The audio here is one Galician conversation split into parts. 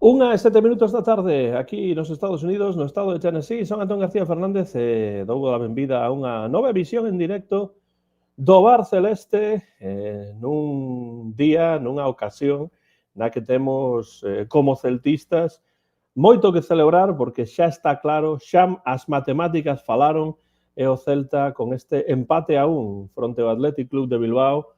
1:07 da tarde, aquí nos Estados Unidos, no estado de Tennessee. Son Antón García Fernández e dou a benvida a unha nova emisión en directo do Bar Celeste nun día, nunha ocasión na que temos, como celtistas, moito que celebrar porque xa está claro, xa as matemáticas falaron e o Celta con este empate a 1 fronte ao Athletic Club de Bilbao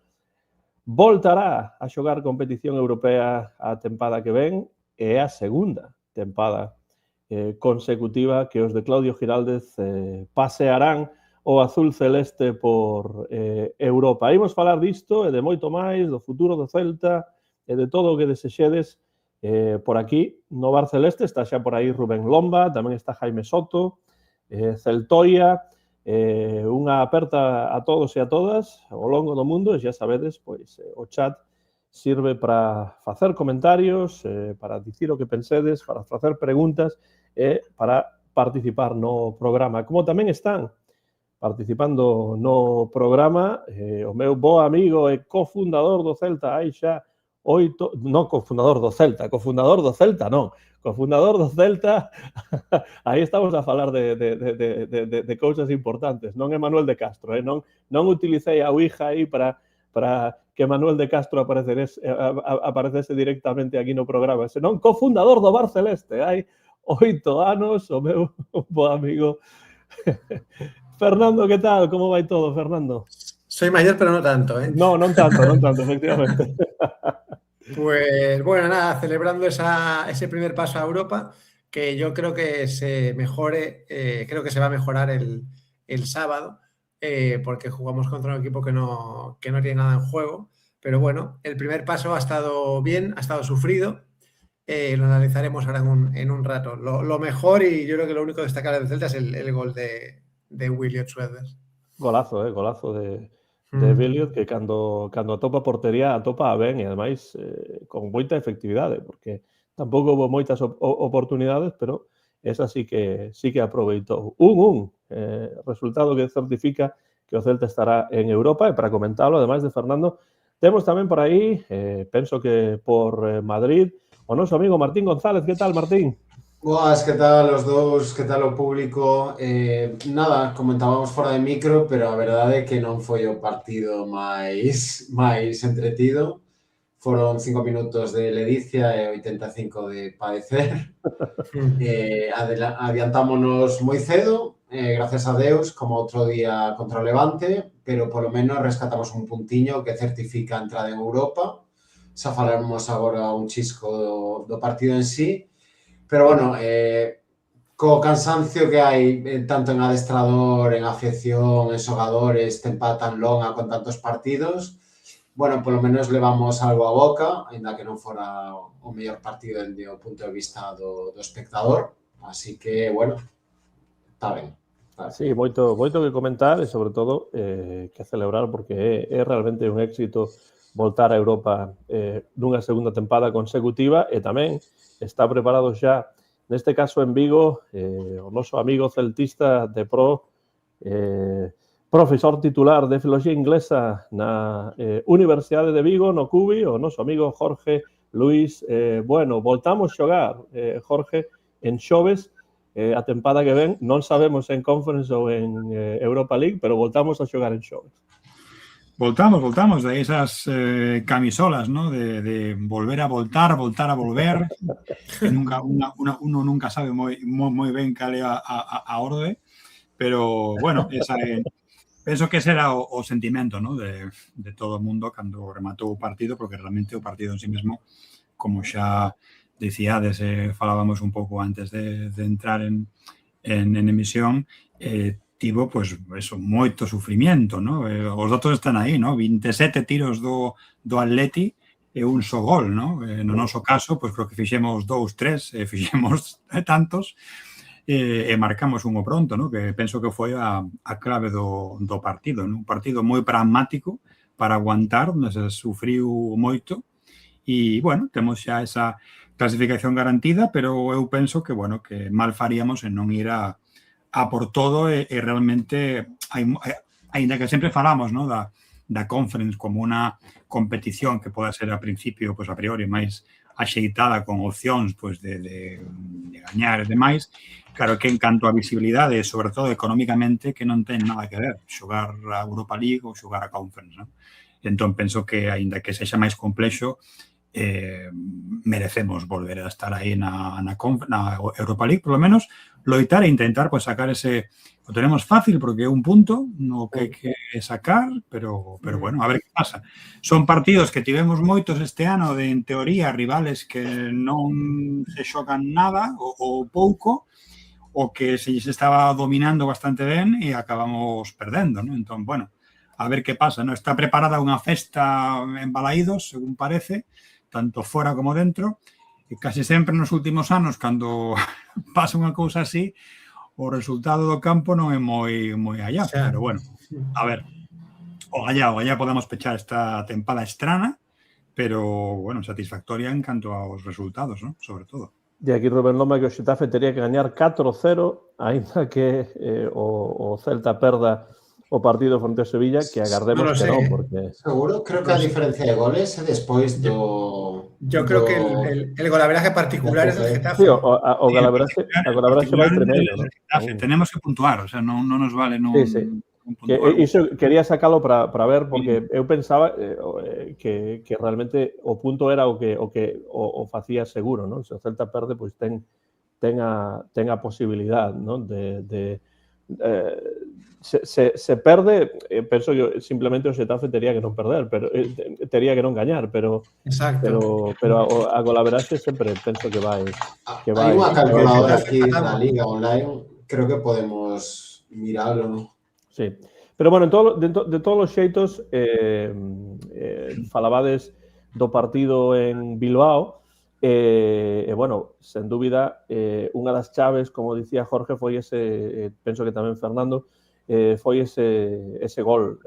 voltará a xogar competición europea a tempada que ven. É a segunda tempada consecutiva que os de Claudio Giraldez pasearán o azul celeste por Europa. Imos falar disto e de moito máis, do futuro do Celta e de todo o que desexedes por aquí no Bar Celeste. Está xa por aí Rubén Lomba, tamén está Jaime Soto, Celtoia, unha aperta a todos e a todas ao longo do mundo, e xa sabedes, pois o chat sirve para facer comentarios, para dicir o que pensedes, para facer preguntas e para participar no programa. Como tamén están participando no programa o meu bo amigo e cofundador do Celta, hai xa 8, non cofundador do Celta non, cofundador do Celta, aí estamos a falar de cousas importantes, non é Manuel de Castro, non utilicei a Ouija aí para que Manuel de Castro aparecese directamente aquí no programa, senón cofundador do Bar Celeste, hai 8 anos, o meu bo amigo Fernando. ¿Qué tal? ¿Cómo va todo, Fernando? Soy mayor, pero no tanto, ¿eh? No tanto, efectivamente. Pues bueno, nada, celebrando ese primer paso a Europa, que yo creo que se mejore, creo que se va a mejorar el sábado, porque jugamos contra un equipo que no tiene nada en juego. Pero bueno, el primer paso ha estado bien, ha estado sufrido. Lo analizaremos ahora en un rato. Lo mejor, y yo creo que lo único destacable del Celta es el gol de Williot Schroeder. Golazo de Williot, que cando atopa portería, atopa ben e ademais con moita efectividade, porque tampouco houve moitas oportunidades, pero esa sí que aproveitou. 1-1, resultado que certifica que o Celta estará en Europa. E para comentarlo, ademais de Fernando, temos tamén por aí, penso que por Madrid, o noso amigo Martín González. Que tal, Martín? Boas, que tal os dous, que tal o público? Nada, comentábamos fora de micro, pero a verdade é que non foi o partido máis entretido. Foron 5 minutos de ledicia e 85 de padecer. Adiantámonos moi cedo, gracias a Deus, como outro día contra o Levante, pero polo menos rescatamos un puntiño que certifica a entrada en Europa. Xa falaremos agora un chisco do partido en sí. Pero bueno, co cansancio que hai tanto en adestrador, en afección, en xogadores, tempada tan longa con tantos partidos, bueno, polo menos levamos algo a boca, ainda que non fora o mellor partido desde o punto de vista do espectador. Así que, bueno, está ben. Sí, moito que comentar e, sobre todo, que celebrar, porque é realmente un éxito voltar a Europa nunha segunda tempada consecutiva. E tamén está preparado xa, neste caso en Vigo, o noso amigo celtista de profesor titular de Filoloxía Inglesa na Universidade de Vigo, no CUBI, o noso amigo Jorge Luis Bueno. Voltamos xogar, Jorge, en xoves a tempada que ven. Non sabemos en Conference ou en Europa League, pero voltamos a xogar en xoves. Voltamos de esas camisolas, ¿no? De volver a voltar a volver. Que uno nunca sabe moi ben cal é a orde, pero bueno, penso que ese era o sentimento, ¿no? de todo o mundo cando rematou o partido, porque realmente o partido en sí mesmo, como xa dicíades, falábamos un pouco antes de entrar en emisión, tivo, pois, eso, moito sufrimiento, ¿no? Os datos están aí, ¿no? 27 tiros do Atleti e un só gol, ¿no? No noso caso, pois, creo que fixemos 2, 3, fixemos tantos e marcamos un o pronto, ¿no? Que penso que foi a clave do partido, ¿no? Un partido moi pragmático para aguantar, onde se sufriu moito e, bueno, temos xa esa clasificación garantida, pero eu penso que, bueno, que mal faríamos en non ir a por todo e realmente, aínda que sempre falamos, ¿no? da Conference como unha competición que poda ser a principio, pois a priori, máis axeitada con opcións pois, de gañar e demais, claro que en canto a visibilidade, sobre todo económicamente, que non ten nada que ver xogar a Europa League ou xogar a Conference, non? Entón, penso que, aínda que sexa máis complexo, merecemos volver a estar aí na Europa League, polo menos loitar e intentar pues, sacar ese... Lo tenemos fácil porque é un punto no que hai que sacar, pero bueno, a ver que pasa. Son partidos que tivemos moitos este ano de, en teoría, rivales que non se xogan nada ou pouco, o que se estaba dominando bastante ben e acabamos perdendo, ¿no? Entón, bueno, a ver que pasa, ¿no? Está preparada unha festa en Balaídos, según parece, tanto fora como dentro, e casi sempre nos últimos anos, cando pasa unha cousa así, o resultado do campo non é moi allá, pero bueno, a ver, o allá podemos pechar esta tempada estrana, pero, bueno, satisfactoria en canto aos resultados, ¿no? Sobre todo. E aquí Rubén Loma que o Xetafe tería que gañar 4-0, aínda que o Celta perda o partido fronte a Sevilla, que agardemos que non, porque... Seguro, creo que a diferencia de goles é despois do... Yo creo que el golaveraje particular es el Getafe. Sí, o golaveraje vai primeiro, ¿no? Tenemos que puntuar, o sea, non nos vale non... Sí. Iso quería sacalo para ver, porque eu pensaba que realmente o punto era o que facía seguro, non? Se o Celta perde, pois ten a posibilidad, non? Se perde, penso que simplemente o Xetafe tería que non perder, pero tería que non gañar, pero a golaveraxe sempre penso que vai. Hai unha calculadora aquí na Liga Online, creo que podemos miralo, non? Sí, pero bueno, de todos os xeitos, falabades do partido en Bilbao, bueno, sen dúbida, unha das chaves, como dicía Jorge, foi ese, penso que tamén Fernando, foi ese gol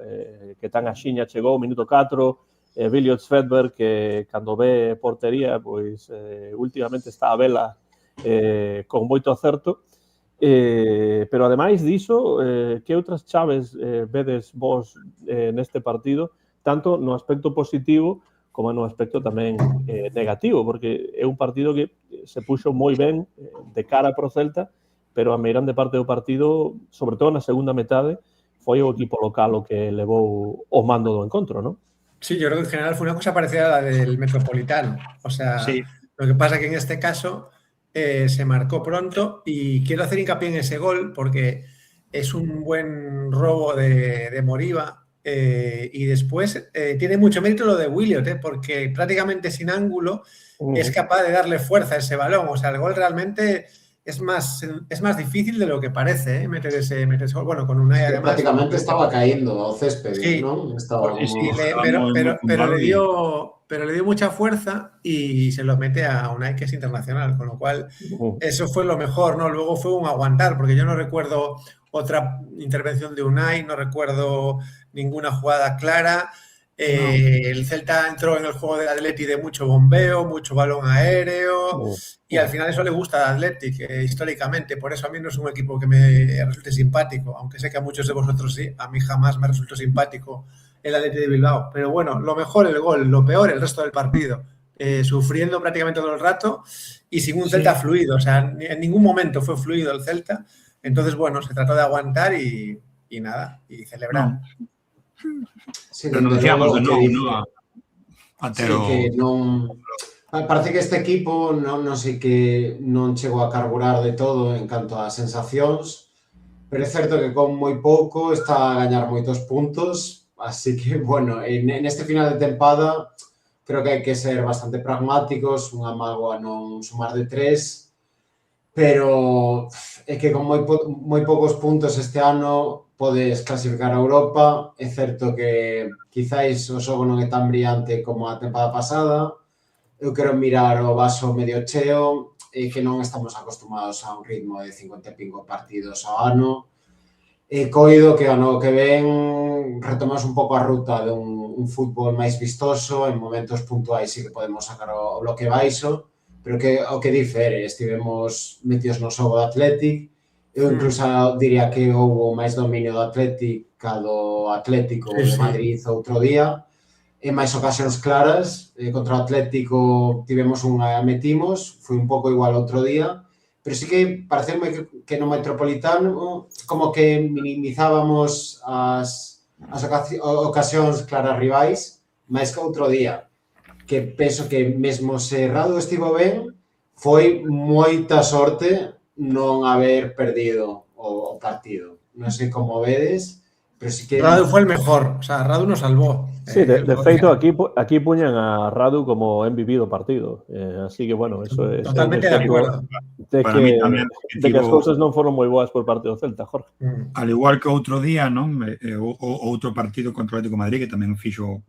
que tan axiña chegou, minuto 4, Billy Svedberg, que cando ve portería, pois últimamente está a vela con moito acerto, pero ademais diso, que outras chaves vedes vos neste partido, tanto no aspecto positivo como no aspecto tamén negativo, porque é un partido que se puxo moi ben de cara pro Celta, pero a meirande parte do partido, sobre todo na segunda metade, foi o equipo local o que levou o mando do encontro, ¿no? Sí, yo creo que en general fue una cosa parecida a la del Metropolitano. O sea, sí. Lo que pasa es que en este caso se marcó pronto y quiero hacer hincapié en ese gol porque es un buen robo de Moriba y después tiene mucho mérito lo de Williot, porque prácticamente sin ángulo es capaz de darle fuerza a ese balón. O sea, el gol realmente... Es más difícil de lo que parece, meter ese gol. Bueno, con Unai además... Prácticamente estaba cayendo al césped, sí, ¿no? Estaba como... sí, pero le dio mucha fuerza y se lo mete a Unai, que es internacional, con lo cual eso fue lo mejor, ¿no? Luego fue un aguantar, porque yo no recuerdo otra intervención de Unai, no recuerdo ninguna jugada clara. El Celta entró en el juego del Atleti de mucho bombeo, mucho balón aéreo y al final eso le gusta al Athletic históricamente, por eso a mí no es un equipo que me resulte simpático, aunque sé que a muchos de vosotros sí, a mí jamás me resultó simpático el Athletic de Bilbao, pero bueno, lo mejor el gol, lo peor el resto del partido, sufriendo prácticamente todo el rato y sin un Celta fluido, o sea, en ningún momento fue fluido el Celta, entonces bueno, se trató de aguantar y nada, y celebrar. No. Sí, renunciamos de novo, ¿no? Sí, que non... Parece que este equipo non sei que non chegou a carburar de todo en canto a sensacións, pero é certo que con moi pouco está a gañar moitos puntos, así que, bueno, en este final de tempada creo que hai que ser bastante pragmáticos, unha mágoa non sumar de 3, pero é que con moi poucos puntos este ano podes clasificar a Europa. É certo que quizáis o xogo non é tan brillante como a tempada pasada. Eu quero mirar o vaso medio cheo e que non estamos acostumados a un ritmo de 50 e pico partidos ao ano. E coido que ano que ven retomamos un pouco a ruta de un fútbol máis vistoso, en momentos puntuais sí que podemos sacar o bloque baixo, pero que o que difere, estivemos metidos no xogo do Athletic. Eu incluso diría que houve máis dominio do Atlético do Atlético de Madrid outro día. En máis ocasións claras, contra o Atlético tivemos unha, metimos, foi un pouco igual outro día, pero sí que pareceume que no Metropolitano como que minimizábamos as ocasións claras rivais máis que outro día, que penso que mesmo se Radu estivo ben, foi moita sorte non haber perdido o partido. Non sei como vedes, pero sí que... Radu fue el mejor, o sea, Radu nos salvó. Sí, de feito, aquí puñan a Radu como MVP do partido. Así que, bueno, eso é totalmente de acuerdo. De que as cousas non foron moi boas por parte do Celta, Jorge. Al igual que outro día, non? Outro partido contra o Atlético de Madrid que tamén fixo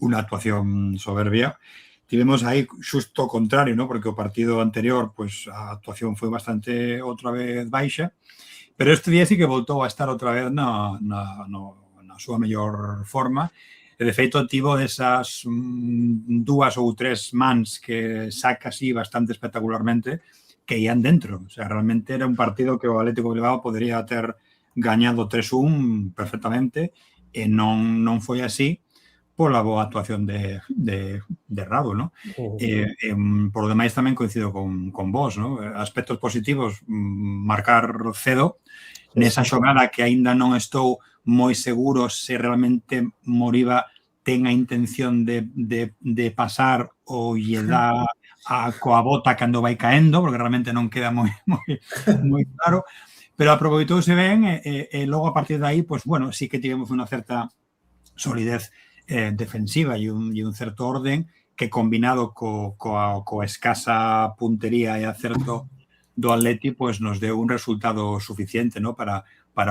unha actuación soberbia. Tivemos aí xusto o contrario, ¿no? Porque o partido anterior, pues, a actuación foi bastante outra vez baixa, pero este día sí que voltou a estar outra vez na súa mellor forma. E, de feito, tivo desas 2 ou 3 mans que saca así bastante espectacularmente que ian dentro. O sea, realmente era un partido que o Atlético de Bilbao podría ter gañado 3-1 perfectamente e non foi así pola boa actuación de Radu, ¿no? Por lo demais tamén coincido con vos, ¿no? Aspectos positivos, marcar cedo nesa xogada que aínda non estou moi seguro se realmente Moriba ten a intención de pasar ou lle dá coa bota cando vai caendo, porque realmente non queda moi claro, pero aproveitouse ben e logo a partir de aí, pues bueno, sí que tivemos unha certa solidez defensiva e un certo orden que combinado coa escasa puntería e acerto do Atleti pues nos deu un resultado suficiente, ¿no? para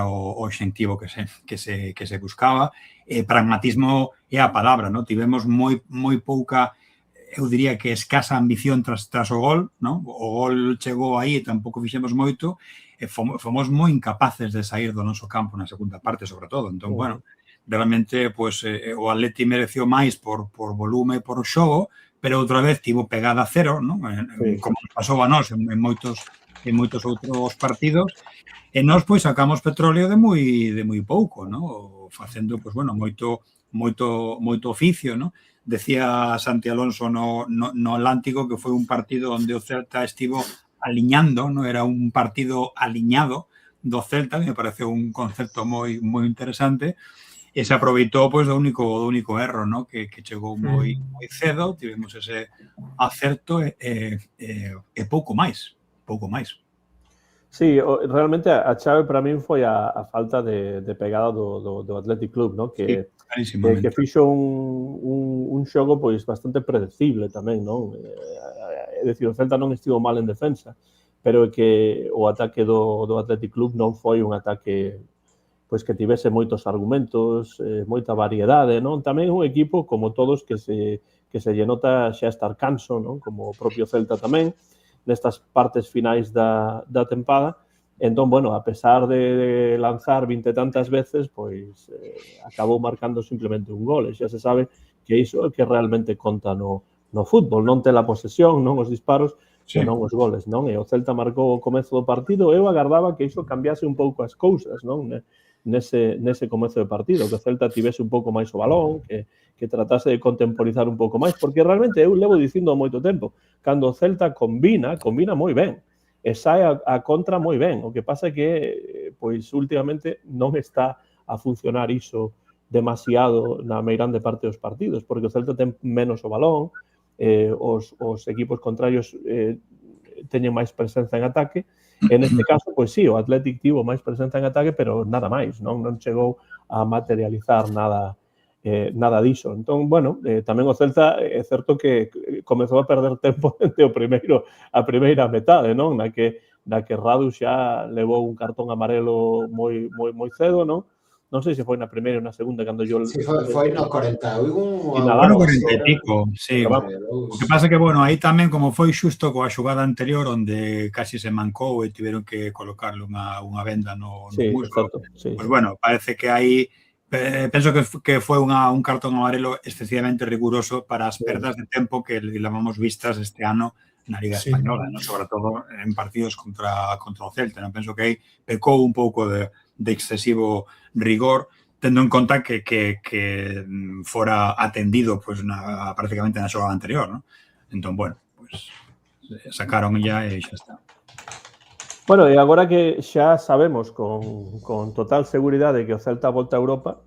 o obxectivo que se buscaba. Pragmatismo é a palabra, ¿no? Tivemos moi pouca, eu diría que escasa ambición tras o gol, ¿no? O gol chegou aí e tampouco fixemos moito, fomos moi incapaces de sair do noso campo na segunda parte, sobre todo. Entón, bueno, realmente pues, o Atleti mereceu máis por volume e por xogo, pero outra vez tivo pegada a cero, ¿no? Como pasou a nós en moitos outros partidos, e nós pois sacamos petróleo de moi pouco, ¿no? Facendo pues bueno, moito oficio, ¿no? Decía Santi Alonso no Atlántico que foi un partido onde o Celta estivo aliñando, ¿no? Era un partido aliñado do Celta, que me pareceu un concepto moi interesante. E se aproveitou pois, do único erro, ¿no? que chegou moi cedo, tivemos ese acerto e pouco máis. Sí, realmente a chave para min foi a falta de pegada do Athletic Club, ¿no? Que fixo un xogo pois bastante predecible tamén, non? É dicir, o Celta non estivo mal en defensa, pero que o ataque do Athletic Club non foi un ataque pois que tivese moitos argumentos, moita variedade, non? Tamén un equipo, como todos, que se lle nota xa estar canso, non? Como o propio Celta tamén, nestas partes finais da tempada. Entón, bueno, a pesar de lanzar 20 e tantas veces, pois acabou marcando simplemente un gol. E xa se sabe que iso é que realmente conta no fútbol. Non ter a posesión, non os disparos, senón os goles, non? E o Celta marcou o comezo do partido. Eu agardaba que iso cambiase un pouco as cousas, non? Nese comezo de partido, que o Celta tivese un pouco máis o balón, que tratase de contemporizar un pouco máis, porque realmente eu levo dicindo há moito tempo, cando o Celta combina moi ben, e sae a contra moi ben. O que pasa é que, pois, últimamente non está a funcionar iso demasiado na meirande parte dos partidos, porque o Celta ten menos o balón, os equipos contrarios teñen máis presenza en ataque. En este caso, pois sí, o Athletic tivo máis presenza en ataque, pero nada máis, non chegou a materializar nada diso. Entón, bueno, tamén o Celta é certo que comezou a perder tempo entre a primeira metade, non? Na que Radu xa levou un cartón amarelo moi cedo, non? Non sei se foi na primeira ou na segunda cando yo... Sí, foi no 41. No 40 e pico, sí. O que pasa que, bueno, aí tamén como foi xusto coa xogada anterior onde casi se mancou e tiveron que colocarle unha venda no muslo. Sí. Pues bueno, parece que aí penso que foi un cartón amarelo excesivamente riguroso para as perdas de tempo que levamos vistas este ano na Liga Española, ¿no? Sobre todo en partidos contra o Celta. Non penso que aí pecou un pouco de excesivo rigor, tendo en conta que fora atendido pues, prácticamente na xogada anterior, ¿no? Entón, bueno, pues sacaron ya e xa está. Bueno, e agora que xa sabemos con total seguridade que o Celta volta a Europa,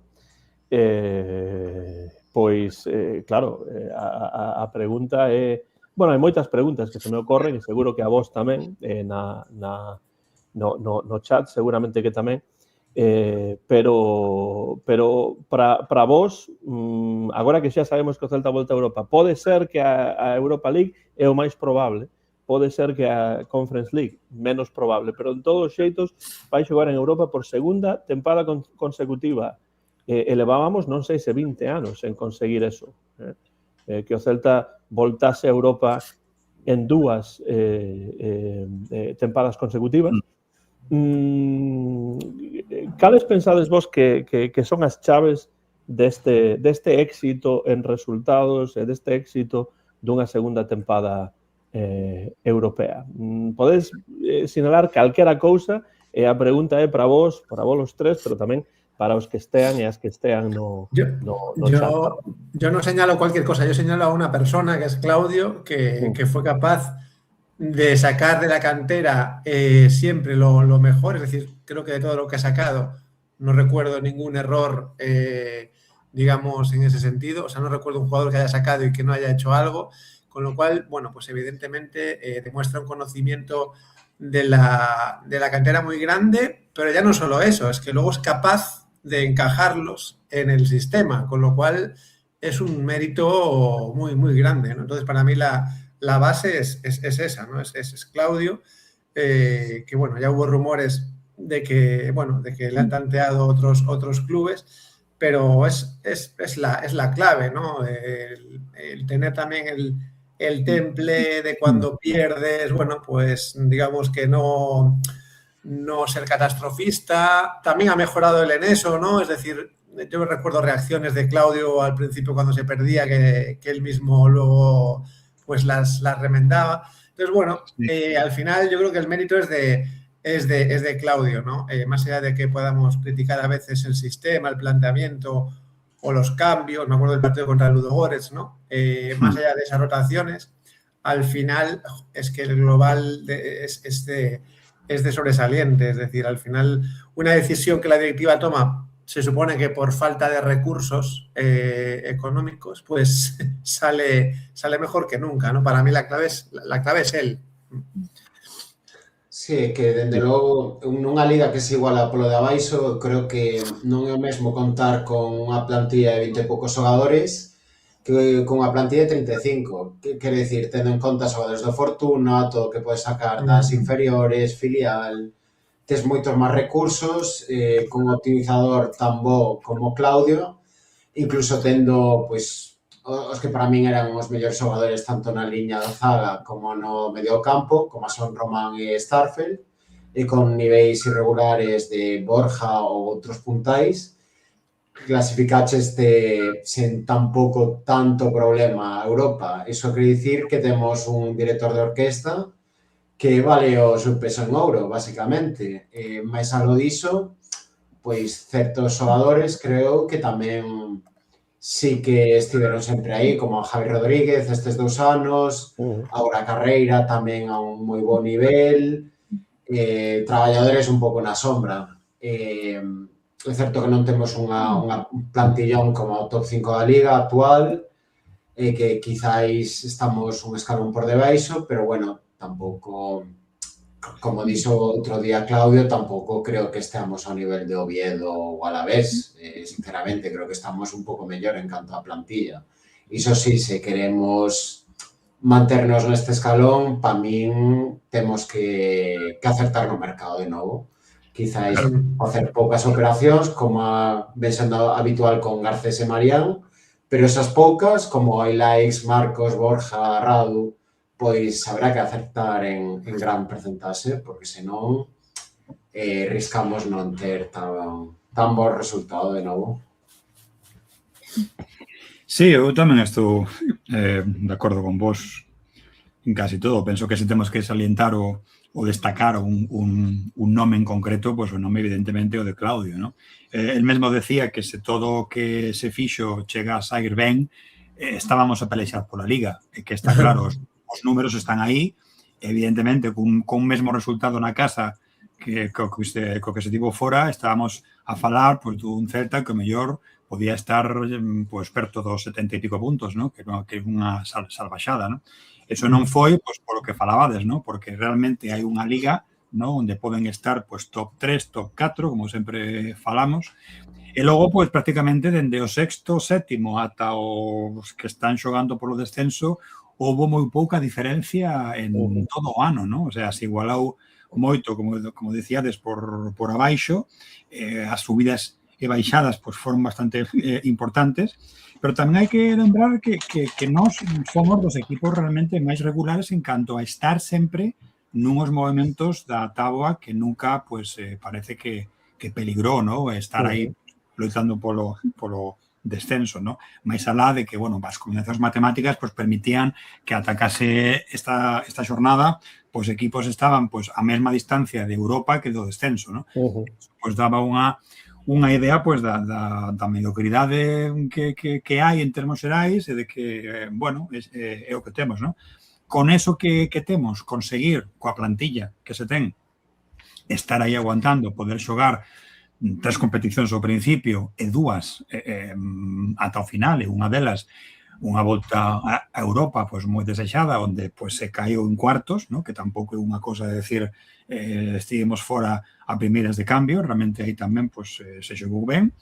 pois, claro, a pregunta é... Bueno, hai moitas preguntas que se me ocorren e seguro que a vos tamén, no chat seguramente que tamén, pero para vos, agora que xa sabemos que o Celta volta a Europa, pode ser que a Europa League é o máis probable, pode ser que a Conference League, menos probable, pero en todos os xeitos vai xogar en Europa por segunda tempada consecutiva. Levábamos, non sei se 20 anos en conseguir eso. Que o Celta voltase a Europa en 2 tempadas consecutivas. Cales pensades vos que son as chaves deste éxito en resultados e deste éxito dunha segunda tempada europea? Podes sinalar calquera cousa e a pregunta é para vos os tres, pero tamén para os que estean e as que estean no chat. Yo no señalo cualquier cosa, yo señalo a una persona que es Claudio, que fue capaz de sacar de la cantera siempre lo mejor, es decir, creo que de todo lo que ha sacado no recuerdo ningún error, digamos, en ese sentido, o sea, no recuerdo un jugador que haya sacado y que no haya hecho algo. Con lo cual, bueno, pues evidentemente demuestra un conocimiento de la cantera muy grande, pero ya no solo eso, es que luego es capaz de encajarlos en el sistema, con lo cual es un mérito muy, muy grande, ¿no? Entonces, para mí la base es esa, ¿no? Es Claudio, que bueno, ya hubo rumores de que le han tanteado otros clubes, pero es la clave, ¿no? El tener también el temple de cuando pierdes, bueno, pues digamos que no ser catastrofista. También ha mejorado él en eso, ¿no? Es decir, yo recuerdo reacciones de Claudio al principio cuando se perdía, que él mismo luego pues las remendaba. Entonces, bueno, al final yo creo que el mérito es de Claudio, ¿no? Más allá de que podamos criticar a veces el sistema, el planteamiento o los cambios, me acuerdo del partido contra el Ludogorets, ¿no? Más allá de esas rotaciones, al final es que el global es de sobresaliente, es decir, al final una decisión que la directiva toma, se supone que por falta de recursos económicos, pues sale mejor que nunca, ¿no? Para mí la clave es él. Sí, que dende logo nunha liga que se iguala polo de abaixo, creo que non é o mesmo contar con unha plantilla de 20 e poucos xogadores que con unha plantilla de 35. Quero dicir, tendo en conta xogadores do Fortuna, todo o que podes sacar das inferiores, filial, tes moitos máis recursos, con un optimizador tan bo como Claudio, incluso tendo, pois, os que para min eran os mellores xogadores tanto na liña da zaga como no medio campo, como son Román e Starfelt, e con niveis irregulares de Borja ou outros puntais, clasificaches sen tampouco tanto problema a Europa. Iso quere dicir que temos un director de orquesta que vale o seu peso en ouro, basicamente. Mais algo diso, pois certos xogadores creo que tamén sí que estiveron sempre aí, como Javi Rodríguez estes 2 anos, agora Carreira tamén a un moi bo nivel, traballadores un pouco na sombra. É certo que non temos unha plantillón como o top 5 da Liga actual, que quizáis estamos un escalón por debaixo, pero bueno, tampouco, como dixo outro día Claudio, tampouco creo que esteamos ao nivel de Oviedo ou Alavés. Sinceramente, creo que estamos un pouco mellor en canto a plantilla. Iso sí, se queremos manternos neste escalón, para min temos que acertar no mercado de novo. Quizáis facer poucas operacións, como ven sendo habitual con Garcés e Marián, pero esas poucas, como Ilaix, Marcos, Borja, Radu, pois habrá que acertar en gran percentaxe, porque senón riscamos non ter tan bo resultado de novo. Sí, eu tamén estou de acordo con vos en casi todo. Penso que se temos que salientar o destacar un nome en concreto, pois o nome evidentemente o de Claudio, ¿no? El mesmo decía que se todo o que se fixo chega a sair ben, estábamos a pelexar pola Liga, e que está claro, os números están aí, evidentemente, con mesmo resultado na casa co que se tivo fora, estábamos a falar pois, dun Celta que o mellor podía estar pois, perto dos 70 e pico puntos, ¿no? Que é unha salvaxada, ¿no? Eso non foi pois, polo que falabades, ¿no? Porque realmente hai unha liga, ¿no? Onde poden estar pois, top 3, top 4, como sempre falamos, e logo, pois, prácticamente, dende o sexto, sétimo, ata os que están xogando polo descenso, houve moi pouca diferencia en todo o ano, ¿no? O sea, se igualou moito, como decíades, por abaixo, as subidas e baixadas pois, foron bastante importantes, pero tamén hai que lembrar que nós somos dos equipos realmente máis regulares en canto a estar sempre nuns movimentos da táboa que nunca pues, parece que peligrou, ¿no? Estar aí loitando polo descenso, ¿no? Mais alá de que, bueno, as combinacións matemáticas pues, permitían que atacase esta jornada pues, equipos estaban pues, a mesma distancia de Europa que do descenso, ¿no? Pues daba unha idea pues, da mediocridade que hai en termos xerais e de que, bueno, é o que temos, ¿no? Con eso que temos, conseguir coa plantilla que se ten estar aí aguantando, poder xogar 3 competicións ao principio e 2 ata o final, e unha delas unha volta a Europa pues, moi desexada, onde pues, se caeu en cuartos, ¿no? Que tampouco é unha cosa de decir estivemos fora a primeiras de cambio, realmente aí tamén pues, se xogou ben.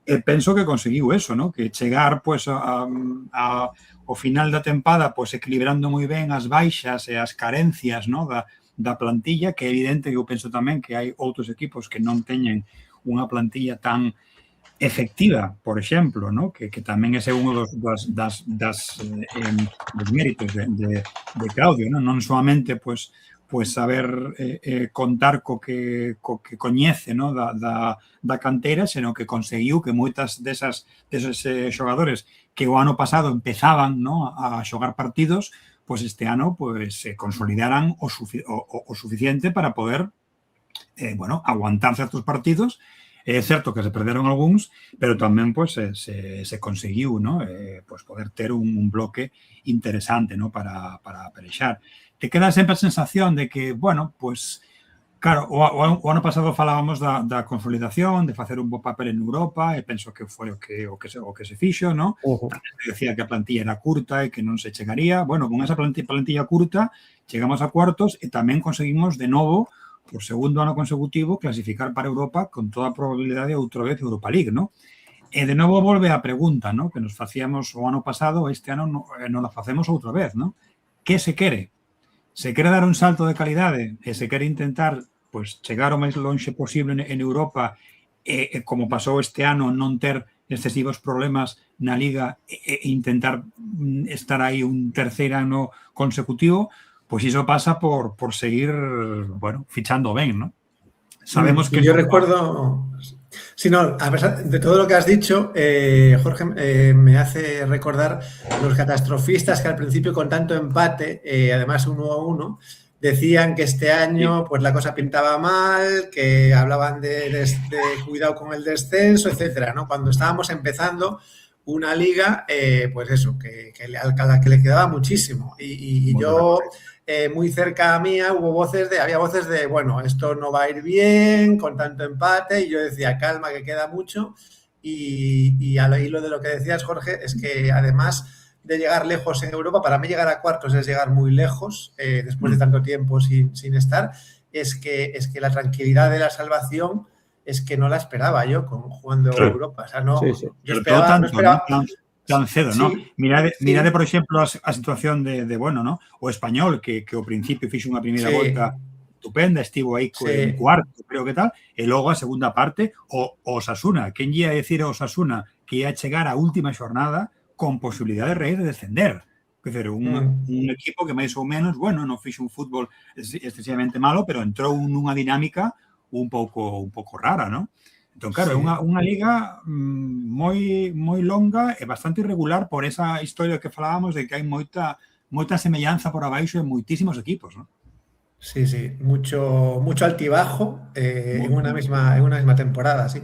E penso que conseguiu eso, ¿no? Que chegar pues, ao final da tempada pues, equilibrando moi ben as baixas e as carencias, ¿no? da plantilla, que é evidente que eu penso tamén que hai outros equipos que non teñen unha plantilla tan efectiva, por exemplo, ¿no? Que tamén ese é un dos méritos de Claudio, ¿no? Non solamente pues saber contar co que coñece, ¿no? da canteira, senón que conseguiu que moitas deses xogadores que o ano pasado empezaban, ¿no? a xogar partidos, pues este ano pues se consolidaran o suficiente para poder bueno, aguantar certos partidos. É certo que se perderon algúns, pero tamén pues, se conseguiu, ¿no? Pues poder ter un bloque interesante, ¿no? para pelexar. Te queda sempre a sensación de que, bueno, pues, claro, o ano pasado falábamos da consolidación, de facer un bo papel en Europa, e penso que foi o que se fixo, ¿no? Decía que a plantilla era curta e que non se chegaría. Bueno, con esa plantilla curta chegamos a cuartos e tamén conseguimos de novo por segundo ano consecutivo, clasificar para Europa con toda a probabilidade outra vez Europa League, ¿no? E de novo volve a pregunta, ¿no? Que nos facíamos o ano pasado, este ano non la facemos outra vez, ¿no? Que se quere? Se quere dar un salto de calidade e se quere intentar pues, chegar o máis lonxe posible en Europa e como pasou este ano, non ter excesivos problemas na Liga e intentar estar aí un terceiro ano consecutivo, pues iso pasa por seguir, bueno, fichando ben, ¿no? Sabemos que... Yo recuerdo... Sí, no, a pesar de todo lo que has dicho, Jorge, me hace recordar los catastrofistas que al principio con tanto empate, además 1-1, decían que este año pues la cosa pintaba mal, que hablaban de cuidado con el descenso, etcétera, ¿no? Cuando estábamos empezando una liga, pues eso, a la que le quedaba muchísimo. Y yo... muy cerca mía había voces de, bueno, esto no va a ir bien con tanto empate, y yo decía, calma, que queda mucho, y al hilo de lo que decías, Jorge, es que además de llegar lejos en Europa, para mí llegar a cuartos es llegar muy lejos, después de tanto tiempo sin estar, es que la tranquilidad de la salvación es que no la esperaba yo jugando en Europa, o sea, no, yo esperaba tan cedo, ¿no? Sí. Mirade, por exemplo, a situación de bueno, ¿no? O Español, que ao principio fixo unha primeira volta estupenda, estivo aí en cuarto, creo que tal, e logo a segunda parte, o Osasuna. Quen lle ia decir a Osasuna que ia chegar a última xornada con posibilidade real de descender? Quer dizer, un equipo que máis ou menos, bueno, non fixo un fútbol excesivamente malo, pero entrou nunha dinámica un pouco rara, ¿no? Entón, claro, é unha liga moi longa e bastante irregular por esa historia que falábamos de que hai moita moita semellanza por abaixo en moitísimos equipos, ¿no? Sí, sí, mucho altibajo en una misma temporada, sí.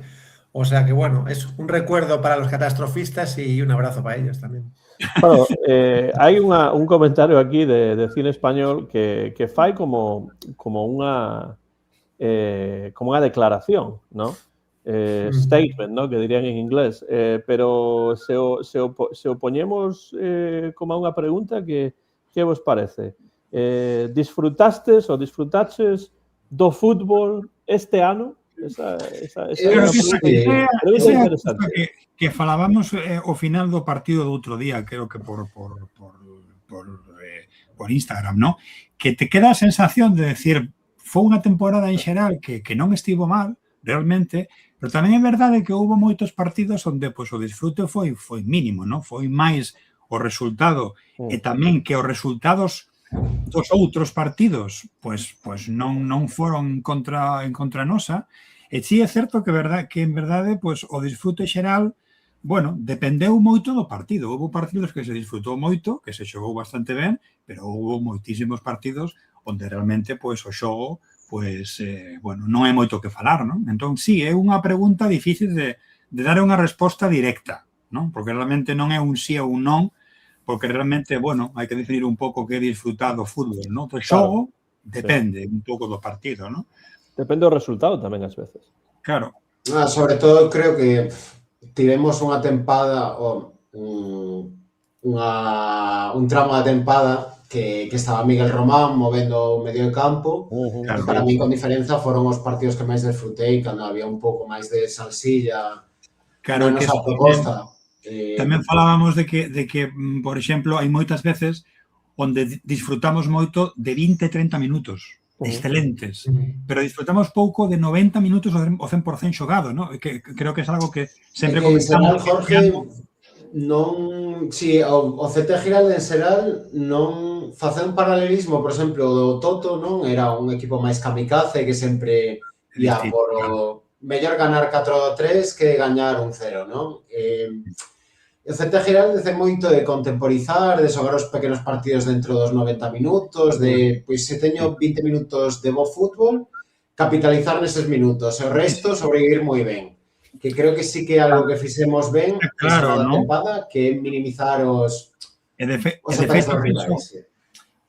O sea que bueno, es un recuerdo para los catastrofistas y un abrazo para ellos también. Bueno, hai un comentario aquí de cine español que fai como unha declaración, ¿no? Statement, ¿no? Que dirían en inglés. Pero se o poñemos como a unha pregunta, que vos parece? Disfrutaches do fútbol este ano? Esa é unha pregunta interesante. Que falábamos ao final do partido do outro día, creo que por Instagram, ¿no? Que te queda a sensación de decir, foi unha temporada en xeral que non estivo mal, realmente, pero tamén é verdade que houve moitos partidos onde o disfrute foi mínimo, ¿no? Foi máis o resultado, e tamén que os resultados dos outros partidos pois non foron en contra nosa, e si é certo que en verdade pois o disfrute xeral, bueno, dependeu moito do partido. Houve partidos que se disfrutou moito, que se xogou bastante ben, pero houve moitísimos partidos onde realmente pois o xogo bueno, non é moito que falar, non? Entón, sí, é unha pregunta difícil de dar unha resposta directa, non? Porque realmente non é un sí ou un non, porque realmente, bueno, hai que definir un pouco que é disfrutar do fútbol, non? O xogo depende un pouco do partido, non? Depende do resultado tamén, ás veces. Claro. Sobre todo, creo que tivemos unha tempada, un tramo da tempada que estaba Miguel Román movendo o medio de campo. Claro. Para mí, con diferenza, foron os partidos que máis desfrutei, cando había un pouco máis de salsilla, claro, menos a proposta. Tamén falábamos de que, por exemplo, hai moitas veces onde disfrutamos moito de 20-30 minutos, excelentes, pero disfrutamos pouco de 90 minutos o 100% xogado, ¿no? Que creo que é algo que sempre comentamos. Jorge, non, si o CT Giralde en Seral non facer un paralelismo, por exemplo, do Toto, non era un equipo máis kamikaze que sempre ia por o mellor ganar 4-3 que gañar 1-0, non? O CT Giralde ten moito de contemporizar, de xogar os pequenos partidos dentro dos 90 minutos, de, pois, se teño 20 minutos de bo fútbol, capitalizar neses minutos, e o resto sobrevivir moi ben. Que creo que sí que é algo que fixemos ben esa tempada, que é minimizar os ataques dos rivais.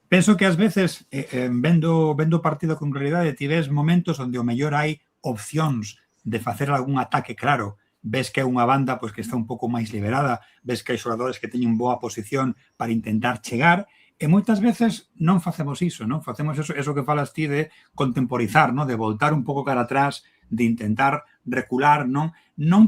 Penso que ás veces, vendo o partido con realidade, tives momentos onde o mellor hai opcións de facer algún ataque claro. Ves que é unha banda pois, que está un pouco máis liberada, ves que hai xogadores que teñen boa posición para intentar chegar, e moitas veces non facemos iso, non? Facemos eso que falas ti de contemporizar, non? De voltar un pouco cara atrás, de intentar recular, non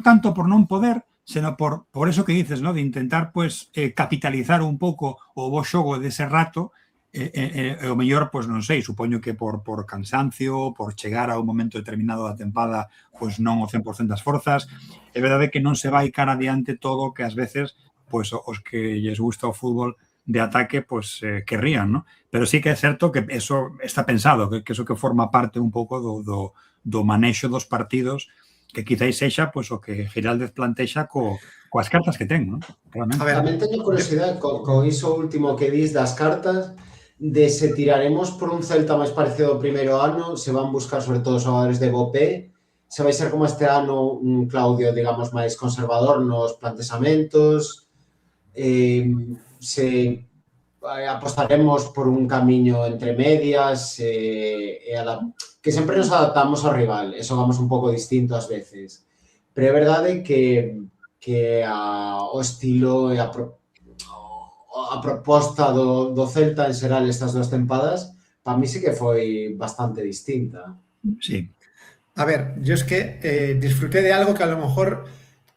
tanto por non poder, sino por eso que dices, non? De intentar pois capitalizar un pouco o bo xogo dese rato, e o mellor, pois non sei, supoño que por cansancio, por chegar a un momento determinado da tempada, pois non o 100% das forzas. É verdade que non se vai cara adiante todo que ás veces pois os que lles gusta o fútbol de ataque pois querrían, non? Pero sí que é certo que eso está pensado, que eso que forma parte un pouco do manexo dos partidos, que quizáis sexa pois o que Giraldez plantexa coas cartas que ten, non? A ver, tamén teño curiosidade con iso último que dis das cartas, de se tiraremos por un Celta máis parecido ao primeiro ano, se van buscar sobre todo xogadores de bo pé, se vai ser como este ano un Claudio, digamos, máis conservador nos plantexamentos, se apostaremos por un camiño entre medias, que sempre nos adaptamos ao rival, e xogamos un pouco distinto ás veces. Pero é verdade que o estilo e a proposta do Celta en xeral estas duas tempadas, para mí sí que foi bastante distinta. Sí. A ver, yo es que disfruté de algo que a lo mejor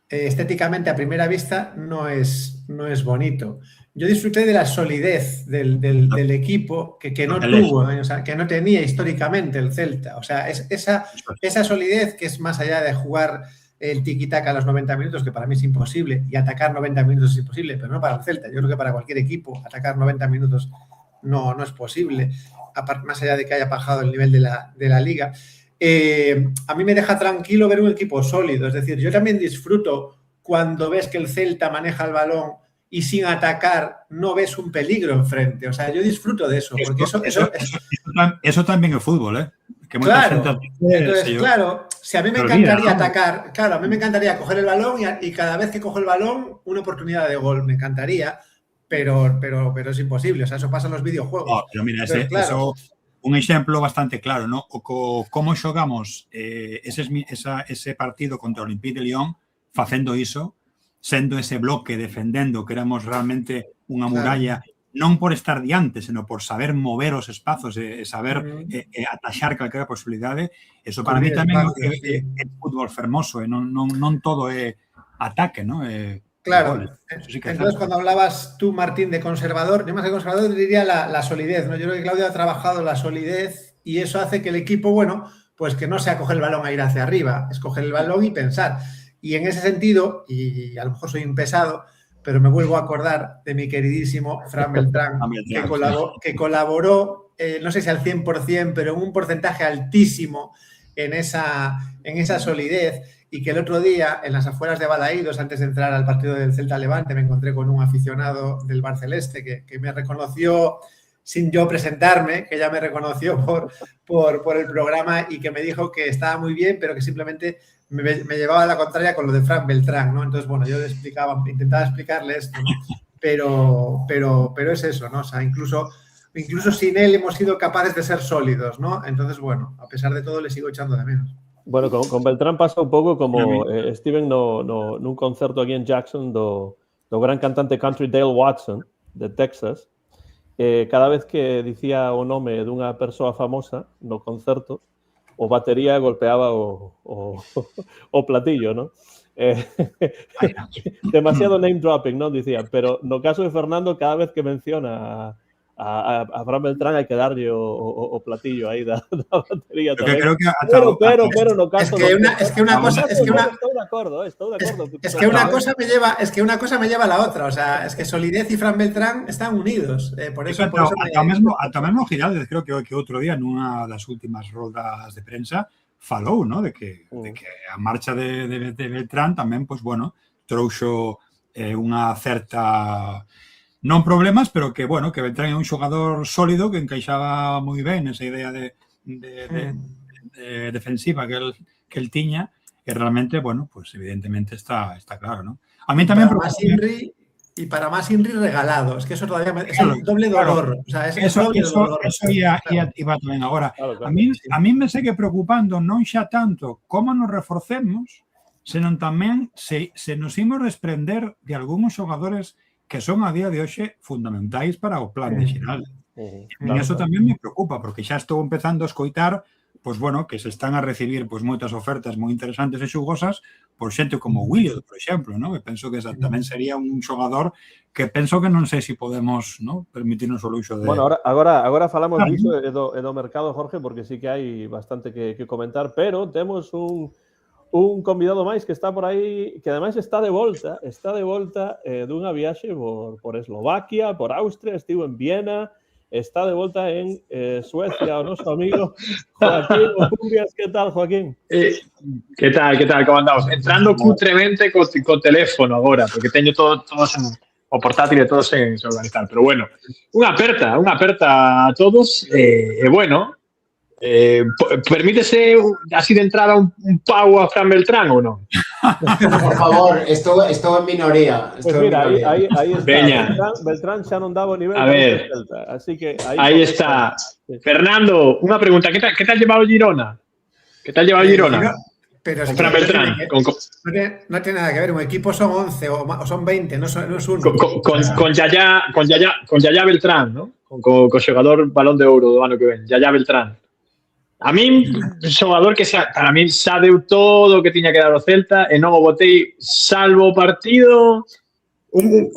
estéticamente a primera vista no es bonito. Yo disfruté de la solidez del equipo que no tuvo, o sea, que no tenía históricamente el Celta. O sea, esa solidez que es más allá de jugar el tiki-taka a los 90 minutos, que para mí es imposible, y atacar 90 minutos es imposible, pero no para el Celta. Yo creo que para cualquier equipo atacar 90 minutos no es posible, más allá de que haya bajado el nivel de la liga. A mí me deja tranquilo ver un equipo sólido. Es decir, yo también disfruto cuando ves que el Celta maneja el balón y sin atacar no ves un peligro enfrente. O sea, yo disfruto de eso. Porque eso también es fútbol, ¿eh? Que claro, entonces, claro, si a mí me encantaría atacar, claro, a mí me encantaría coger el balón y cada vez que cojo el balón, una oportunidad de gol, me encantaría, pero es imposible, o sea, eso pasa en los videojuegos. No, pero mira, eso, un exemplo bastante claro, ¿no? Como xogamos ese partido contra o Olympique de Lyon, facendo iso, sendo ese bloque, defendendo, que éramos realmente unha muralla, non por estar diante, sino por saber mover os espazos e saber ataxar calquera posibilidade. Eso para mí tamén é fútbol fermoso, non todo é ataque, ¿no? Claro, sí que entonces cuando hablabas tú, Martín, de conservador, yo más que conservador diría la solidez, ¿no? Yo creo que Claudio ha trabajado la solidez y eso hace que el equipo, bueno, pues que no sea coger el balón a ir hacia arriba, es coger el balón y pensar. Y en ese sentido, y a lo mejor soy un pesado, pero me vuelvo a acordar de mi queridísimo Fran Beltrán, que colaboró, no sé si al 100%, pero en un porcentaje altísimo en esa solidez, y que el otro día, en las afueras de Balaídos, antes de entrar al partido del Celta Levante, me encontré con un aficionado del Barceleste que me reconoció sin yo presentarme, que ya me reconoció por el programa y que me dijo que estaba muy bien, pero que simplemente me llevaba a la contraria con lo de Fran Beltrán, ¿no? Entonces, bueno, yo le intentaba explicarle esto, ¿no? Pero es eso, ¿no? O sea, incluso sin él hemos sido capaces de ser sólidos, ¿no? Entonces, bueno, a pesar de todo le sigo echando de menos. Bueno, con Beltrán pasa un pouco como Steven nun concerto aquí en Jackson do gran cantante country Dale Watson, de Texas. Cada vez que dicía o nome dunha persoa famosa no concerto, o batería golpeaba o platillo, ¿no? Demasiado name dropping, ¿no? Dicía, pero no caso de Fernando, cada vez que menciona a Fran Beltrán hay que darlle o platillo aí da batería tamén. Pero no caso es que una cosa me lleva a la otra, o sea, es que Solidez y Fran Beltrán están unidos, por eso ata mesmo Giraldez, creo que outro día nunha das últimas rodas de prensa falou, ¿no? de que a marcha de Beltrán tamén, pues bueno, trouxo unha certa non problemas, pero que, bueno, que Beltrán é un xogador sólido que encaixaba moi ben esa idea de defensiva que el tiña, e realmente, bueno, pues evidentemente está claro, ¿no? A mí tamén para más Inri regalado, es que eso todavía es el doble dolor, o sea, eso iba tamén agora. A mí me segue preocupando non xa tanto como nos reforcemos, senón tamén se nos imos desprender de algúns xogadores que son a día de hoxe fundamentais para o plan de Xiralde. E eso tamén me preocupa, porque xa estou empezando a escoitar, pois bueno, que se están a recibir pois moitas ofertas moi interesantes e xugosas por xente como Williot, por exemplo, ¿no? E penso que tamén sería un xogador que penso que non sei se podemos, ¿no? permitirnos o luxo de... Bueno, agora falamos disso e do mercado, Jorge, porque sí que hai bastante que comentar, pero temos un convidado máis que está por aí, que ademais está de volta dunha viaxe por Eslovaquia, por Austria, estivo en Viena, está de volta en Suecia, o noso amigo Joaquín Ocumbias. Que tal, Joaquín? Que tal, como andamos? Entrando cutremente co teléfono agora, porque teño todos o portátil e todos sen organizar, pero bueno, unha aperta a todos, e bueno, permítese así de entrada un pau a Fran Beltrán ou non? Por favor, estou en minoría. Pues mira, aí está. Beltrán xa non daba o nivel. A ver, así que aí está. Fernando, unha pregunta, que tal llevaba o Girona? Pero con Fran Beltrán. No tiene nada que ver, un equipo son 11 o son 20, no es uno. Con Yaya Beltrán, ¿no? Con xogador Balón de Ouro do ano que ven, Yaya Beltrán. A mí, un xogador que para mí xa deu todo o que tiña que dar o Celta e non o botei salvo o partido.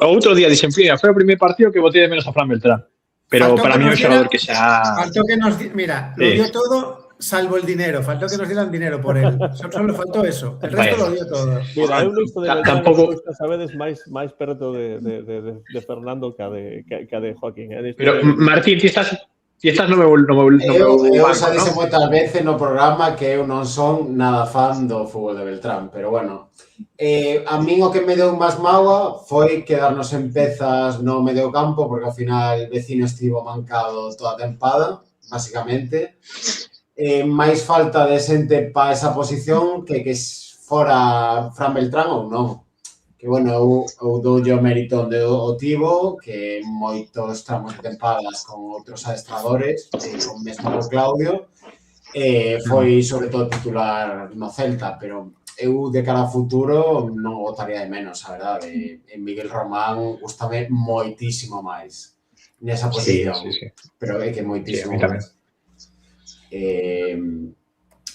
Outro día dixen, foi o primer partido que botei de menos a Fran Beltrán. Pero para mí é un xogador que xa... Faltó que nos... Mira, lo dio todo salvo el dinero. Faltó que nos dieran dinero por él. Solo faltó eso. El resto lo dio todo. Mira, hai un listo de Beltrán que sabedes máis perto de Fernando que a de Joaquín. Pero, Martín, ti Fiestas non me Eu banco, xa dixen non? moitas veces no programa que eu non son nada fan do fútbol de Beltrán, pero bueno, a min o que me deu máis mágoa foi quedarnos en pezas no medio campo, porque ao final vecino estivo mancado toda a tempada, basicamente. Máis falta de xente para esa posición que fora Fran Beltrán ou non. Que, bueno, eu doulle o mérito onde o tivo, que moitos tramos de tempadas con outros adestradores, con mesmo co Claudio, foi sobre todo titular no Celta, pero eu de cara a futuro non o botaría de menos, a verdade. Miguel Román gustame moitísimo máis nesa posición, Sí. pero é que moitísimo máis.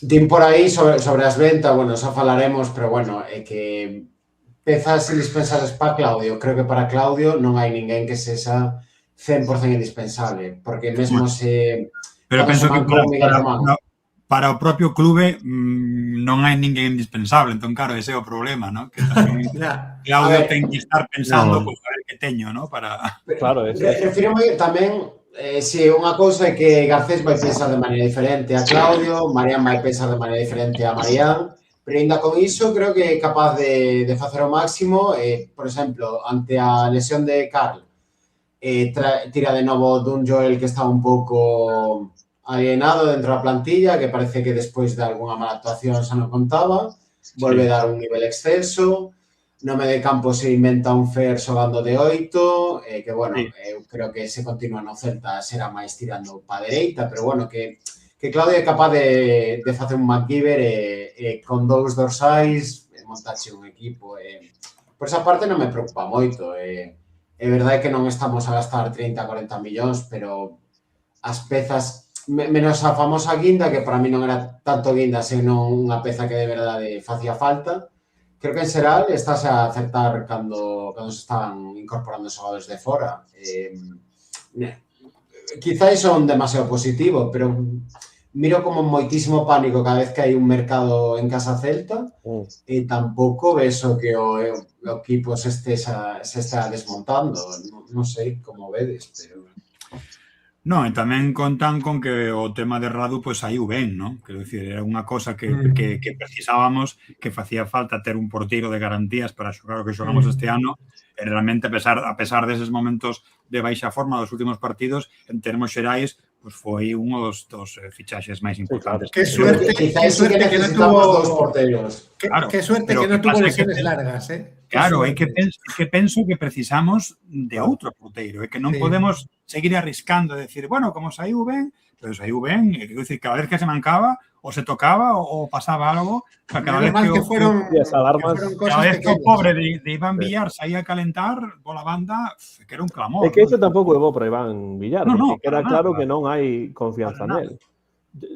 Din por aí sobre as ventas, bueno, xa falaremos, pero bueno, é que pezas indispensables para Claudio. Creo que para Claudio non hai ninguén que sexa 100% indispensable, porque mesmo se... Pero penso que para o propio clube non hai ninguén indispensable, entón, claro, ese é o problema, ¿no? Que tamén Claudio ten que estar pensando, pois, a ver que teño, ¿no? Para... Claro, refírome tamén, si unha cousa é que Garcés vai pensar de maneira diferente a Claudio, Marián vai pensar de maneira diferente a Marián, pero ainda con iso creo que é capaz de facer o máximo. Por exemplo, ante a lesión de Carl, tira de novo dun Joel que está un pouco alienado dentro da plantilla, que parece que despois de algunha mala actuación xa non contaba, volve a dar un nivel exceso, no medio de campo se inventa un Fer xogando de 8, que, bueno, eu creo que se continúa no Celta será máis tirando pa dereita, pero, bueno, que Claudio é capaz de facer un MacGyver con dous dorsais, montaxe un equipo. Por esa parte non me preocupa moito. É verdade que non estamos a gastar 30-40 millóns, pero as pezas, menos a famosa guinda, que para mí non era tanto guinda, senón unha peza que de verdade facía falta, creo que en xeral estás a acertar cando se están incorporando xogadores de fora. Quizás son demasiado positivo, pero miro como moitísimo pánico cada vez que hai un mercado en casa Celta e tampouco veso que o equipo se está desmontando. Non sei como vedes, pero... Non, e tamén contan con que o tema de Radu pois saiu ben, non? Quero dicir, era unha cosa que precisábamos, que facía falta ter un porteiro de garantías para xogar o que xogamos este ano, e realmente a pesar deses momentos de baixa forma dos últimos partidos, en termos xerais, pois foi un dos fichaxes máis importantes. Qué suerte que non tuvo dos porteros. Qué suerte que non tuvo lesiones largas, Claro, é que penso que precisamos de outro porteiro, é que non podemos seguir arriscando e decir, bueno, como saiu ben, pero saiu ben, é dicir, cada vez que se mancaba, ou se tocaba, ou pasaba algo, cada vez que fueron o pobre de Iván Villar saía a calentar pola banda, que era un clamor. É que iso tampouco é bo para Iván Villar, porque queda claro que non hai confianza nel.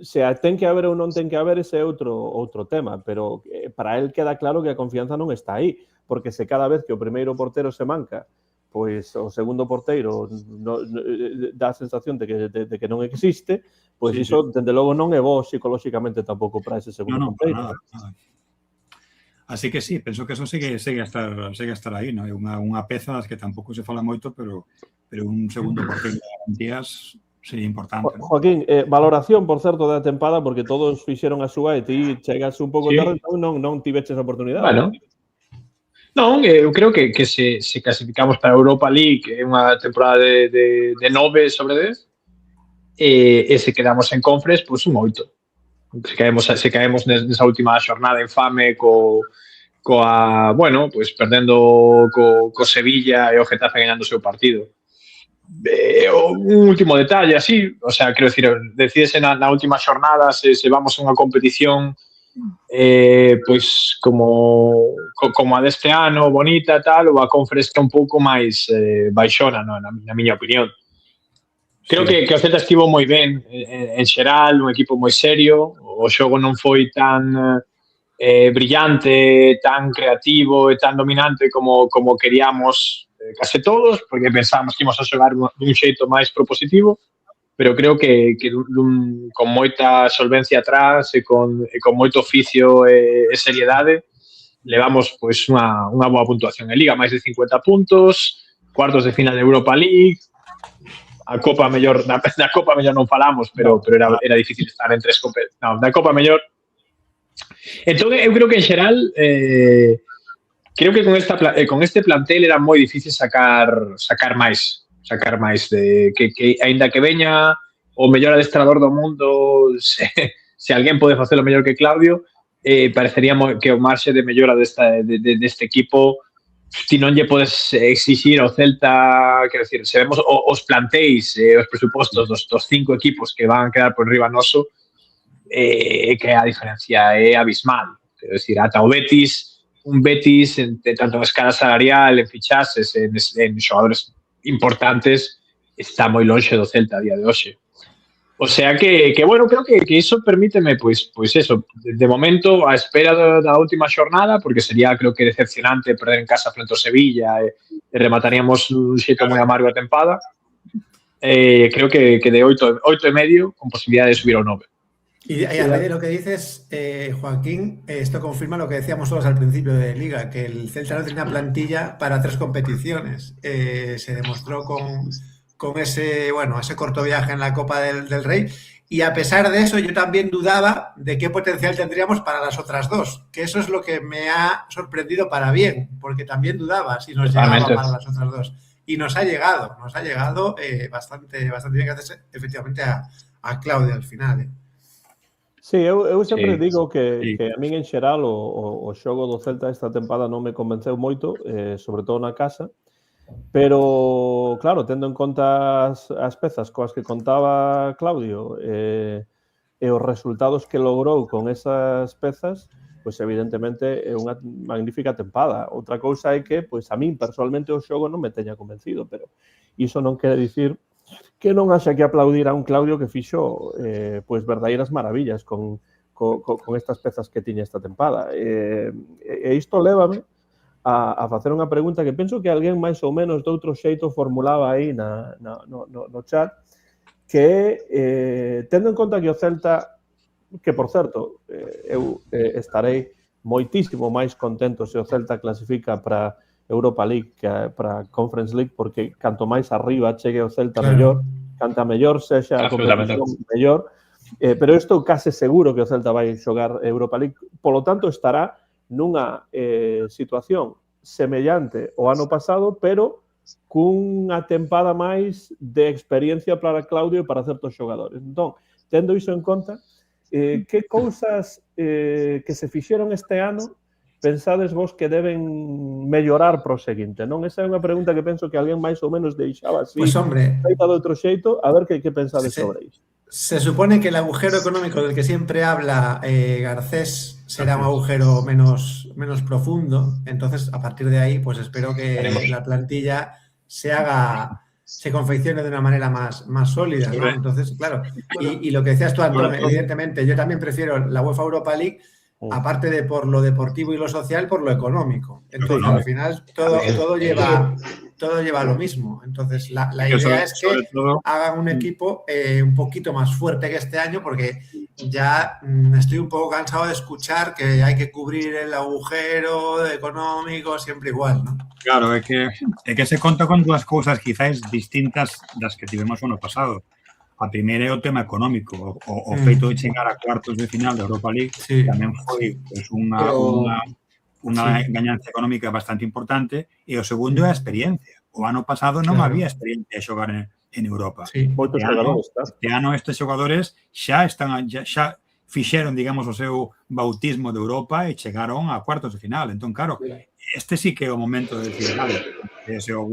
Se ten que haber ou non ten que haber, ese é outro tema, pero para él queda claro que a confianza non está aí, porque se cada vez que o primeiro portero se manca, pois o segundo porteiro dá a sensación de que non existe, pois iso, dende logo, non é bo psicolóxicamente tampouco para ese segundo porteiro. Nada. Así que sí, penso que eso segue a estar aí, non? É unha peza das que tampouco se fala moito, pero un segundo porteiro de garantías sería importante. Joaquín, valoración, por certo, da tempada, porque todos fixeron a súa e ti chegas un pouco tarde, non tiveches a oportunidade. Bueno, non, eu creo que se clasificamos para a Europa League, é unha temporada de 9 sobre 10, e se quedamos en Conference, pois un 8. Se caemos nesa última xornada infame coa, bueno, pois perdendo co Sevilla e o Getafe gañando o seu partido. Un último detalle, así, o sea, quero dicir, decídese na última xornada se vamos a unha competición pois como a deste ano, bonita tal, ou a Conference que é un pouco máis baixona, na miña opinión. Creo que o Celta estivo moi ben en xeral, un equipo moi serio, o xogo non foi tan brillante, tan creativo e tan dominante como queríamos case todos, porque pensábamos que íbamos a xogar dun xeito máis propositivo, pero creo que con moita solvencia atrás e con moito oficio e seriedade levamos pois unha boa puntuación en Liga, máis de 50 puntos, cuartos de final de Europa League. a Copa mellor, da Copa mellor non falamos, pero era difícil estar en 3 competicións. Non, da Copa mellor. Entón, eu creo que en xeral creo que con este plantel era moi difícil sacar máis de que aínda que veña o mellor adestrador do mundo, se alguén pode facelo mellor que Claudio, parecería que o marxe de mellora deste equipo, si non lle podes exixir ao Celta, quero dicir, se vemos os plantéis, os presupostos dos 5 equipos que van a quedar por riba noso, que a diferencia é abismal. Quero dicir, ata o Betis, un Betis, tanto en escala salarial, en fichases, en xogadores importantes, está moi lonxe do Celta a día de hoxe. O sea que bueno, creo que iso permíteme, pois eso, de momento, a espera da última xornada, porque sería, creo que, decepcionante perder en casa frente ao Sevilla e remataríamos un xeito moi amargo a tempada. Creo que de 8,5 con posibilidad de subir ao 9. Y a raíz de lo que dices, Joaquín, esto confirma lo que decíamos todos al principio de Liga, que el Celta no tiene una plantilla para 3 competiciones. Se demostró con ese corto viaje en la Copa del Rey, y a pesar de eso yo también dudaba de qué potencial tendríamos para las otras 2, que eso es lo que me ha sorprendido para bien, porque también dudaba si nos llegaba para las otras 2, y nos ha llegado bastante bien, gracias efectivamente a Claudio al final. Sí, eu sempre digo que a min en xeral o xogo do Celta esta tempada non me convenceu moito, sobre todo na casa, pero, claro, tendo en conta as pezas coas que contaba Claudio e os resultados que logrou con esas pezas, pois evidentemente é unha magnífica tempada. Outra cousa é que, pois a min personalmente o xogo non me teña convencido, pero iso non quere dicir que non haxa que aplaudir a un Claudio que fixo pois verdadeiras maravillas con estas pezas que tiña esta tempada. E isto lévame a facer unha pregunta que penso que alguén máis ou menos de outro xeito formulaba aí no chat, que é, tendo en conta que o Celta, que por certo, eu estarei moitísimo máis contento se o Celta clasifica para Europa League que para Conference League, porque canto máis arriba chegue o Celta mellor, canta mellor sexa a competición mellor, pero isto case seguro que o Celta vai xogar Europa League, polo tanto estará nunha situación semellante ao ano pasado, pero cunha tempada máis de experiencia para Claudio e para certos xogadores. Entón, tendo iso en conta, que cousas que se fixeron este ano pensades vos que deben mellorar pro seguinte, non? Esa é unha pregunta que penso que alguén máis ou menos deixaba así, pues hombre, feita de outro xeito, a ver que pensades sobre iso. Se supone que el agujero económico del que siempre habla Garcés será un agujero menos profundo. Entonces, a partir de ahí, pues espero que la plantilla se confeccione de una manera más sólida, ¿no? Entonces, claro, y lo que decías tú, Antonio, evidentemente, yo también prefiero la UEFA Europa League, aparte de por lo deportivo y lo social, por lo económico. Entonces, al final, todo lleva a lo mismo. Entonces, la idea es que hagan un equipo un poquito más fuerte que este año, porque ya estoy un poco cansado de escuchar que hay que cubrir el agujero económico siempre igual, ¿no? Claro, é que se conta con dúas cousas quizás distintas das que tivemos o ano pasado. A primeira é o tema económico, o feito de chegar a cuartos de final da Europa League tamén foi pues, unha gañanza económica bastante importante, e o segundo é a experiencia. O ano pasado non había experiencia de xogar en Europa. Este ano estes xogadores xa fixeron, digamos, o seu bautismo de Europa e chegaron a cuartos de final. Entón, claro, este sí que é o momento de decir, vale, se o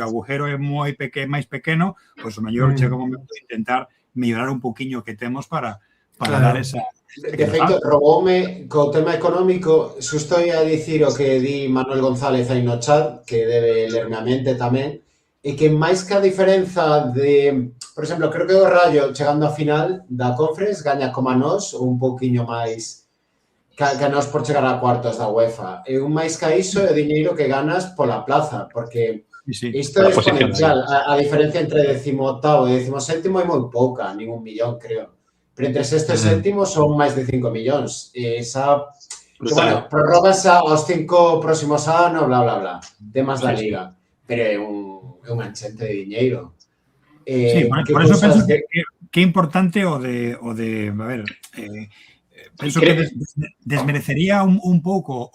agujero é máis pequeno, pois o mellor chega o momento de intentar mellorar un poquinho que temos para dar esa... De feito, roboume co tema económico, xusto ia dicir o que di Manuel González aí no chat, que debe lerme a mente tamén, e que máis que a diferenza de... Por exemplo, creo que o Rayo, chegando a final da Conference, gaña como a nós, ou un pouquiño máis que a nós por chegar a cuartos da UEFA. E un máis que iso é o diñeiro que ganas pola plaza, porque isto é exponencial. A diferencia entre 18º e 17º é moi pouca, nin 1 millón, creo. Pero entre sexto e séptimo son máis de 5 millóns. Esa, que, bueno, prorrogas aos 5 próximos anos, bla, bla, bla. Temas da Liga. Pero é un enchente de diñeiro. Sí, por eso penso que é importante o de a ver, penso que desmerecería un pouco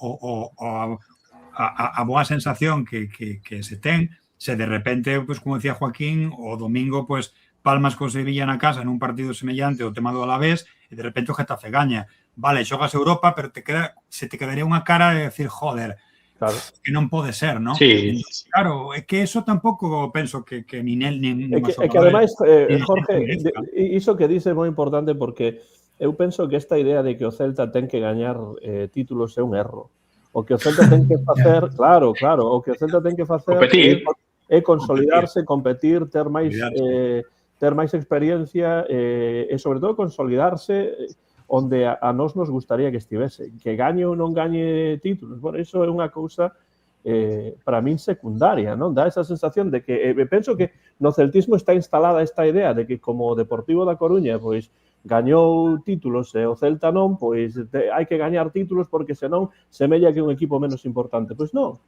a boa sensación que se ten se de repente, pues, como decía Joaquín, o domingo, pues, palmas con Sevilla na casa nun partido semellante ao tema do Alavés e de repente o Getafe gaña. Vale, xogas Europa, pero se te quedaría unha cara de decir, joder, claro, que non pode ser, ¿no? Sí. Entonces, claro, é que eso tampouco penso que nin el nin é que ademais, Jorge, iso que dice é moi importante porque eu penso que esta idea de que o Celta ten que gañar títulos é un erro. O que o Celta ten que facer, claro, o que o Celta ten que facer é consolidarse, competir, ter máis experiencia e, sobre todo, consolidarse onde a nós nos gustaría que estivese. Que gañe ou non gañe títulos, bueno, iso é unha cousa para min secundaria, non? Dá esa sensación de que, penso que no celtismo está instalada esta idea de que como o Deportivo da Coruña, pois, gañou títulos e o Celta non, pois hai que gañar títulos porque senón semella que é un equipo menos importante. Pois non,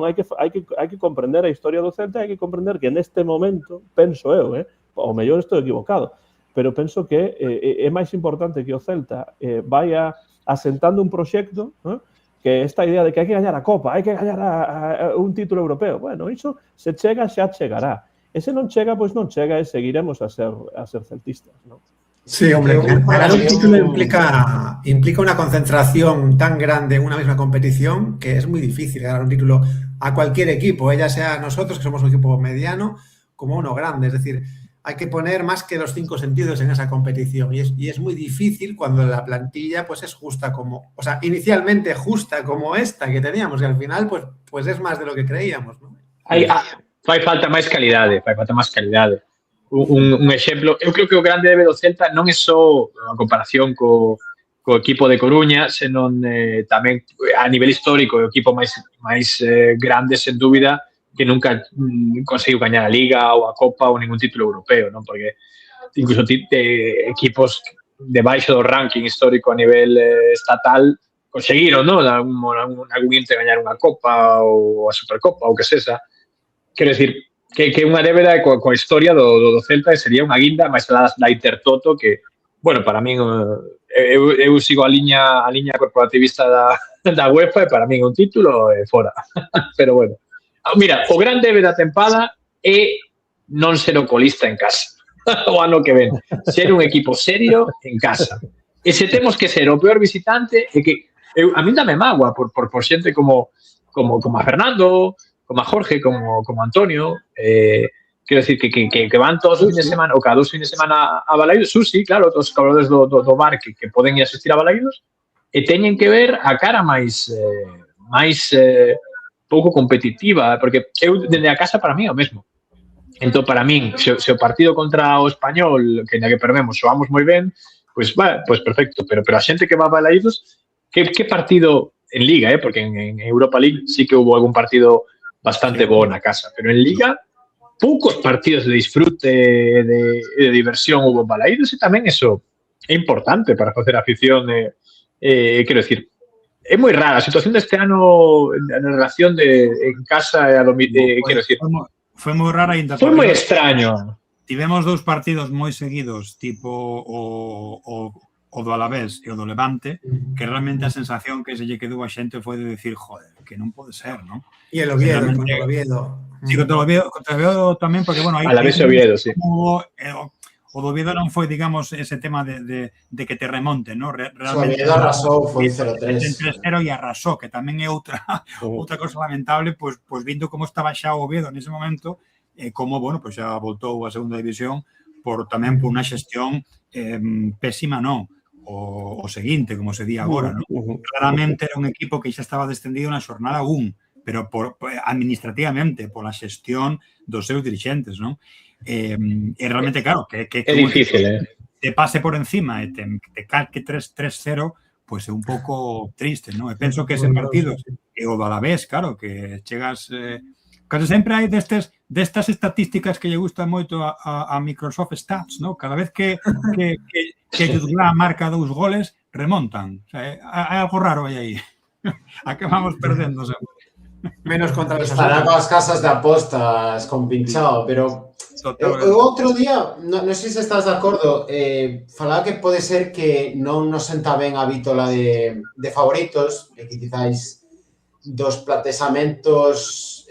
hai que comprender a historia do Celta, hai que comprender que neste momento, penso eu, ao mellor estou equivocado, pero penso que é máis importante que o Celta vaya asentando un proxecto, que esta idea de que hai que gañar a Copa, hai que gañar un título europeo. Bueno, iso se chega, xa chegará. E se non chega, pois non chega e seguiremos a ser celtistas, non? Sí, hombre, ganar un título implica una concentración tan grande en una misma competición que es muy difícil ganar un título a cualquier equipo, ya sea nosotros, que somos un equipo mediano, como uno grande. Es decir, hay que poner más que los 5 sentidos en esa competición y es muy difícil cuando la plantilla pues es justa o sea, inicialmente justa como esta que teníamos y al final pues es más de lo que creíamos, ¿no? Fai falta máis calidade. Un exemplo, eu creo que o grande debe do Celta non é só a comparación co equipo de Coruña, senón tamén a nivel histórico, o equipo máis grande, sen dúbida, que nunca conseguiu gañar a Liga ou a Copa ou ningún título europeo, non? Porque incluso equipos debaixo do ranking histórico a nivel estatal conseguiron, non? Algún Inter gañar unha Copa ou a Supercopa ou que sesa. Quero dicir, que unha débeda coa historia do Celta sería unha guinda máis da Intertoto que, bueno, para min eu sigo a liña corporativista da UEFA e para min un título fora. Pero bueno, mira, o gran debe da tempada é non ser o colista en casa o ano que ven, ser un equipo serio en casa. E se temos que ser o peor visitante, é que a min dame mágoa por xente como a Fernando, como a Jorge, como Antonio, quero decir que van todos os fines de semana, ou cada 2 fines de semana a Balaídos, sí, claro, todos os colaboradores do bar que poden ir asistir a Balaídos, e teñen que ver a cara máis pouco competitiva, porque eu, dende a casa, para mí é o mesmo. Entón, para min, se o partido contra o Español, que na que perdemos, xoamos moi ben, pois perfecto, pero a xente que va a Balaídos, que partido en Liga, porque en Europa League sí que hubo algún partido bastante bo na casa, pero en Liga poucos partidos de disfrute de diversión hubo en Balaídos e tamén eso é importante para facer a afición quero decir, é moi rara a situación deste ano en relación en casa e a quero decir, foi moi rara e foi moi extraño. Tivemos 2 partidos moi seguidos, tipo o do Alavés e o do Levante, que realmente a sensación que se lle quedou a xente foi de decir, joder, que non pode ser, non? E el Oviedo, contra o Oviedo. Sí, contra o Oviedo tamén, porque, bueno, aí... Alavés e Oviedo, sí. O do Oviedo non foi, digamos, ese tema de que te remonte, non? Realmente, o Oviedo arrasou, foi 0-3. 3-0 e arrasou, que tamén é outra cosa lamentable, pois vindo como estaba xa o Oviedo nese momento, como, bueno, pois xa voltou a segunda división tamén por unha xestión pésima, non? O seguinte, como se di agora, non? Claramente era un equipo que xa estaba descendido na xornada 1, pero administrativamente, pola xestión dos seus dirixentes, non? E realmente, claro, que é difícil, te pase por encima e te calque 3-0, pois é un pouco triste, non? E penso que ese partido e o do Alavés, claro, que chegas... Case sempre hai destas estatísticas que lle gustan moito a Microsoft Stats, non? Cada vez que Jutgla marca 2 goles, remontan. O sea, hai algo raro aí. Acabamos perdendo sempre. Menos contra los Estará con as casas de apostas compinchado, pero O outro día, non sei se estás de acordo, falaba que pode ser que non nos senta ben a vítola de favoritos, e que quizáis dos plantexamentos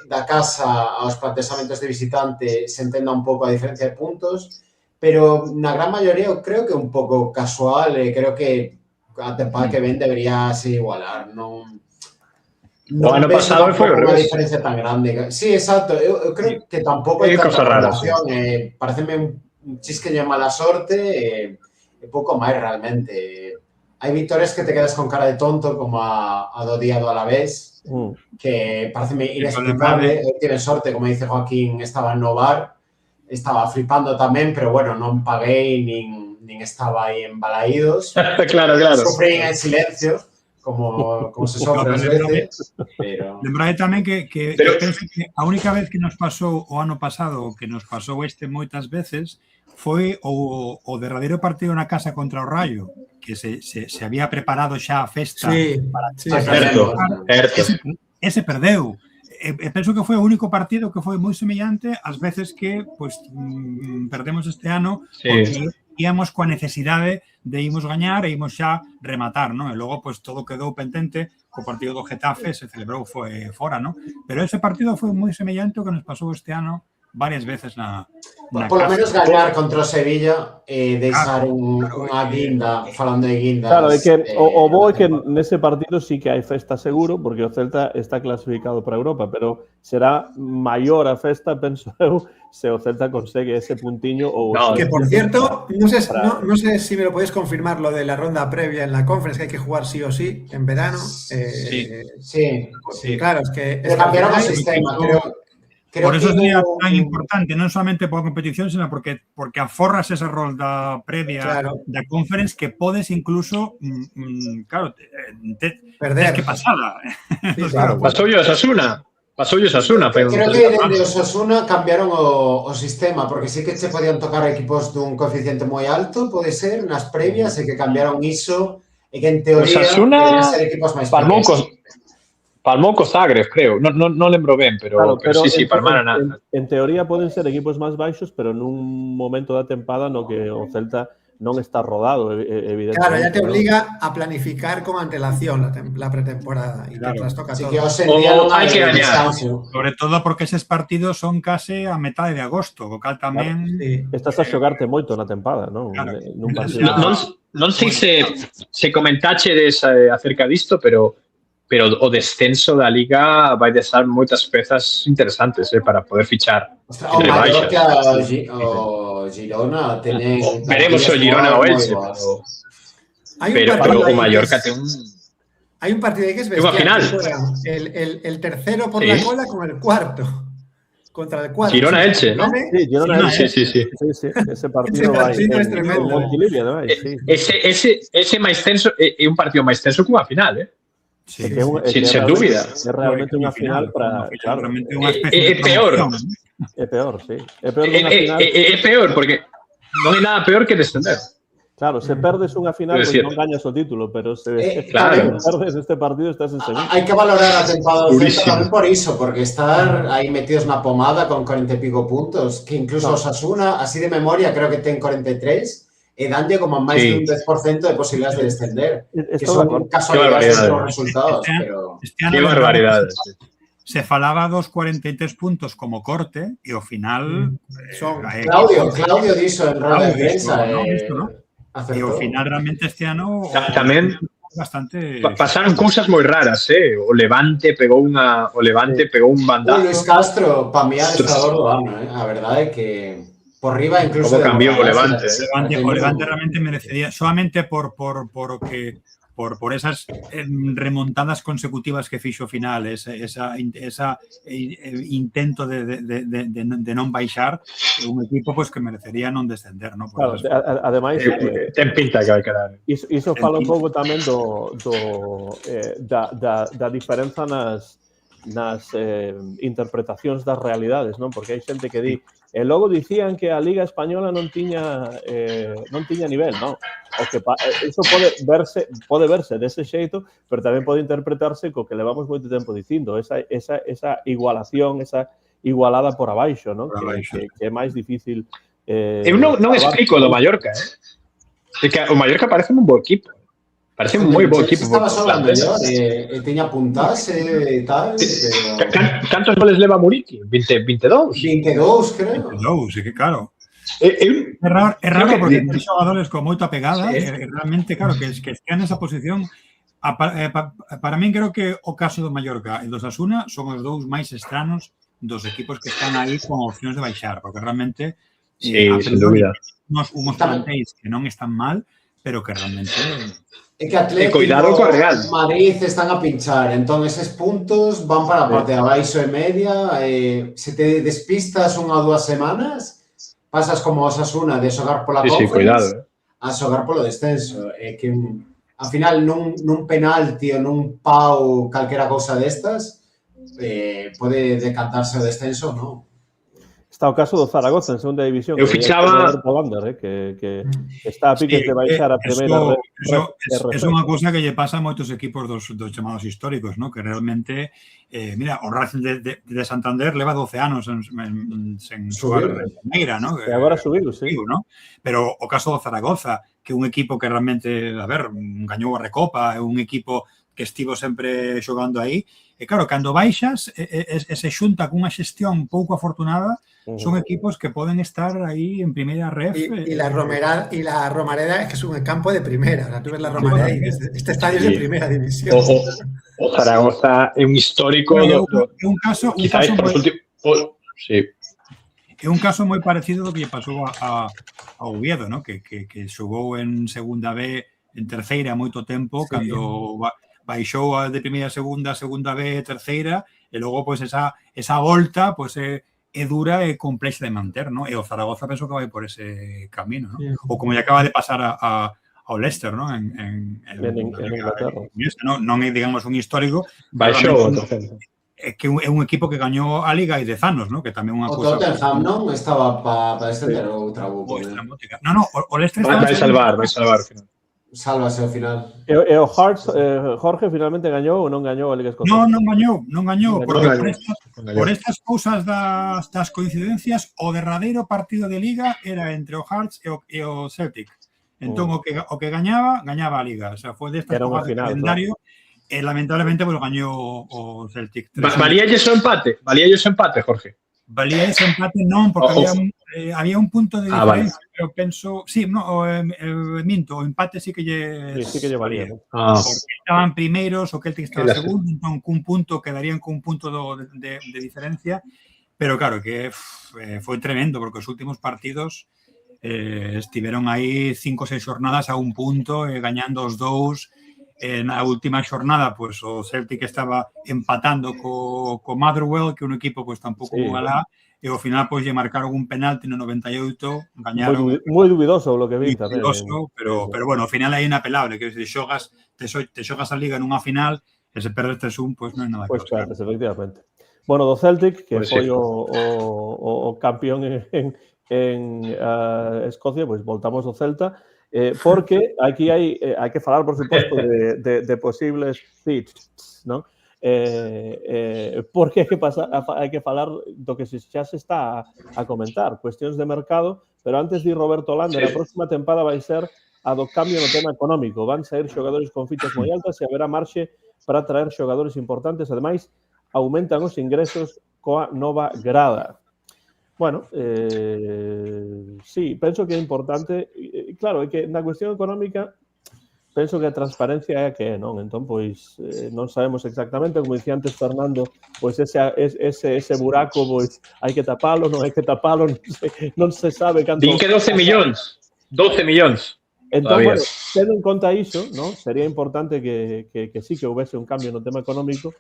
da casa aos plantexamentos de visitante se entenda un pouco a diferencia de puntos, pero na gran maioría eu creo que é un pouco casual e creo que a temporada que ven debería se igualar, non o ano pasado foi o unha revés. diferencia tan grande. Sí, exacto. Eu creo que tampouco hai É tanta cosa rara, relación. Pareceme un chisqueño de mala sorte e pouco máis realmente. Hai vitorias que te quedas con cara de tonto como a do día do Alavés, que pareceme inexplicable. Eu tive sorte, como dice Joaquín, estaba no bar, estaba flipando tamén, pero bueno, non paguei nin estaba aí en Balaídos. Claro. Sufrí en silencio. Como se sofre ás veces, pero... Lembrade tamén que penso que a única vez que nos pasou o ano pasado, que nos pasou moitas veces, foi o derradeiro partido na casa contra o Rayo, que se había preparado xa a festa para certo. Ese perdeu. E penso que foi o único partido que foi moi semellante ás veces que perdemos este ano, porque íamos coa necesidade de imos gañar e imos xa rematar, non? E logo, pois, todo quedou pendente co partido do Getafe, se celebrou fora, non? Pero ese partido foi moi semellante ao que nos pasou este ano varias veces na por lo menos gañar contra o Sevilla e deixar unha guinda, falando de guindas. Claro, é que o bo é que nese partido sí que hai festa seguro, porque o Celta está clasificado para Europa, pero será maior a festa, penso eu, se o Celta consegue ese puntiño ou... No, que por cierto, no sé si me lo podéis confirmar lo de la ronda previa en la Conference, que hay que jugar sí o sí en verano. Sí. Claro, es que... cambiaron o sistema, creo por eso que sería tan importante, non solamente por competición, sino porque aforras esa rolda previa da Conference que podes incluso, claro, perder. Que pasada. Sí, claro. Pasoulle a Osasuna. Creo que dende Osasuna cambiaron o sistema, porque sí que se podían tocar equipos dun coeficiente moi alto, pode ser, nas previas, e que cambiaron iso, e que en teoría deberían ser equipos máis pequenos. Palmou co Zagreb, creo. Non lembro ben, pero sí, palmaran. En teoría poden ser equipos máis baixos, pero nun momento da tempada no que o Celta non está rodado, evidentemente. Claro, ya te obliga a planificar con antelación la pretemporada y te trastoca todo. Hai que gañar. Sobre todo porque eses partidos son case a metade de agosto, o cal tamén... Estás a xogarte moito na tempada, non? Non sei se comentachedes acerca disto, pero o descenso da Liga vai deixar moitas pezas interesantes para poder fichar. O Mallorca o Girona tenen... Veremos o Girona o Elche, pero o Mallorca ten un... Hay un partido que es bestial. Unha final. El tercero por la cola con el cuarto. Contra el cuarto. Girona-Elche, ¿no? Sí, Girona-Elche. Sí. Ese partido vai es tremendo. Montilivi, non? Ese máis tenso é un partido máis tenso que unha final, Sí, sin dúbida. É realmente unha final para... Claro, é peor. É peor, sí. É peor que unha final. É peor, porque non hai nada peor que descender. Claro, se perdes unha final, pues non gañas o título, pero se perdes este partido, estás en segundo. Hai que valorar a tempada do Celta tamén por iso, porque estar aí metidos na pomada con 40 e pico puntos, que incluso Osasuna, así de memoria, creo que ten 43, e danlle como máis de un 10% de posibilidades de descender. Que son casualidades de los resultados, pero... Qué barbaridade. Se falaba dos 43 puntos como corte e ao final... Claudio dixo en roda de prensa. E ao final realmente este ano... Tamén pasaron cousas moi raras, O Levante pegou un bandazo. Luis Castro, para mí, adestrador do ano, A verdade é que... Por arriba incluso... Como cambió o Levante. O Levante realmente merecería, solamente por esas remontadas consecutivas que fixo ao final, ese intento de non baixar, un equipo pues, que merecería non descender, ¿no? Claro, ademais... ten pinta que vai quedar. Iso fala un pouco tamén da diferenza nas interpretacións das realidades, non? Porque hai xente que di e logo dicían que a Liga Española non tiña nivel, non? O que iso pode verse dese xeito, pero tamén pode interpretarse co que levamos moito tempo dicindo, esa igualación, esa igualada por abaixo, non? Por abaixo. Que é máis difícil. Eu non explico do Mallorca, É que o Mallorca parece un bo equipo. Parece un moi bo equipo. Estaba solo mellor, tiña puntas e tal. Cantos goles leva Muriqui? 22? 22, creo. 22, que claro. É raro porque hai xogadores con moita pegada realmente, claro, que estean nesa posición. Para min creo que o caso do Mallorca e do Osasuna son os dous máis estranos dos equipos que están aí con opcións de baixar, porque realmente sin dúbida. Unhos plantéis que non están mal, pero que realmente... É que Atlético e Madrid están a pinchar, entón eses puntos van para a parte de abaixo e media, se te despistas unha ou 2 semanas, pasas como Osasuna de xogar pola Conference a xogar polo descenso. É que, ao final, nun penalti ou nun pau, calquera cousa destas, pode decantarse o descenso, non? Está o caso do Zaragoza en segunda división. Eu fichaba... que está a piques de baixar a primeira. É unha cousa que lle pasa a moitos equipos dos chamados históricos, ¿no? Que realmente, mira, o Racing de Santander leva 12 anos sen xogar en primeira, ¿no? E agora subiu, sí. ¿No? Pero o caso do Zaragoza, que é un equipo que realmente, a ver, gañou a Recopa, é un equipo que estivo sempre xogando aí, e claro, cando baixas e se xunta cunha xestión pouco afortunada, son equipos que poden estar aí en primeira ref. Y la Romareda es que es un campo de primera. O sea, tú ves la Romareda y este estadio es de primera división. O Zaragoza é un histórico. É un caso moi parecido do que lle pasou a Oviedo, ¿no? Que xogou en segunda B, en terceira moito tempo, cando baixou de primeira a segunda B, terceira, e logo pois esa volta pois é dura e complexa de manter, ¿no? E o Zaragoza penso que vai por ese camino, ¿no? O como lle acaba de pasar ao Leicester, ¿no? En Inglaterra. Non é, digamos, un histórico. Baixou. É que é un equipo que gañou a Liga hai 10 anos, ¿no? Que tamén unha cousa... O Tottenham non estaba para descender outra buco. No, o Leicester... Vai salvar, ao final. Sálvase ao final. E o Hearts, Jorge, finalmente gañou ou non gañou a Liga Escocesa? Non gañou, porque por estas cousas das coincidencias, o derradeiro partido de Liga era entre o Hearts e o Celtic. Entón, o que gañaba a Liga. O sea, foi destas cousas de calendario e, lamentablemente, gañou o Celtic. Valíalle o empate, Jorge? Valía ese empate non, porque había un punto de diferencia, pero penso... Sí, minto, o empate sí que lle valía. Porque estaban primeiros, o Celtic estaba segundo, entón cun punto, quedarían cun punto de diferencia, pero claro, que foi tremendo, porque os últimos partidos estiveron aí 5 ou 6 xornadas a un punto, gañando os dous. Na última xornada, pois o Celtic estaba empatando co Motherwell, que é un equipo pois tampouco alá, e ao final pois lle marcaron un penalti no 98, gañaron. Moi dubidoso o que vi tamén. Pero bueno, ao final é inapelable, que se xogas a Liga nunha final e se perdes 3-1, pois non é nada. Pois claro, efectivamente. Bueno, do Celtic, que foi o campeón en Escocia, pois voltamos ao Celta. Porque aquí hai que falar, por suposto, de posibles fits, non? Porque hai que falar do que xa se está a comentar, cuestións de mercado, pero antes di Roberto Lander, a próxima tempada vai ser a do cambio no tema económico. Van sair xogadores con fichas moi altas e haberá marxe para traer xogadores importantes. Ademais, aumentan os ingresos coa nova grada. Bueno, sí, penso que é importante. Claro, é que na cuestión económica penso que a transparencia é a que é, non? Entón, pois, non sabemos exactamente, como dicía antes Fernando, pois ese buraco, pois, hai que tapalo, non hai que tapalo, non se sabe canto... Din que 12 millóns. 12 millóns. Entón, bueno, tendo en conta iso, non? Sería importante que sí que houvese un cambio no tema económico,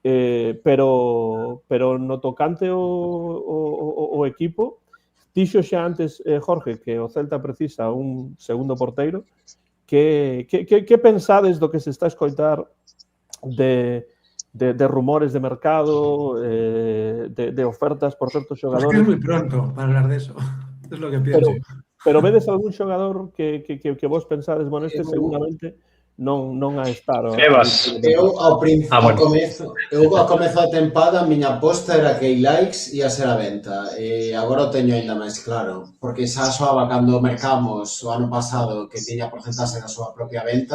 pero no tocante o equipo, dixo xa antes Jorge que o Celta precisa un segundo porteiro. Que pensades do que se está a escoitar de rumores de mercado, de ofertas por certos xogadores? Pues que es muy pronto para hablar de eso. Es lo que pienso. Pero vedes algún xogador que vos pensades, bueno, seguramente non a estar. Sebas. Eu ao comezo da tempada a miña aposta era que Ilaix ia ser a venta e agora o teño ainda máis claro, porque xa soaba cando mercamos o ano pasado que tiña porcentaxe da súa propia venta,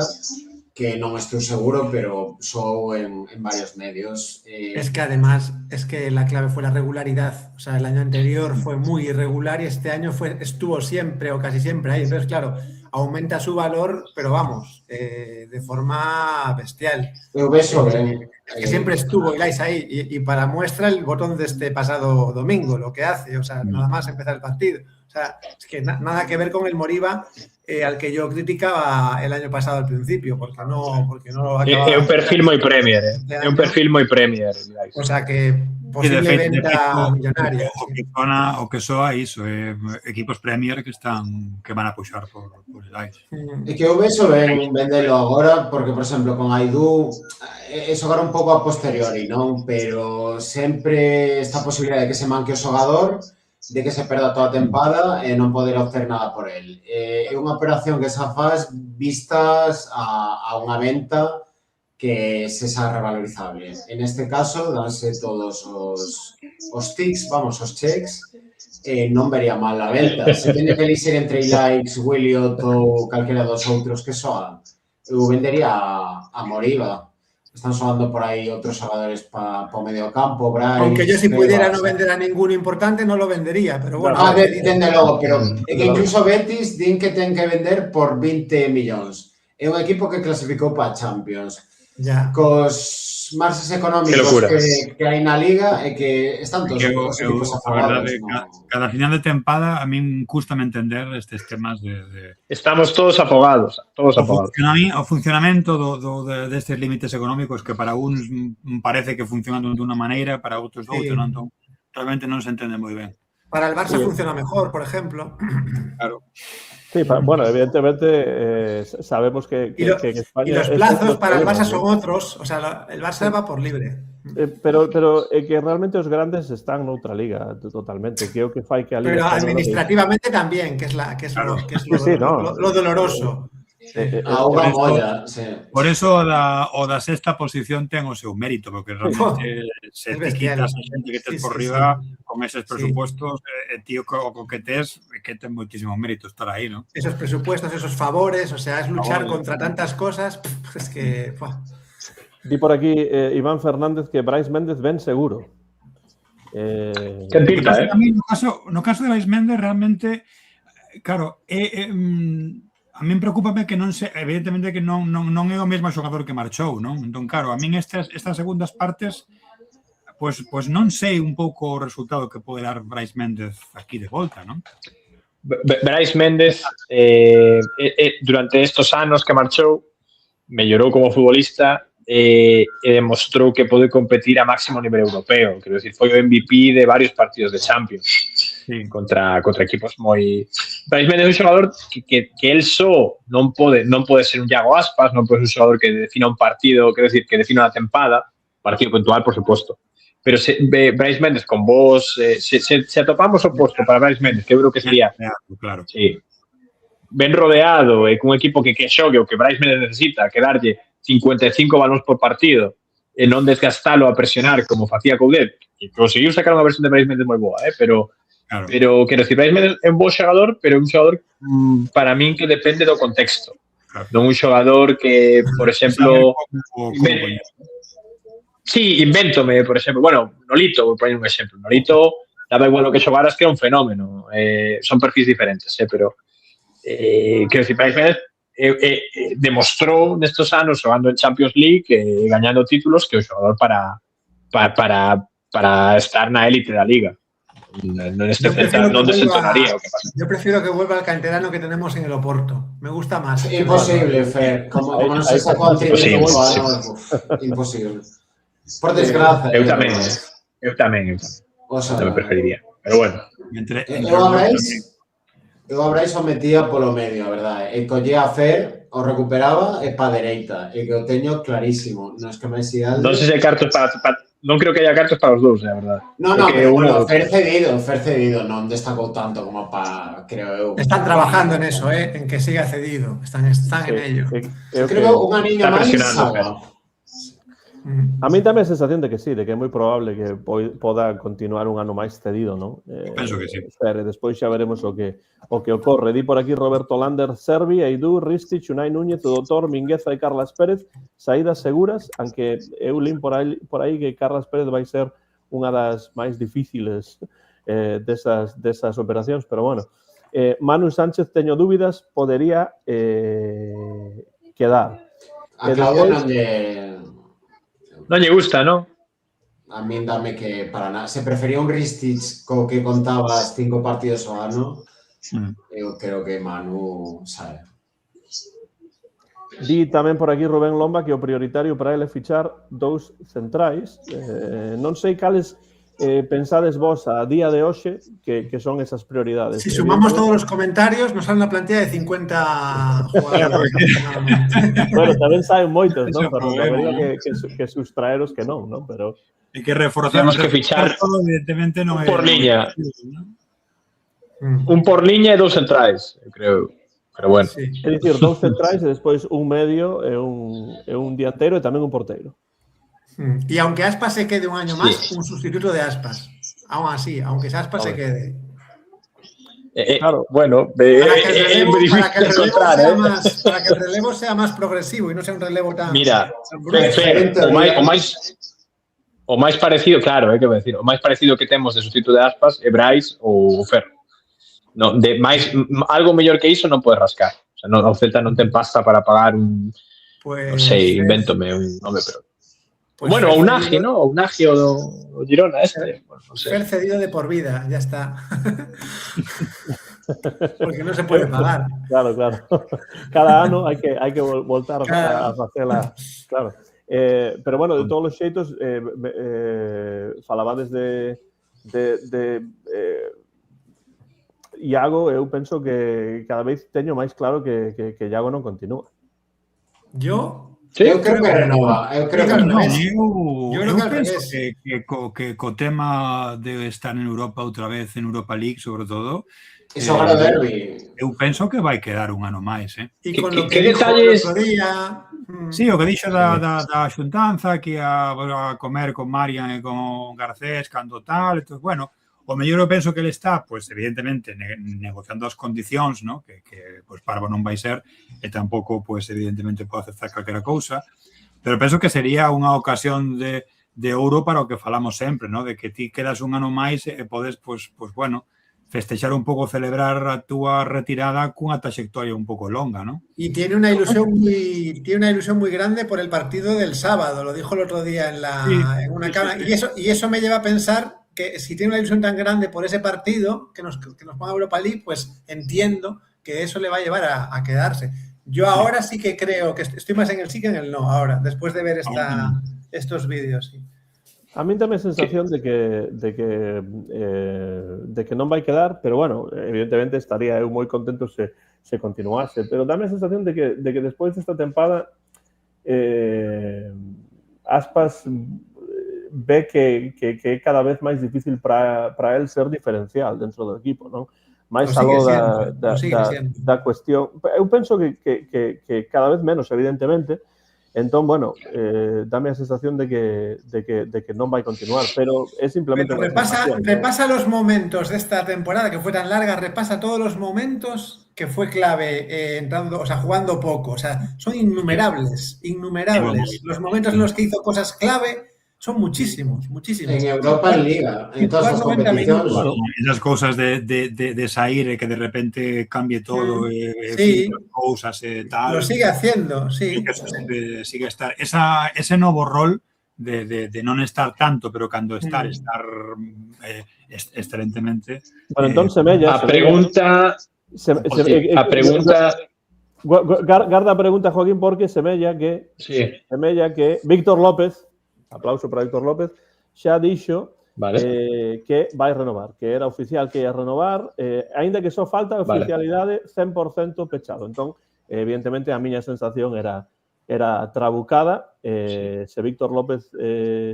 que non estou seguro, pero soou en varios medios. Es que además, es que la clave fue la regularidad. O sea, el año anterior fue muy irregular y este año estuvo siempre o casi siempre ahí. Entonces, claro, aumenta su valor, pero vamos, de forma bestial. Eu vexo ben. Que siempre estuvo Ilaix ahí y para muestra el botón de este pasado domingo, lo que hace, o sea, nada más empezar el partido. O sea, es que nada que ver con el Moriba al que yo criticaba el año pasado al principio, porque no acababa. É un perfil moi Premier, é un perfil moi Premier. O sea, que posible venta millonaria. O que soa iso, equipos Premier que van a puxar por Ilaix. E que eu vexo ben vendelo agora, porque, por exemplo, con Aidú é xogar un pouco a posteriori, non? Pero sempre esta posibilidade de que se manque o xogador, de que se perda toda a tempada e non poder obter nada por el. É unha operación que xa faz vistas a unha venta que se xa revalorizable. En este caso, danse todos os tics, os checks, non vería mal a venta. Se tende que elixir entre Ilaix, Williot ou calquera dos outros que soan, eu vendería a Moriba. Están soando por aí outros xogadores para o medio campo, Brais... Aunque yo si pudiera no vender a ninguno importante, no lo vendería, pero bueno... Dende logo, pero é que incluso Betis din que ten que vender por 20 millóns. É un equipo que clasificou para Champions. Ya. Cos marxes económicos que hai na Liga e que están todos os equipos afogados. Cada final de tempada a min cústame entender estes temas de... Estamos todos afogados, todos afogados. O funcionamento destes límites económicos que para uns parece que funcionan de unha maneira, para outros outra, non? Realmente non se entende moi ben. Para el Barça funciona mejor, por ejemplo. Claro. Sí, bueno, evidentemente sabemos que en España... Y los plazos para el Barça son otros. O sea, el Barça va por libre. Pero que realmente os grandes están noutra liga totalmente. Creo que fai que a liga... Pero administrativamente tamén, que es lo doloroso. A unha molla, sí. Por eso o da sexta posición ten o seu mérito, porque realmente se te quitas a xente que tes por riba con eses presupuestos, tío, o que tes ten moitísimo mérito estar aí, ¿no? Esos presupuestos, esos favores, o sea, es luchar contra tantas cosas, es que... Di por aquí Iván Fernández que Brais Méndez ven seguro. Que pinta, No caso de Brais Méndez, realmente, claro, a min preocúpame que non se, evidentemente que non é o mesmo xogador que marchou, non? Entón, claro, a min estas segundas partes pois non sei un pouco o resultado que pode dar Brais Méndez aquí de volta, non? Brais Méndez durante estos anos que marchou mellorou como futbolista e demostrou que pode competir a máximo nivel europeo, quero dicir, foi o MVP de varios partidos de Champions. Sí. Contra equipos moi... Brais Méndez é un xogador que el só non pode ser un Iago Aspas, non pode ser un xogador que defina un partido, quero decir, que defina unha tempada, partido puntual, por suposto. Pero Brais Méndez con vos, se atopamos o posto para Brais Méndez, que eu creo que sería... Claro. Sí. Ben rodeado e cun equipo que xogue o que Brais Méndez necesita, que darlle 55 balóns por partido e non desgastalo a presionar como facía Coudet, e conseguiu sacar unha versión de Brais Méndez moi boa, pero quero dicir, Brais Méndez é un bo xogador, pero é un xogador para min que depende do contexto. Non un xogador que, por exemplo... Sí, invéntome, por exemplo, Nolito, vou poñer un exemplo. Nolito, daba igual o que xogaras que é un fenómeno. Son perfis diferentes, pero quero dicir, Brais Méndez demostrou nestes anos xogando en Champions League e gañando títulos que é un xogador para estar na élite da Liga. Non desentonaría o que pasa. Yo prefiero que vuelva al canterano que tenemos en el Oporto. Me gusta más. Imposible, Fer. Como non se sacou a triple, imposible. Por desgracia. Eu tamén preferiría. Pero bueno. Eu a Brais o metía polo medio, a verdade. E collía a Fer, o recuperaba e pa dereita. E que o teño clarísimo. Non es que máis ideal... Non sei se cartos para non creo que haya cartas para os dous, a verdade. No, pero bueno, Fer cedido non destacou tanto como para, creo eu. Están trabajando en eso, en que siga cedido. Están en ello. Creo que unha niña máis Saba. A mí tamén a sensación de que sí, de que é moi probable que poda continuar un ano máis cedido, non? Penso que sí. Despois xa veremos o que ocorre. Di por aquí Roberto Lander, Servi, Eidú, Ristich, Unai Núñez, o doutor Mingueza e Carlas Pérez, saídas seguras, aunque eu lín por aí que Carlas Pérez vai ser unha das máis difíciles desas operacións, pero bueno. Manu Sánchez, teño dúbidas, podería quedar. A Claudio non lle gusta, non? A min dame que para nada. Se prefería un Ristich co que contabas 5 partidos ao ano, eu creo que Manu sabe. Di tamén por aquí Rubén Lomba que o prioritario para ele fichar 2 centrais. Non sei cales pensades vos a día de hoxe que son esas prioridades. Si sumamos todos os comentarios, nos sale unha plantilla de 50 jugadores. Bueno, tamén saen moitos, non? Pero debería que sustraeros que non, non? Pero hai que reforzar. Temos que fichar evidentemente non un por liña. Un por liña e 2 centrais, eu creo. Pero bueno. Sí. É dicir, 2 centrais e despois un medio e un dianteiro e tamén un porteiro. Y aunque Aspas se quede un año más, un sustituto de Aspas. Aún así, aunque Aspas se quede. Claro. Bueno, es muy difícil encontrar. Para que el relevo sea más progresivo y no sea un relevo tan... Mira, o máis parecido, claro, hai que decir, o máis parecido que temos de sustituto de Aspas é Brais ou Fer. No, algo mellor que iso non pode rascar. O sea, o Celta non ten pasta para pagar un... non sei, invéntome un nome, pero... Bueno, o Unagi, ¿no? O Unagi o Girona, bueno, no sé. Fer cedido de por vida, ya está. Porque no se puede pagar. Claro. Cada ano hai que voltar a facela. Claro. Pero bueno, de todos os xeitos, falabades de Iago, eu penso que cada vez teño máis claro que Iago non continúa. Sí, eu creo que renova. Eu penso que co tema de estar en Europa outra vez, en Europa League, sobre todo, xogar o derbi. Eu penso que vai quedar un ano máis, E con lo que detalles... Sí, o que dixo da xuntanza, que a comer con Marian e con Garcés, cando tal, entón, bueno, o mellor eu penso que ele está, pois, evidentemente, negociando as condicións, ¿no? Que pois, Parvo non vai ser, e tampouco, pois, evidentemente, pode aceptar calquera cousa, pero penso que sería unha ocasión de ouro para o que falamos sempre, ¿no? De que ti quedas un ano máis e podes, pois, bueno, festexar un pouco, celebrar a túa retirada cunha trayectoria un pouco longa, ¿no? Y tiene una ilusión muy grande por el partido del sábado, lo dijo el otro día en una cámara, y eso me lleva a pensar que si tiene una ilusión tan grande por ese partido que nos ponga Europa League, pues entiendo que eso le va a llevar a quedarse. Yo ahora sí que creo que estoy más en el sí que en el no, ahora, después de ver estos vídeos. Sí. A mí tamén a sensación de que non vai quedar, pero bueno, evidentemente estaría eu moi contento se continuase, pero dame a sensación de que despois desta tempada Aspas ve que é cada vez máis difícil para el ser diferencial dentro do equipo, non? Máis aló da cuestión. Eu penso que cada vez menos, evidentemente. Entón, bueno, dame a sensación de que non vai continuar, pero é simplemente... Repasa los momentos de esta temporada, que fue tan larga, repasa todos los momentos que fue clave entrando, o sea, jugando poco. O sea, son innumerables. Los momentos en los que hizo cosas clave son muchísimos. En Europa, en Liga, en todas las competiciones. Esas cosas de sair, que de repente cambie todo, cosas tal. Lo sigue haciendo, sí. Sigue estar. Ese novo rol de non estar tanto, pero cando estar excelentemente. Bueno, entón, Semella... A pregunta... Garda a pregunta, Joaquín, porque Semella que Víctor López, aplauso para Víctor López, xa dixo que vai renovar, que era oficial que ia renovar, aínda que só falta a oficialidade 100% pechado. Entón, evidentemente, a miña sensación era era trabucada, se Víctor López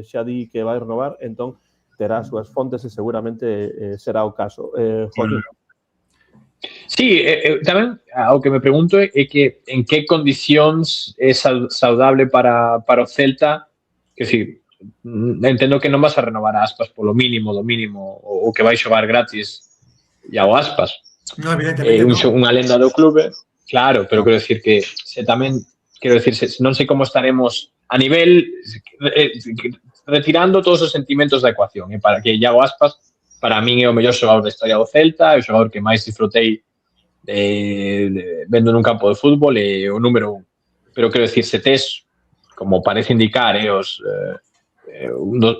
xa di que vai renovar, entón terá as súas fontes e seguramente será o caso. Joaquín. Sí, tamén o que me pregunto é que en que condicións é saudable para o Celta, que si, entendo que non vas a renovar a Aspas polo mínimo do mínimo, ou que vai xogar gratis Iago Aspas. No, evidentemente unha lenda do clube, claro, pero quero decir que se tamén, quero decir, non sei como estaremos a nivel, retirando todos os sentimentos da ecuación, para que Iago Aspas, para min é o mellor xogador da historia do Celta, é o xogador que máis disfrutei vendo nun campo de fútbol, é o número 1. Pero quero decir, se tes, como parece indicar, o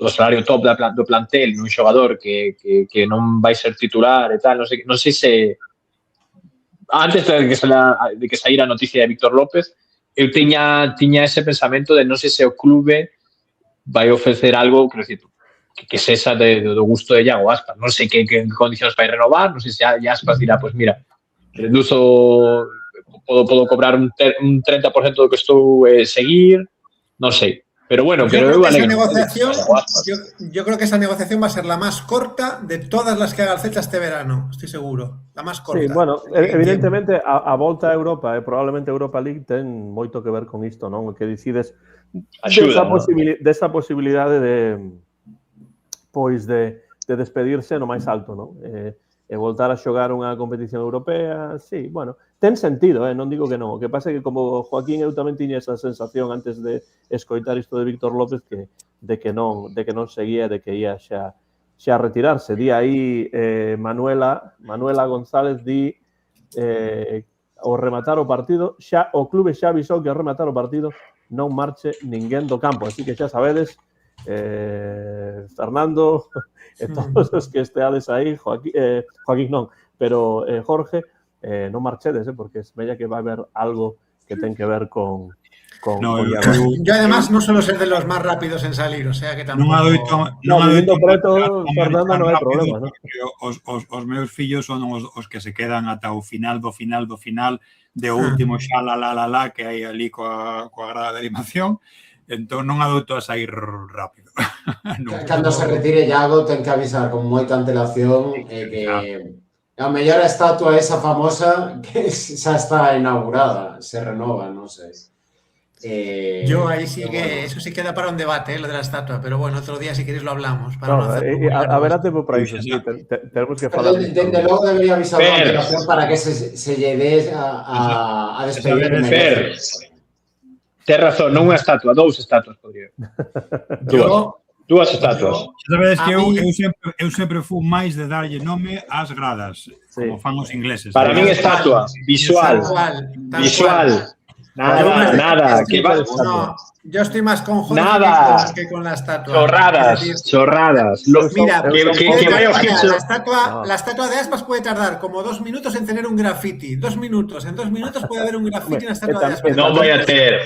salario top do plantel nun xogador que non vai ser titular e tal, non sei se antes de que saíra a noticia de Víctor López eu tiña ese pensamento de non sei se o clube vai ofrecer algo, quero dicir, que sexa do gusto de Iago Aspas, non sei que condicións vai renovar, non sei se Aspas dirá, pues mira, reduzo, podo cobrar un 30% do que estou seguir, non sei. Pero bueno, yo creo que esa negociación va a ser la más corta de todas las que haga el Celta este verano, estoy seguro. La más corta. Sí, bueno, evidentemente a volta a Europa e probablemente a Europa League ten moito que ver con isto, non? O que decides desa posibilidade de despedirse no máis alto, non? E voltar a xogar unha competición europea, sí, bueno, ten sentido, non digo que non. O que pasa é que como Joaquín eu tamén tiña esa sensación antes de escoitar isto de Víctor López de que non seguía, de que ia xa retirarse. Di aí Manuela González di ao rematar o partido, o clube xa avisou que ao rematar o partido non marche ninguén do campo, así que xa sabedes, Fernando e todos os que esteades aí, Joaquín non, pero Jorge, non marchedes, porque semella que vai haber algo que ten que ver con yo además non suelo ser de los máis rápidos en salir, o sea que tampouco... Non vivindo preto, Fernando, non hai problema, non? Os meus fillos son os que se quedan ata o final do último xa la que hai ali coa grada de animación. Entón non adoito a sair rápido. Cando se retire Iago ten que avisar con moita antelación que a mellor a estatua esa famosa que xa está inaugurada, se renova, non sei. Yo ahí sí que, eso sí queda para un debate, lo de la estatua, pero bueno, otro día si queréis lo hablamos. A ver, a tempo para iso, sí, tenemos que falar. Desde logo debería avisar con antelación para que se lle dé a despedir. Tens razón, non unha estatua, 2 estatuas podría. Dúas estatuas. Sabedes que eu sempre fui máis de darlle nome ás gradas, como fan os ingleses. Para min estatua, visual. Nada. No, yo estoy más con Jorge que con la estatua. Chorradas. Mira, la estatua de Aspas puede tardar como 2 minutos en tener un graffiti. 2 minutos. En 2 minutos puede haber un graffiti en la estatua de Aspas. Non vai a ter.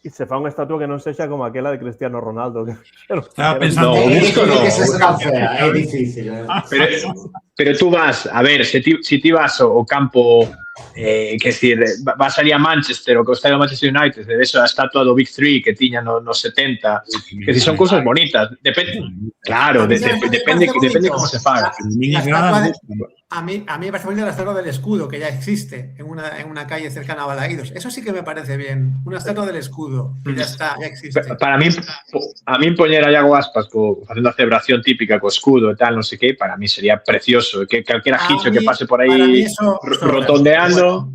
Se fan unha estatua que non sexa como aquela de Cristiano Ronaldo. Estaba pensando é difícil. Pero tú vas, a ver, se ti vas ao campo, que decir, vas ali a Manchester, o que o estadio Manchester United, de eso a estatua do Big 3 que tiña nos 70, que si son cousas bonitas. Depende, claro, depende como se faga. A mí me parece bonita la estatua del escudo, que ya existe en una calle cercana a Balaídos. Eso sí que me parece bien. Una estatua del escudo, que ya existe. Para mí, a mí poñer a Iago Aspas facendo a celebración típica co escudo e tal, non sei que, para mí sería precioso. Que calquera gicho que pase por aí rotondeando.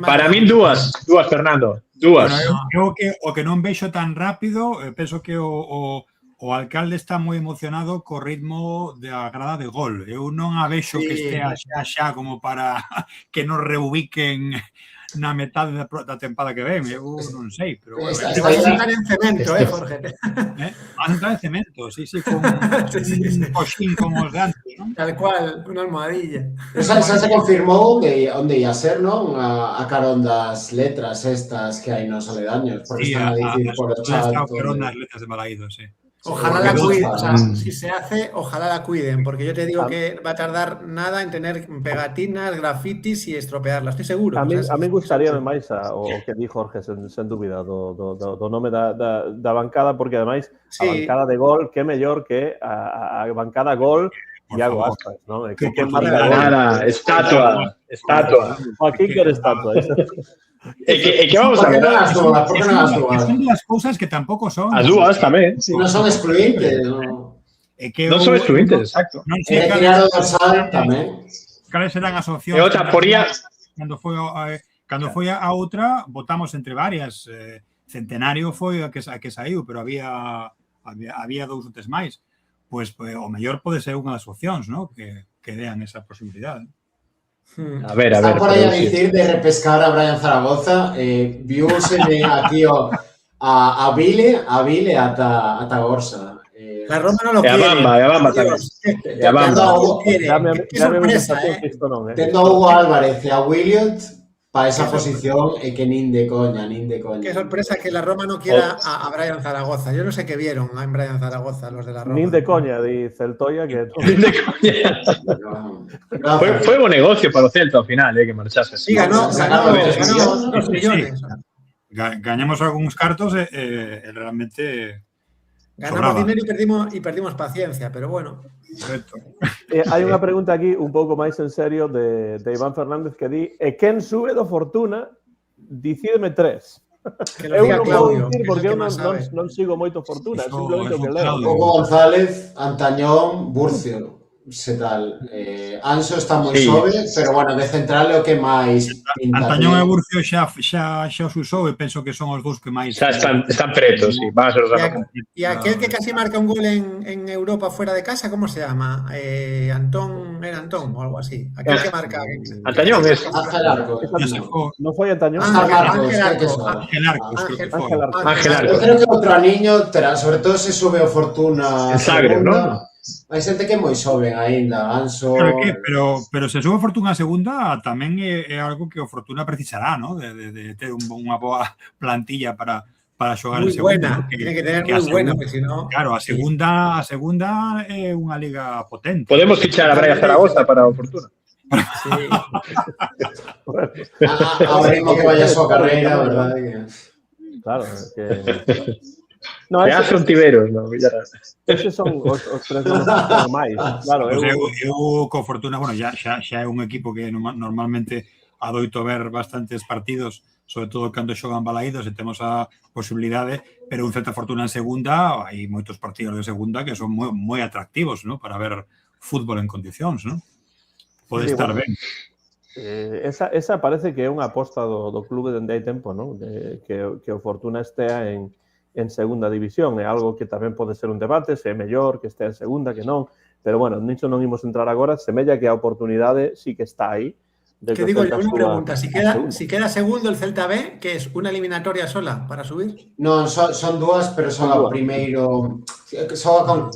Para mí dúas, Fernando. Dúas. Eu o que non vexo tan rápido, penso que o alcalde está moi emocionado co ritmo da grada de gol. Eu non a vexo que estea xa como para que nos reubiquen na metade da tempada que ven. Eu non sei, pero bueno. Te vas a sentar en cemento, Jorge. Vas a sentar en cemento, sí, con un coxín como os de antes, non? Tal cual, unha almohadilla. Xa se confirmou onde ia ser, non? A carón das letras estas que hai nos aledaños, porque están a dicir por o chat. Carón das letras de Balaídos, sí. Ojalá la cuiden, o sea, si se hace, ojalá la cuiden, porque yo te digo que va a tardar nada en tener pegatinas, grafitis y estropearla, estoy seguro. A mí estoy gustaría seguro. máis o que di Jorge sen dúbida do nome da bancada, porque ademais a bancada de gol que mellor que a bancada gol Iago Aspas, non? Que marca gol. Nada, estatua. Aquí quere estatua. E que vamos a ver? ¿Por qué no las dúas? Son dúas cousas que tampouco son. As dúas tamén. Non son excluintes. Non Non son excluintes, exacto. Non sei He tirado dorsal tamén. cales serán as opcións. E outra, poría... Cando foi a outra, votamos entre varias. Centenario foi a que saiu, pero había dous ou tres máis. Pois o mellor pode ser unha das opcións, ¿no? Que dean esa posibilidade. A ver. Está por aí a dicir de repescar a Brian Zaragoza. Viúseme aquí a Vile ata Gorsa. La Roma no lo E a quiere. Bamba tamén. E a Bamba. Qué sorpresa, Tendo a Hugo Álvarez e a Williot para esa posición e que nin de coña. Qué sorpresa que la Roma no quiera a Brian Zaragoza. Yo no sé qué vieron en Brian Zaragoza los de la Roma. Nin de coña, dice el Toya, que... Foi bo negocio para o Celta ao final, que marchase. Sí, ganó 2 millones. Gañamos algúns cartos e realmente Ganamos dinero y perdimos paciencia, pero bueno. correcto. Hai unha pregunta aquí un pouco máis en serio de Iván Fernández que di quen sube do Fortuna? Dicídeme 3. Que lo diga Claudio. Dicir porque eu non sigo moito Fortuna, simplemente o que leo. Hugo González, Antañón, Burcio. Se tal. Anso está moi sobe, pero bueno, de central é o que máis pinta. Antañón e Burcio xa os usou e penso que son os dous que máis... Xa están pretos, sí. Van a ser os y aquel que casi marca un gol en Europa fuera de casa, ¿cómo se llama? Antón o algo así. Aquel que marca... Antañón es... Ángel Arcos. Non foi Antañón? Ángel Arcos. Eu creo que outro aniño terá, sobre todo se sube o Fortuna... En Zagreb, non? Hai xente que é moi xoven aínda, Anso... Pero se sube Fortuna a segunda tamén é algo que o Fortuna precisará, ¿no? De ter unha boa plantilla para xogar muy en segunda. Buena, ¿no? Tiene que tener moi buena, porque si no... Claro, a segunda é unha liga potente. Podemos fichar a Brian Zaragoza para o Fortuna. Sí. A veremos que vaya a súa carreira, verdade? Claro, que... No, esos son tiberos, no, Villarreal. Eses son os 3 máis. Claro, eu co Fortuna, bueno, xa é un equipo que normalmente adoito ver bastantes partidos, sobre todo cando xogan balaídos e temos a posibilidade, pero un Celta Fortuna en segunda, hai moitos partidos de segunda que son moi atractivos, ¿no? Para ver fútbol en condicións, ¿no? Pode estar ben. Esa parece que é unha aposta do clube dende hai tempo, ¿no? Que o Fortuna estea en segunda división. É algo que tamén pode ser un debate, se é mellor que estea en segunda, que non. Pero, bueno, nisso non imos entrar agora. Semella que a oportunidade sí que está aí. Que digo yo, una pregunta. Si queda segundo el Celta B, ¿qué es? ¿Una eliminatoria sola para subir? Non, son dúas, pero son o primeiro... Xoga con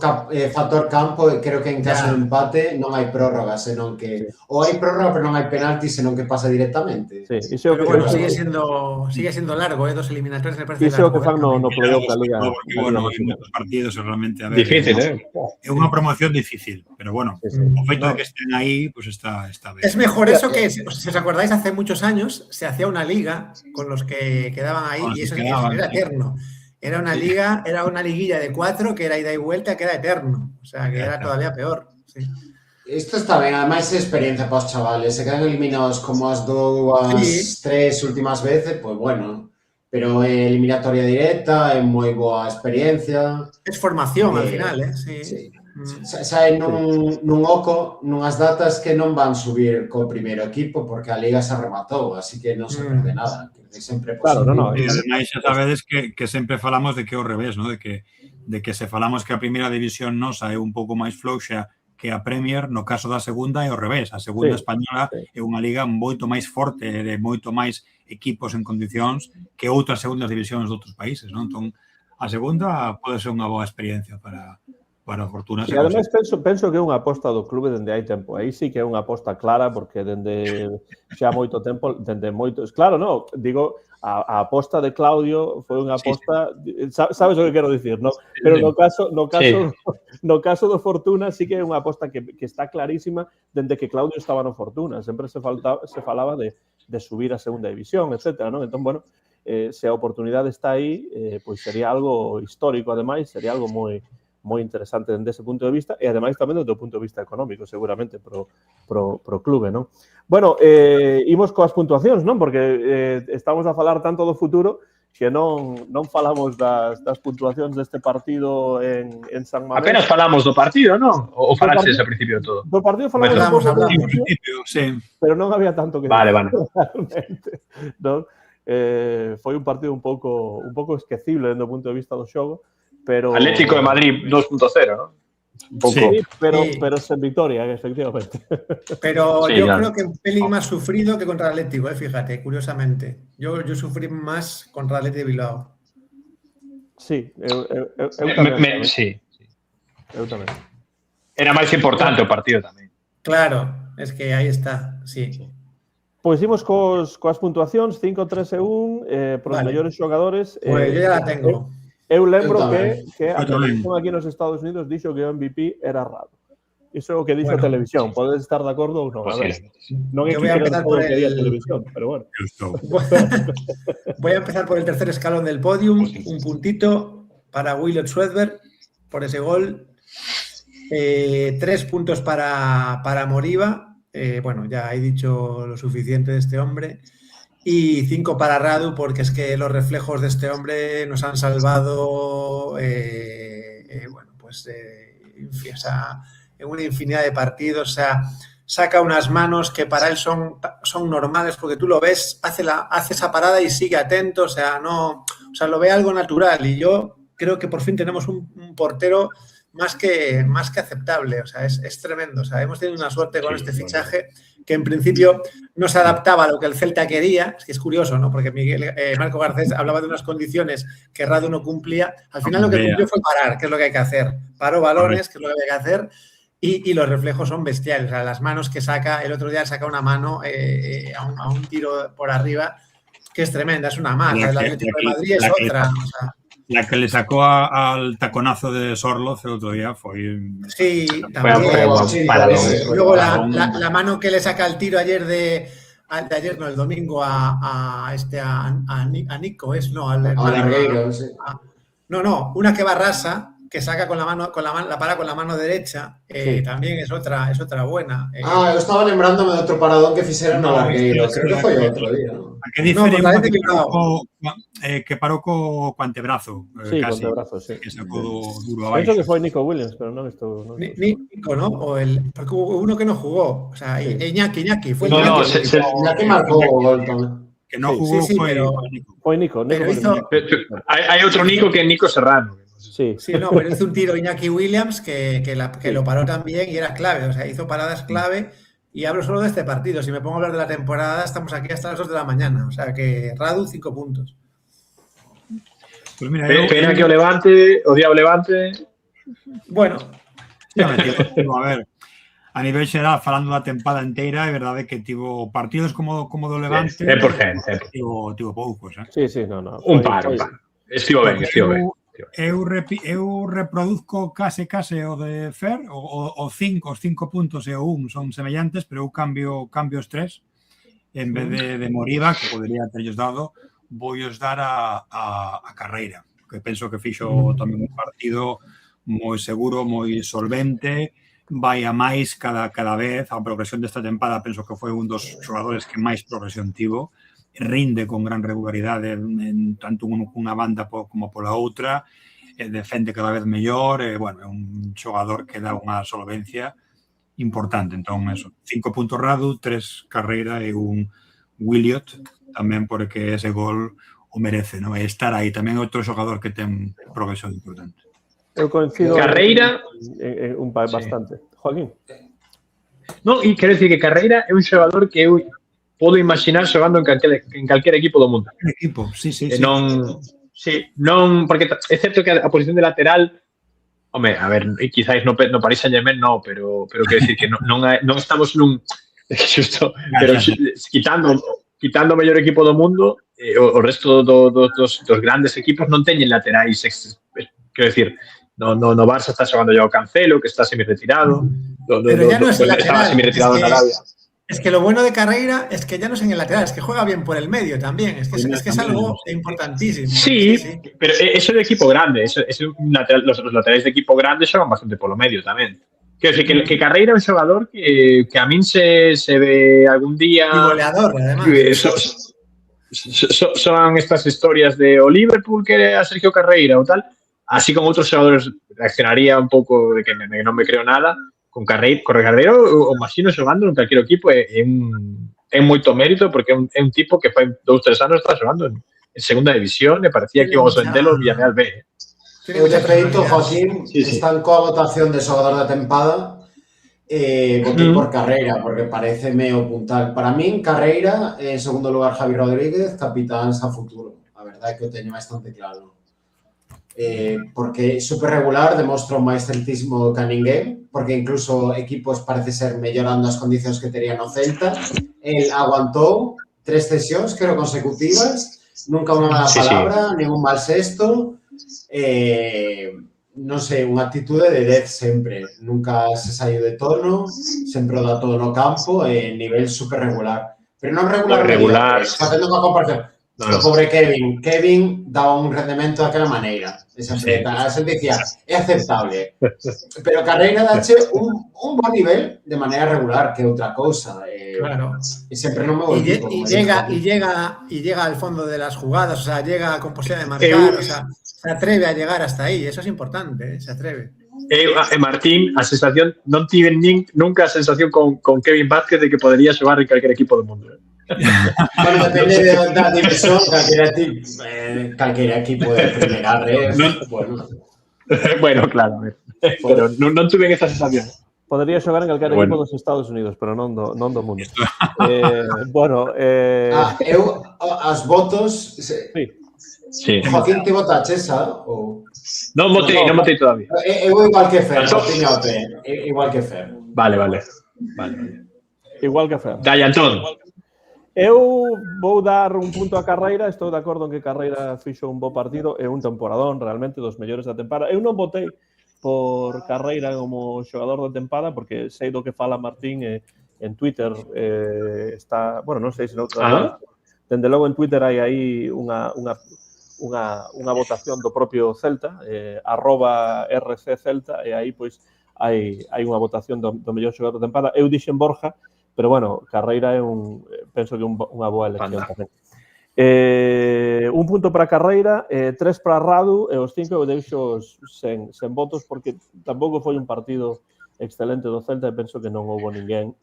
factor campo e creo que en caso de empate non hai prórroga, senón que... Ou hai prórroga, pero non hai penalti, senón que pasa directamente. Sí, pero bueno, sigue siendo largo, 2 eliminatorias me parece largo. Iso que fan no playoff da Liga. Bueno, hai moitos partidos realmente a ver. Difícil, É unha promoción difícil, pero bueno, o feito de que estén aí, pues está ben. Es mejor eso que, si os acordáis, hace muchos años se hacía una liga con los que quedaban ahí y eso era eterno. Era una liga, era una liguilla de 4 que era ida y vuelta, que era eterno. O sea, que era todavía peor. Sí. Isto está ben, ademais é experiencia para os chavales. Se quedan eliminados como as 2, 3 últimas veces, pues bueno. Pero é eliminatoria directa, é moi boa experiencia. Es formación, al final, Sí. Saen nun oco, nunhas datas que non van subir co primeiro equipo porque a Liga se rematou, así que non se perde nada. Sempre claro, E ademais xa sabedes que sempre falamos de que é o revés, ¿no? De que se falamos que a primeira división nosa é un pouco máis flouxa que a Premier, no caso da segunda é o revés. A segunda española é unha liga moito máis forte, de moito máis equipos en condicións que outras segundas divisións de outros países, ¿no? Entón, a segunda pode ser unha boa experiencia para a Fortuna. E ademais penso que é unha aposta do clube dende hai tempo. Aí sí que é unha aposta clara porque dende xa moito tempo, dende moitos... Claro, non, digo, a aposta de Claudio foi unha aposta, sabes o que quero dicir, no? Pero no caso do Fortuna sí que é unha aposta que está clarísima dende que Claudio estaba no Fortuna, sempre se falaba de subir a segunda división, etcétera, non? Entón, bueno, se a oportunidade está aí, pois sería algo histórico, ademais, sería algo moi interesante dende ese punto de vista e, ademais, tamén desde o punto de vista económico, seguramente, pro clube, non? Bueno, imos coas puntuacións, non? Porque estamos a falar tanto do futuro que non falamos das puntuacións deste partido en San Mamés. Apenas falamos do partido, non? Ou falaches ao principio de todo? Do partido falamos ao principio, sí. Pero non había tanto que Vale. realmente, non? Foi un partido un pouco esquecible dende o punto de vista do xogo, pero Atlético de Madrid 2.0, ¿no? Un poco. Sí, pero sin victoria, efectivamente. Pero yo creo que un pelín más sufrido que contra el Atlético, fíjate, curiosamente. Yo sufrí más contra el Atlético de Bilbao. Sí, sí. Eu tamén. Era máis importante o partido tamén. Claro, es que ahí está, sí. Pois imos coas puntuacións 5, 3 e 1 por os mellores xogadores. Pues yo ya la tengo. Eu lembro que a televisión aquí nos Estados Unidos dixo que o MVP era Radu. Iso é o que dixo a televisión. Podes estar de acordo ou non. A ver, non é que querer todo o que di a televisión, pero bueno. Voy a empezar por el tercer escalón del podium. Un puntito para Williot Swedberg por ese gol. 3 puntos para Moriba. Bueno, ya he dicho lo suficiente de este hombre. Y 5 para Radu, porque es que los reflejos de este hombre nos han salvado, bueno, pues en una infinidad de partidos. O sea, saca unas manos que para él son normales, porque tú lo ves, hace esa parada y sigue atento. O sea, lo ve algo natural. Y yo creo que por fin tenemos un portero más que aceptable. O sea, es tremendo. O sea, hemos tenido una suerte con este fichaje que en principio no se adaptaba a lo que el Celta quería. Es que es curioso, ¿no? Porque Marco Garcés hablaba de unas condiciones que Radu no cumplía. Al final lo que cumplió fue parar, que es lo que hay que hacer. Paró balones, que es lo que hay que hacer. Y los reflejos son bestiales. O sea, las manos que saca, el otro día saca una mano a un tiro por arriba, que es tremenda, es una más. El Atlético de Madrid es otra. O sea, la que le sacó al taconazo de Sorloz el otro día fue... Sí, también. Luego la mano que le saca el tiro ayer el domingo a Nico, una que va rasa, que saca con la mano, la para con la mano derecha, también es otra buena. Yo estaba lembrándome de otro paradón que fixeron a Largueiro, creo que foi outro día, ¿no? A que diferencia que parou co antebrazo. Sí, co antebrazo, sí. Que sacou duro abaixo. Penso que foi Nico Williams, pero non estou... Nico, ¿no? Porque hubo uno que no jugó. O sea, Iñaki. Fue Iñaki marcó gol tamén. Que no jugó foi Nico. Hay otro Nico que es Nico Serrano. Sí, no, pero hizo un tiro Iñaki Williams que lo paró también y era clave. O sea, hizo paradas clave. Y hablo solo de este partido. Si me pongo a hablar de la temporada, estamos aquí hasta las 2 de la mañana. O sea que Radu, 5 puntos. Pues mira, pena que o Levante, odiado Levante. Bueno. A ver, a nivel xeral, falando da tempada inteira, é verdade que tivo partidos como do Levante. 100%. Tivo poucos, Sí, no. Un par. Estivo ben. Eu reproduzco case o de Fer, os 5 puntos e o 1 son semellantes, pero eu cambio os 3 en vez de Moriba, que podería terlles dado, voios dar a Carreira, que penso que fixo tamén un partido moi seguro, moi solvente, vai a máis cada vez. A progresión desta tempada penso que foi un dos xogadores que máis progresión tivo, rinde con gran regularidade tanto unha banda como pola outra, defende cada vez mellor, bueno, é un xogador que dá unha solvencia importante. Entón, 5 puntos Radu, 3 Carreira e un Williot, tamén porque ese gol o merece, non? E estar aí tamén outro xogador que ten progresión importante. Eu coincido Carreira bastante. Joaquín. Non, e quero dicir que Carreira é un xogador que eu podo imaginar xogando en calquer equipo do mundo. Sí. Non, porque é certo que a posición de lateral, home, a ver, quizáis no Paris Saint-Germain no, pero quero dicir que non estamos nun xusto, pero quitando o mellor equipo do mundo, o resto dos grandes equipos non teñen laterais, quero decir, no Barça está xogando ya o Cancelo, que está semi-retirado, pero ya no es el lateral, estaba semi-retirado en Arabia. Es que lo bueno de Carreira es que ya no es en el lateral, es que juega bien por el medio también, es que es algo importantísimo. Sí, pero eso de equipo grande, un lateral, los laterales de equipo grande xogan bastante polo medio tamén. Quero dicir que Carreira é un xogador que a min se ve algún día... Y goleador, además. Son estas historias de o Liverpool que a Sergio Carreira ou tal, así como outros xogadores reaccionaría un pouco de que non me creo nada. Con Carreira o imagino xogando en calquer equipo é moito mérito porque é un tipo que fai 2-3 anos está xogando en segunda división e parecía que íbamos a vendelo Villarreal B. Eu te acredito, Joaquín, están coa votación de xogador da tempada votei por Carreira porque pareceme o puntal. Para min, Carreira, en segundo lugar Javi Rodríguez, capitáns a futuro. A verdade é que o teño bastante claro. Porque super regular, demostra máis celtismo que a ninguén, porque incluso equipos parece ser mellorando as condicións que terían no Celta. El aguantou 3 cesións, creo, consecutivas, nunca unha mala palabra, ningún mal sexto, non sei, unha actitude de 10 sempre, nunca se saiu de tono, sempre o dá todo no campo, nivel super regular. Pero non regular, facendo unha comparación. O pobre Kevin daba un rendemento daquela maneira. A xente dicía, é aceptable. Pero Carreira dache un bon nivel de maneira regular, que é outra cousa. Claro. E sempre non me vou dicir. Y llega al fondo de las jugadas, o sea, llega con posibilidad de marcar, o sea, se atreve a llegar hasta aí, eso es importante, se atreve. Martín, a sensación, non tiven nunca a sensación con Kevin Vázquez de que podería xogar en calquer equipo do mundo. Bueno, depende da división, calquera equipo de primera red. Bueno, claro, pero non tuve esa sensación. Podería xogar en calquera equipo dos Estados Unidos, pero non do mundo. Eu, as votos... Sí. Joaquín, te votaches, ou... Non votei todavía. Eu igual que Fer, igual que Fer. Vale. Igual que Fer. Dai, Antón. Eu vou dar un punto a Carreira, estou de acordo en que Carreira fixo un bo partido, é un temporadón realmente dos mellores da tempada. Eu non votei por Carreira como xogador da tempada porque sei do que fala Martín en Twitter está, bueno, non sei se noutra dende logo en Twitter hai aí unha votación do propio Celta, @RCCelta, e aí pois hai unha votación do mellor xogador da tempada. Eu dixen Borja, pero bueno, Carreira é penso que unha boa elección tamén. Un punto para Carreira, 3 para Radu e os 5 eu deixo sen votos porque tampouco foi un partido excelente do Celta e penso que non houbo ninguén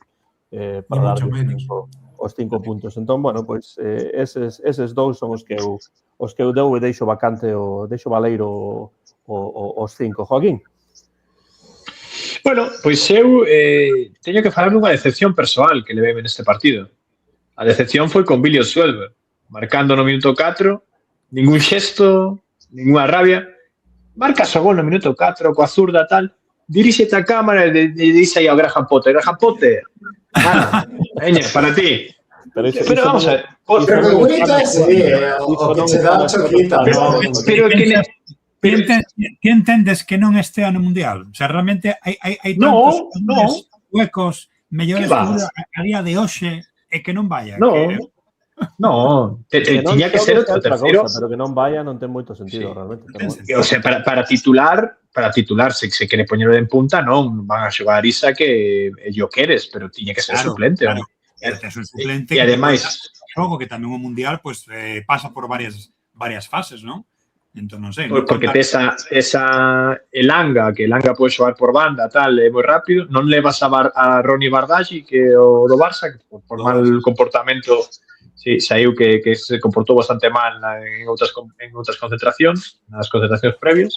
para dar os 5 puntos. Entón, bueno, pois eses dous son os que eu deu e deixo vacante deixo valeiro os 5. Joaquín. Bueno, pois eu teño que falar dunha decepción persoal que levei neste partido. A decepción foi con Billy O'Sullivan, marcando no minuto 4, ningún xesto, ninguna rabia. Marcas o gol no minuto 4, coa zurda tal, diríxete a cámara e dixe aí ao Graham Potter, veña, para ti. Pero vamos a ver. Pero que bonito ese, o que che dá choquita. Pero que... Que entendes que non estea no Mundial? O sea, realmente hai tantos huecos mellores a día de hoxe e que non vaya. Tiña que ser outro terceiro. Pero que non vaya non ten moito sentido, realmente. O sea, para titular, se quere poñelo en punta, non van a xogar Isa que yo queres, pero tiña que ser suplente. E ademais, xogo que tamén o Mundial pues pasa por varias fases, non? Entón, non sei. Porque esa Elanga, que Elanga pode xogar por banda, tal, é moi rápido. Non levas a Ronnie Bardaghi, que é o do Barça, que por mal comportamento saiu que se comportou bastante mal en outras concentracións, nas concentracións previas.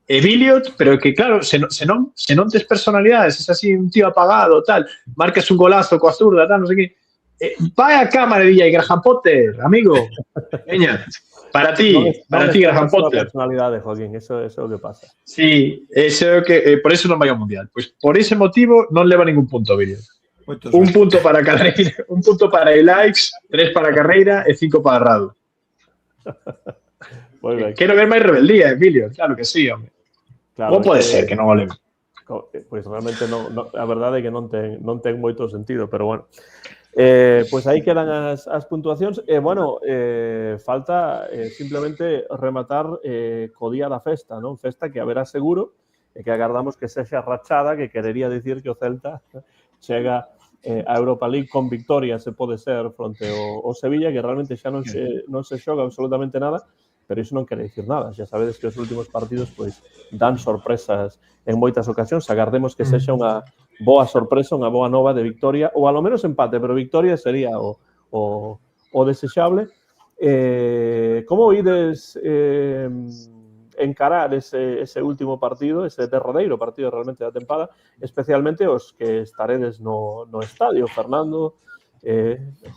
E Billiot, pero que claro, se non tes personalidades, es así un tío apagado, tal, marcas un golazo coa zurda, tal, non sei que. Vai a cámara e Graham Potter, amigo. Veña. Para ti, Graham Potter. Personalidade, Joaquín, eso é o que pasa. Sí, eso é que por eso non vai ao Mundial. Pois por ese motivo non leva ningún punto, Billiot. Un punto para Carreira, un punto para Ilaix, 3 para Carreira e 5 para Radu. Moi ben. Quero ver máis rebeldía, Emilio, claro que sí, home. Claro, Como pode ser que non o leve? Pois realmente a verdade é que non ten moito sentido, pero bueno. Pois aí quedan as puntuacións e, bueno, falta simplemente rematar co día da festa, non? Festa que haberá seguro e que agardamos que sexa rachada, que querería dicir que o Celta chega a Europa League con victoria, se pode ser, fronte ao Sevilla, que realmente xa non se xoga absolutamente nada, pero iso non quere dicir nada. Xa sabedes que os últimos partidos pois dan sorpresas en moitas ocasións. Agardemos que sexa unha boa sorpresa, unha boa nova de victoria, ou alo menos empate, pero victoria sería o desexable. Como ides encarar ese último partido, ese derradeiro partido realmente da tempada, especialmente os que estaredes no estadio, Fernando,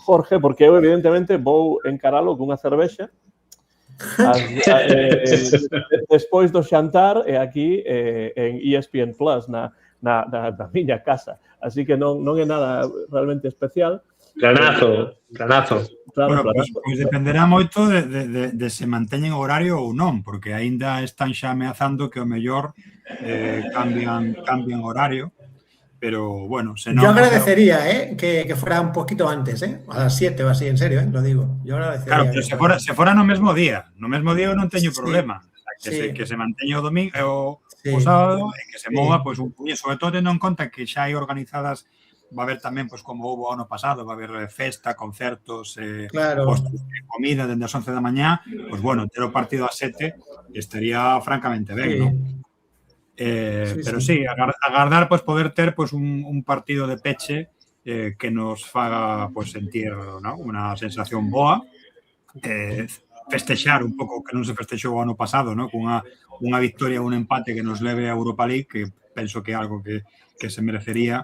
Jorge, porque eu evidentemente vou encaralo cunha cervexa despois do xantar e aquí en ESPN Plus na miña casa, así que non é nada realmente especial. Planazo. Bueno, pois dependerá moito de se manteñen o horario ou non, porque aínda están xa ameazando que o mellor cambian horario, pero bueno, se non... Yo agradecería que fuera un poquito antes, a las 7 o así, en serio, lo digo. Yo agradecería. Claro, pero se fora no mesmo día eu non teño problema. Que se manteña o domingo o sábado e que se mova pois un puño, sobre todo tendo en conta que xa hai organizadas, va a haber tamén, pois como houve o ano pasado, va a haber festa, concertos, postres, comida dende as 11 da mañá, pois bueno, ter o partido a 7 estaría francamente ben, non? Pero sí, agardar pois poder ter pois un partido de peche que nos faga pois sentir, ¿no?, unha sensación boa, festexar un pouco que non se festexou o ano pasado, ¿no?, cunha victoria ou un empate que nos leve a Europa League, que penso que é algo que se merecería.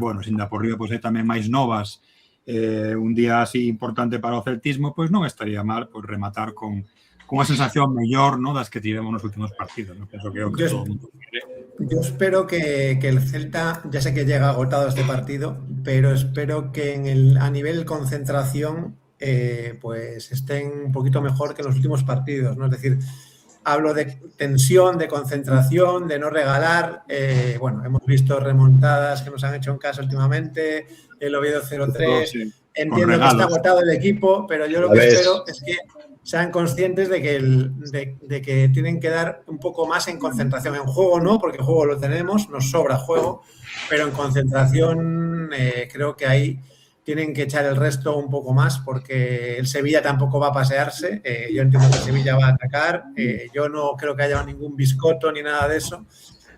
Bueno, sin da por riba, pois hai tamén máis novas, un día así importante para o celtismo, pois non estaría mal pois rematar con unha sensación mellor, ¿no?, das que tivemos nos últimos partidos, ¿no? Penso que é o que todo o mundo quiere. Yo espero que el Celta, ya sé que llega agotado este partido, pero espero que a nivel concentración pues estén un poquito mejor que en los últimos partidos, ¿no? Es decir, hablo de tensión, de concentración, de no regalar. Bueno, hemos visto remontadas que nos han hecho en casa últimamente, el Oviedo 0-3. Sí, entiendo que está agotado el equipo, pero yo lo que espero es que sean conscientes de que tienen que dar un poco más en concentración. En juego no, porque juego lo tenemos, nos sobra juego, pero en concentración creo que ahí tienen que echar el resto un poco más, porque el Sevilla tampoco va a pasearse. Yo entiendo que el Sevilla va a atacar. Yo no creo que haya ningún biscoto ni nada de eso.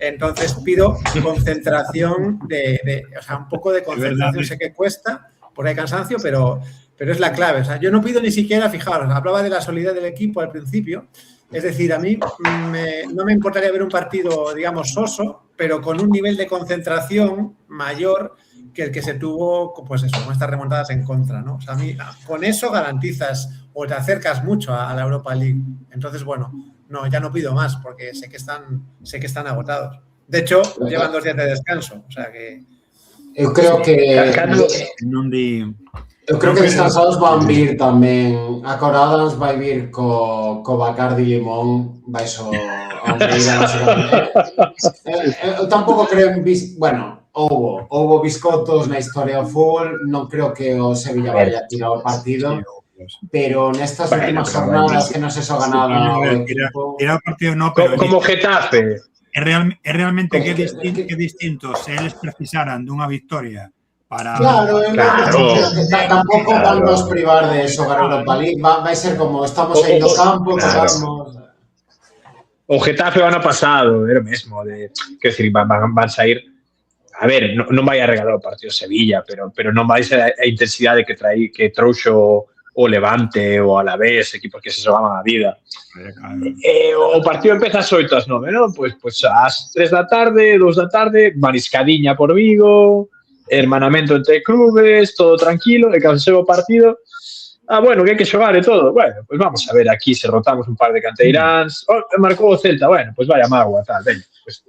Entonces pido concentración, o sea, un poco de concentración. Sé que cuesta, porque hay cansancio, pero es la clave. O sea, yo no pido ni siquiera, fijaros, hablaba de la solidez del equipo al principio. Es decir, a mí no me importaría ver un partido, digamos, soso, pero con un nivel de concentración mayor que el que se tuvo, pues eso, con estas remontadas en contra, ¿no? O sea, a mí con eso garantizas o te acercas mucho a la Europa League. Entonces, bueno, no, ya no pido más porque sé que están agotados. De hecho, llevan 2 días de descanso, o sea que... Eu creo que descansados van vir tamén. A Coradas vai vir co Bacardi Limón, vai so a Ondeira, basicamente. Eu tampouco creo en... Bueno, houbo biscotos na historia do fútbol, non creo que o Sevilla vaya a tirar o partido, pero nestas últimas jornadas que non se so ganada o equipo... Tirar o partido non, pero... Como Getafe. É realmente que é distinto se eles precisaran dunha victoria para... Claro. Tampouco vamos privar de xogar Europa League, vai ser como estamos aí no campo, jugamos... O Getafe o ano pasado, era o mesmo, quer decir, van sair... A ver, non vai a regalar o partido Sevilla, pero non vai ser a intensidade que trouxo o Levante ou o Alavés, equipos que se xogaban a vida. O partido empeza ás 8 ás 9, non? Pois ás 3 da tarde, 2 da tarde, mariscadiña por Vigo, hermanamento entre clubes, todo tranquilo, e cando se chega o partido, bueno, que hai que xogar e todo. Bueno, pois vamos a ver aquí se rotamos un par de canteiráns. Marcou o Celta, bueno, pois vaya mágoa, tal, veña. Pues,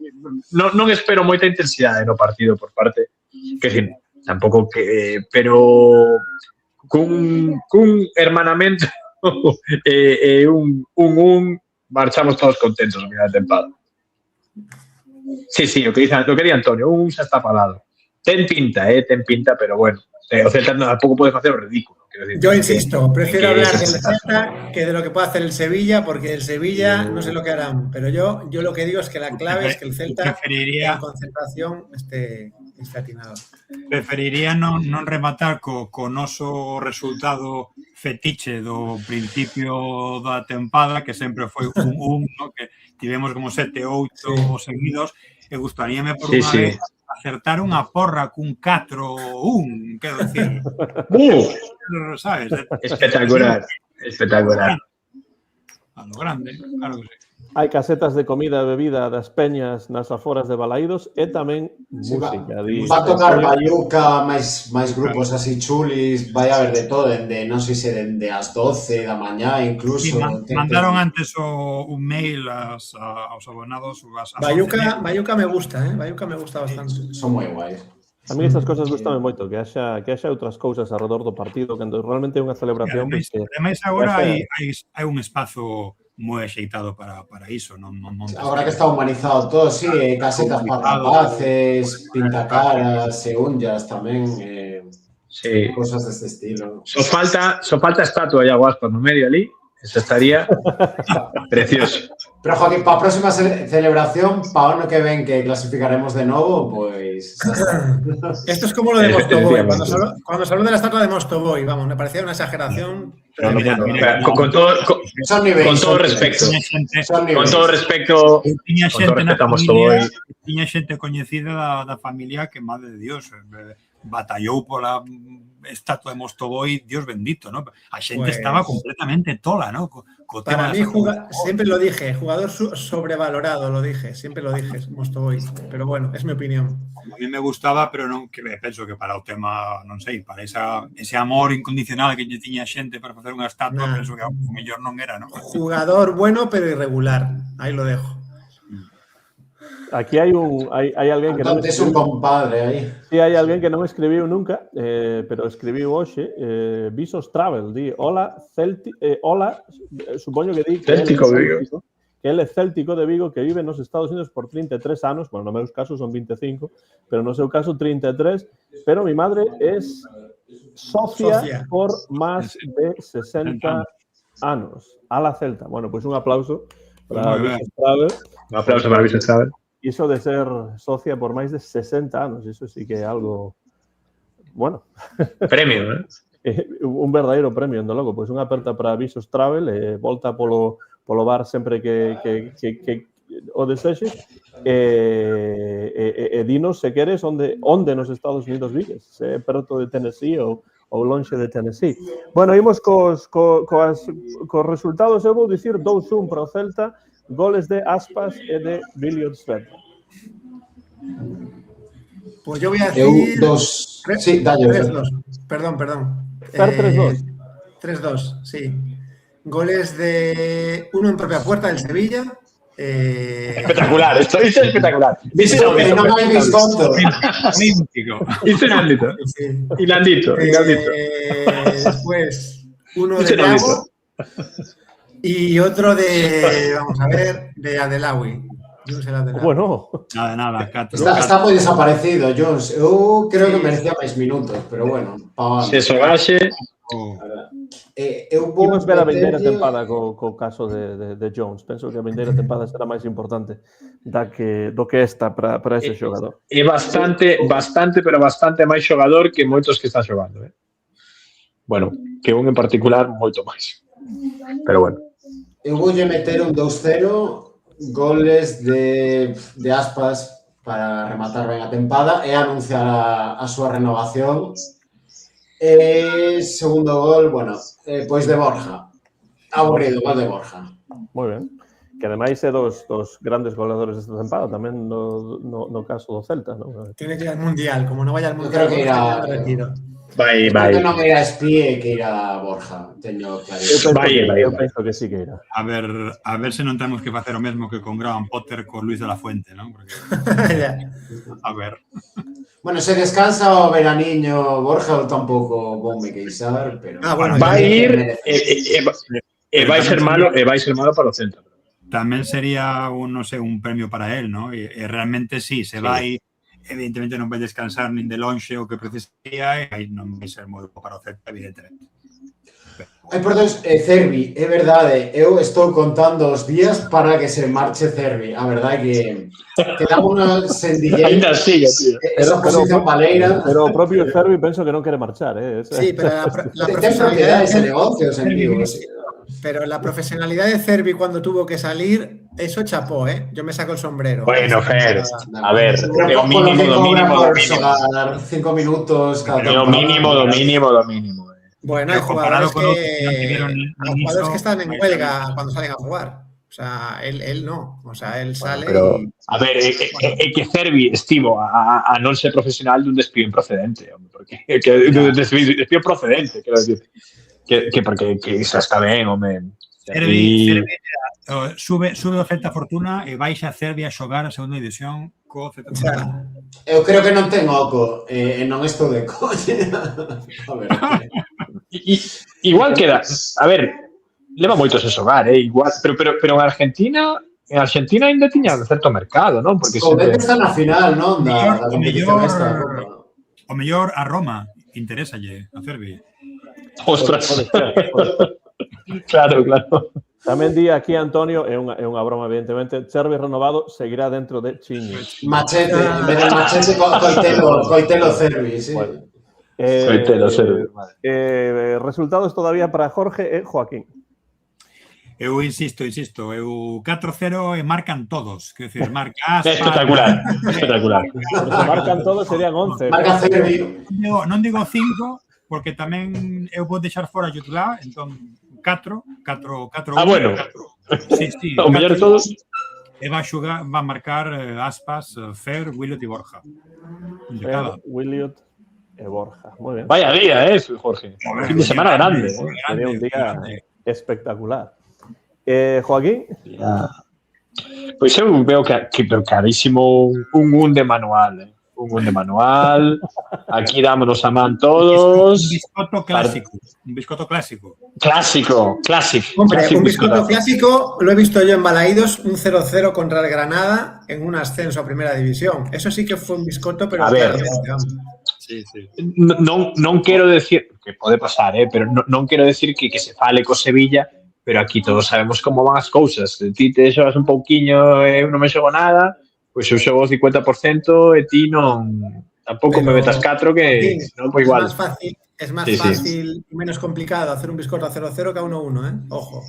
non espero moita intensidade no partido por parte, que decir, tampouco que, pero cun hermanamento marchamos todos contentos a final de tempada. Sí, lo que di Antonio, xa está falado. Ten pinta, pero bueno, o Celta tampouco pode facer o ridículo. Yo insisto, prefiero hablar del Celta que de lo que puede hacer el Sevilla, porque el Sevilla no sé lo que harán, pero yo lo que digo es que la clave es que el Celta en concentración esté atinado. Preferiría non rematar co noso resultado fetiche do principio da tempada, que sempre foi un, ¿no? Que tivemos como 7 ou 8 seguidos, e gustaríame por unha vez acertar unha porra cun 4-1, quero dicir. ¿Sabes? Espectacular. A lo grande, claro que sí. Hai casetas de comida e bebida das peñas nas aforas de Balaídos e tamén música. Va a tocar Bayuca, máis grupos así chulis, vai haber de todo, non sei se dende as 12 da mañá incluso. Sí, mandaron antes un mail aos abonados. Bayuca me gusta, Bayuca me gusta bastante. Son moi guais. A mí estas cosas gustame moito, que haxa outras cousas alrededor do partido, cando realmente é unha celebración. Ademais, agora hai un espazo moi axeitado para iso. Agora que está humanizado todo, sí, casetas para rapaces, pintacaras, unllas tamén, cosas deste estilo. Só falta a estatua de Aguaspas no medio ali, eso estaría precioso. Pero, Joaquín, para a próxima celebración, para o ano que ven que clasificaremos de novo, pues... Esto es como lo de Mostovoy. Cuando se habló de la estatua de Mostovoy, vamos, me parecía una exageración. Con todo respecto. Con todo respecto a Mostovoy. Tiña xente coñecida da familia que, madre de Dios, batallou pola estatua de Mostovoy, Dios bendito, ¿no? A xente estaba completamente tola, ¿no? Para mí, siempre lo dije, jugador sobrevalorado, siempre lo dije, Mostovoy. Pero bueno, es mi opinión. A mí me gustaba, pero non que penso que para o tema, non sei, para ese amor incondicional que tiña xente para facer unha estatua, penso que o mellor non era, ¿no? Jugador bueno, pero irregular. Aí lo dejo. Aquí hai alguén que non escribiu. Es un compadre aí. Sí, hai alguén que non escribiu nunca, pero escribiu hoxe, Visos Travel, di, hola, supoño que di que él é céltico de Vigo, que vive nos Estados Unidos por 33 anos, bueno, no meus casos son 25, pero no seu caso 33, pero mi madre es socia por máis de 60 anos. A la Celta. Bueno, pues un aplauso para Visos Travel. Un aplauso para Visos Travel. Iso de ser socia por máis de 60 anos, iso sí que é algo, bueno. Premio, un verdadeiro premio, ando loco. Pois unha aperta para Visos Travel, volta polo bar sempre que o desexes, e dinos, se queres, onde nos Estados Unidos vives, se é perto de Tennessee ou lonxe de Tennessee. Bueno, imos cos resultados, eu vou dicir 2-1 para o Celta, goles de Aspas e de Williams-Svensson. Pues yo voy a decir... 2. Sí, dale. 3-2. Perdón. 3-2. 3-2, sí. Goles de uno en propia puerta del Sevilla. Espectacular, esto es espectacular. Hilandito. Después, uno de Lago y otro de, vamos a ver, de Adelawi. Bueno, nada. Está moi desaparecido, Jones. Eu creo que merecía máis minutos, pero bueno. Se xogaxe... Imos ver a vindeira tempada co caso de Jones. Penso que a vindeira tempada será máis importante do que esta para ese xogador. É bastante máis xogador que moitos que están xogando. Bueno, que un en particular moito máis. Pero bueno. Eu voulle meter un 2-0, goles de Aspas para rematar ben a tempada e anunciar a súa renovación. Segundo gol, bueno, pois de Borja. Aburrido, gol de Borja. Moi ben. Que ademais é dos grandes goleadores desta tempada, tamén no caso do Celta, non? Tiene que ir al Mundial, como non vaya al Mundial, creo que irá. Vai. Creo que non ir a Spie que ir a Borja. Teño clarísimo. Eu penso que sí que irá. A ver se non temos que facer o mesmo que con Graham Potter con Luis de la Fuente, ¿no? Porque, a ver. Bueno, se descansa o veraniño Borja, eu tampouco vou me queixar, pero... bueno, vai ir e vai ser malo para o Celta. Tamén sería un premio para él, ¿no? E realmente sí, se vai, evidentemente non vai descansar nin de lonxe o que precisaría e aí non vai ser moi bo para o Celta, evidentemente. Ai, perdón, Cervi, é verdade, eu estou contando os días para que se marche Cervi. A verdade que dá unha sendillez. Ainda sigue, tío. Esa posición paleira. Pero o propio Cervi penso que non quere marchar, Sí, pero la Ten propiedades e negocios en Vigo. Pero la profesionalidad de Cervi cuando tuvo que salir, eso chapó, ¿eh? Yo me saco el sombrero. Bueno, Fer, a ver, Pero o mínimo do mínimo. 5 minutos cada Do mínimo. Bueno, hay comparado jugadores que están en huelga cuando salen a jugar. O sea, él no. O sea, él sale. Pero, a ver, é que Cervi estivo a non ser profesional dun despido improcedente, porque despido procedente, quero decir. Que porque iso está ben, home. Cervi sube o Celta Fortuna e baixa Cervi a xogar a segunda división co Celta Fortuna. Eu creo que non ten oco e non estou de coña. A ver. Igual queda, a ver, leva moitos a xogar, igual, pero en Argentina ainda tiña certo mercado, non? Porque O Beto está na final, non? Da competición esta. O mellor a Roma interésalle a Cervi. Ostras. Claro. Tamén di aquí Antonio, é unha broma evidentemente, Cervi renovado seguirá dentro de Chiñi. Machete, en vez de machete, coitelo Cervi, sí. Bueno. Resultados todavía para Jorge e Joaquín. Eu insisto, eu 4-0 e marcan todos, quero decir, marca Aspas. Espectacular. Pero se marcan todos serían 11. Marca Cervi. Non digo 5, porque tamén eu vou deixar fora a Jutulá, entón 4. Ah, bueno. Sí. O mellor de todos. E va a marcar Aspas, Fer, Williot e Borja. Williot e Borja. Muy bien. Vaya día, Jorge. Fin de semana grande. Sería un día espectacular. Joaquín. Pois eu veo que carísimo un de manual. Un de manual. Aquí dámonos a man todos. Un biscoto clásico. Clásico. Hombre, un biscoto clásico lo he visto yo en Balaídos, un 0-0 contra el Granada en un ascenso a Primera División. Eso sí que fue un biscoto, pero... A ver, sí. Non quero decir, que pode pasar, pero non quero decir que se fale co Sevilla, pero aquí todos sabemos como van as cousas. Ti te xogas un pouquiño e non me xogo nada, pois eu xogo o 50% e ti non... Tampouco me metas 4 que non foi igual. Es más fácil y menos complicado hacer un biscoto a 0-0 que a 1-1, Ojo.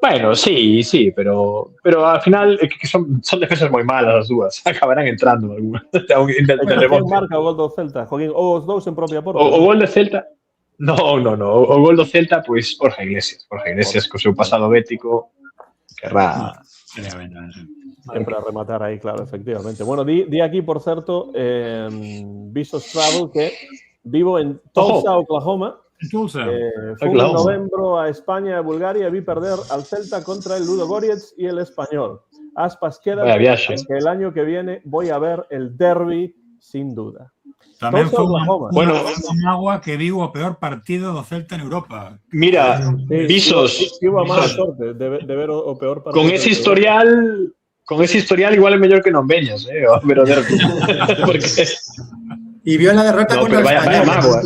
Bueno, sí, pero al final que son defensas moi malas as dúas. Acabarán entrando algunha. Quen marca o gol do Celta, Joaquín? Ou os dous en propia porta? O gol do Celta? No. O gol do Celta, pois, Borja Iglesias, co seu pasado bético, querrá... Sempre a rematar aí, claro, efectivamente. Bueno, di aquí, por certo, Visos Travel, que vivo en Tulsa, Oklahoma. Fui en novembro a España y a Bulgaria y vi perder al Celta contra el Ludogorets y el Español. Aspas queda que el año que viene voy a ver el derbi sin duda. Tamén foi un agua que viu o peor partido do Celta en Europa. Mira, Visos. Tivo a mala sorte de ver o peor partido. Con ese historial igual é mellor que non veñas, pero derbi. Porque... Y vio la derrota contra el Español.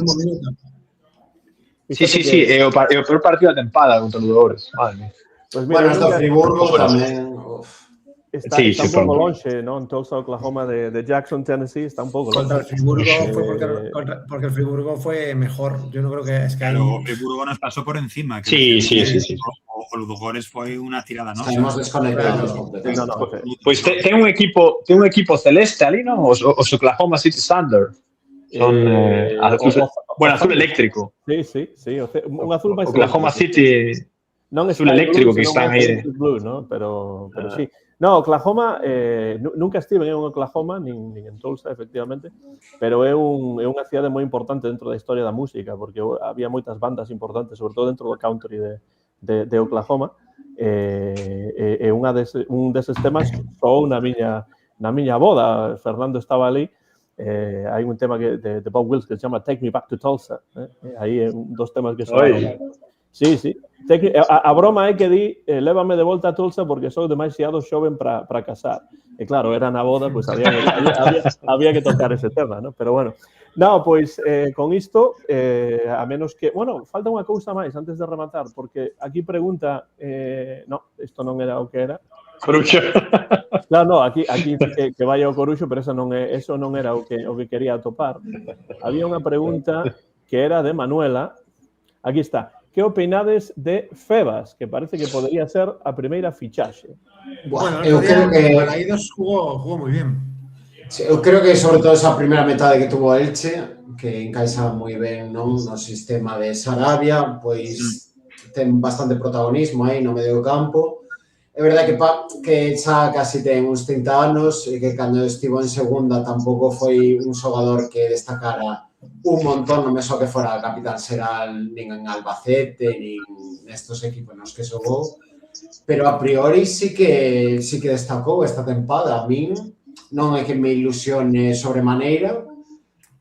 Sí, é o peor partido da tempada contra os Ludogorets. Pues mira, bueno, Friburgo tamén... Está un pouco longe, ¿no? En Tulsa, Oklahoma, de Jackson, Tennessee, está un pouco longe. Contra el Friburgo fue porque el Friburgo fue mejor. Yo no creo que... Pero Friburgo nos pasó por encima. Sí. O Ludogorets foi unha tirada nosa. Estamos desconectados completamente. Pois ten un equipo celeste ali, non? Os Oklahoma City Thunder. Son azul eléctrico. Sí. Un azul máis Oklahoma City... non Azul eléctrico que están están aí. Blue, ¿no? Pero sí. No, Oklahoma, nunca estive en Oklahoma, nin en Tulsa, efectivamente, pero é unha cidade moi importante dentro da historia da música, porque había moitas bandas importantes, sobre todo dentro do country de Oklahoma, e un deses temas soou na miña boda. Fernando estaba ali, hai un tema de Bob Wills que se chama Take Me Back to Tulsa, aí é un dos temas que soaron. Sí. A broma é que di, lévame de volta a Tulsa porque sou demasiado xoven para casar. E claro, era na boda, pois había que tocar ese tema, ¿no? Pero bueno, no, pois con isto, a menos que... Bueno, falta unha cousa máis antes de rematar, porque aquí pregunta... no, isto non era o que era. Coruxo. Claro, no, aquí que vaya o Coruxo, pero eso non era o que quería atopar. Había unha pregunta que era de Manuela. Aquí está. Que opinades de Febas, que parece que podría ser a primeira fichaxe? Bueno, eu creo que Balaídos jugou moi bien. Eu creo que sobre todo esa primeira metade que tuvo Elche, que encaixa moi ben no sistema de Sarabia, pois ten bastante protagonismo aí no medio campo. É verdade que xa casi ten uns 30 anos e que cando estivo en segunda tampouco foi un xogador que destacara un montón, non me só que fora capitán xeral nin en Albacete, nin nestos equipos nos que xogou, pero a priori sí que destacou esta tempada. A min non é que me ilusione sobremaneira,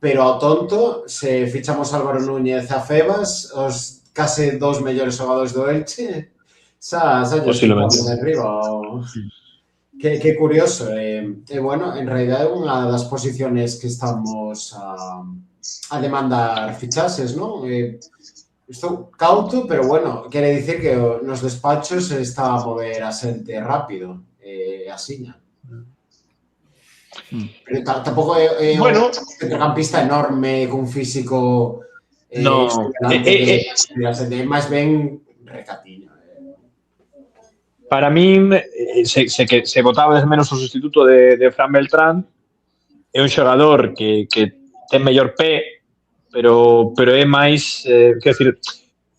pero ao tonto, se fichamos Álvaro Núñez a Febas, os case dos mellores xogadores do Elche, xa posiblemente de arriba. Que curioso. Bueno, en realidad é unha das posiciones que estamos a demandar fichaxes, non? Estou cauto, pero bueno, quere dicir que nos despachos se está a mover a xente rápido, asiña. Pero tampouco é un centrocampista enorme, cun físico... No. máis ben recatiño. Para min, se botaba desde menos o sustituto de Fran Beltrán, é un xogador que ten mellor pé, pero é máis, quero dicir,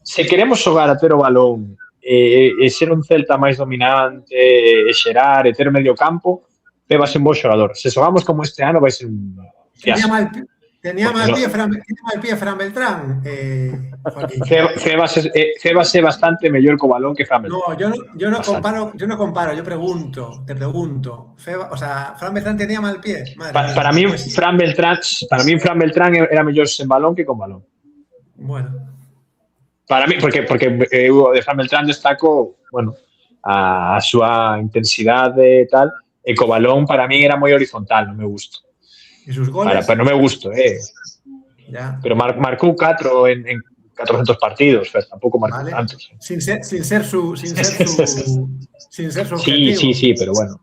se queremos xogar a ter o balón e ser un Celta máis dominante, e xerar, e ter medio campo, Febas é un bo xogador. Se xogamos como este ano, vai ser un fiasco. Tenía mal pie Fran Beltrán, Joaquín. Febas é bastante mellor co balón que Fran Beltrán. No, yo no comparo, yo te pregunto. Fran Beltrán tenía mal pie. Para mí Fran Beltrán era mellor sen balón que con balón. Bueno. Para mí, porque eu de Fran Beltrán destaco, bueno, a súa intensidade e tal, e co balón para mí era moi horizontal, non me gusta. E sus goles? Pero non me gusto, Ya. Pero marcou 4 en 400 partidos, pero tampouco marcou tantos. Sin ser su objetivo. Sí, pero bueno.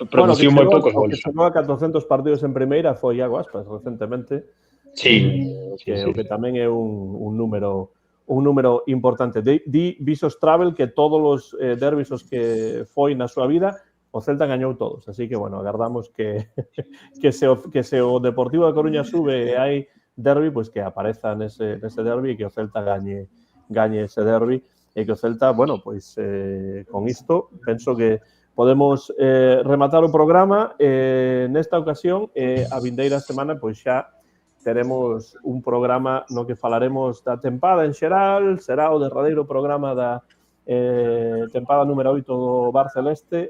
Produciu moi poucos goles. O que xogou a 400 partidos en primeira foi Iago Aspas, recentemente. Sí. O que tamén é un número importante. Di Visos Travel que todos os derbis os que foi na súa vida o Celta gañou todos, así que, bueno, agardamos que se o Deportivo da Coruña sube e hai derbi, pois que apareza nese derbi e que o Celta gañe ese derbi e que o Celta, bueno, pois con isto penso que podemos rematar o programa. Nesta ocasión, a vindeira semana, pois xa teremos un programa no que falaremos da tempada en xeral, será o derradeiro programa da tempada número 8 do Bar Celeste,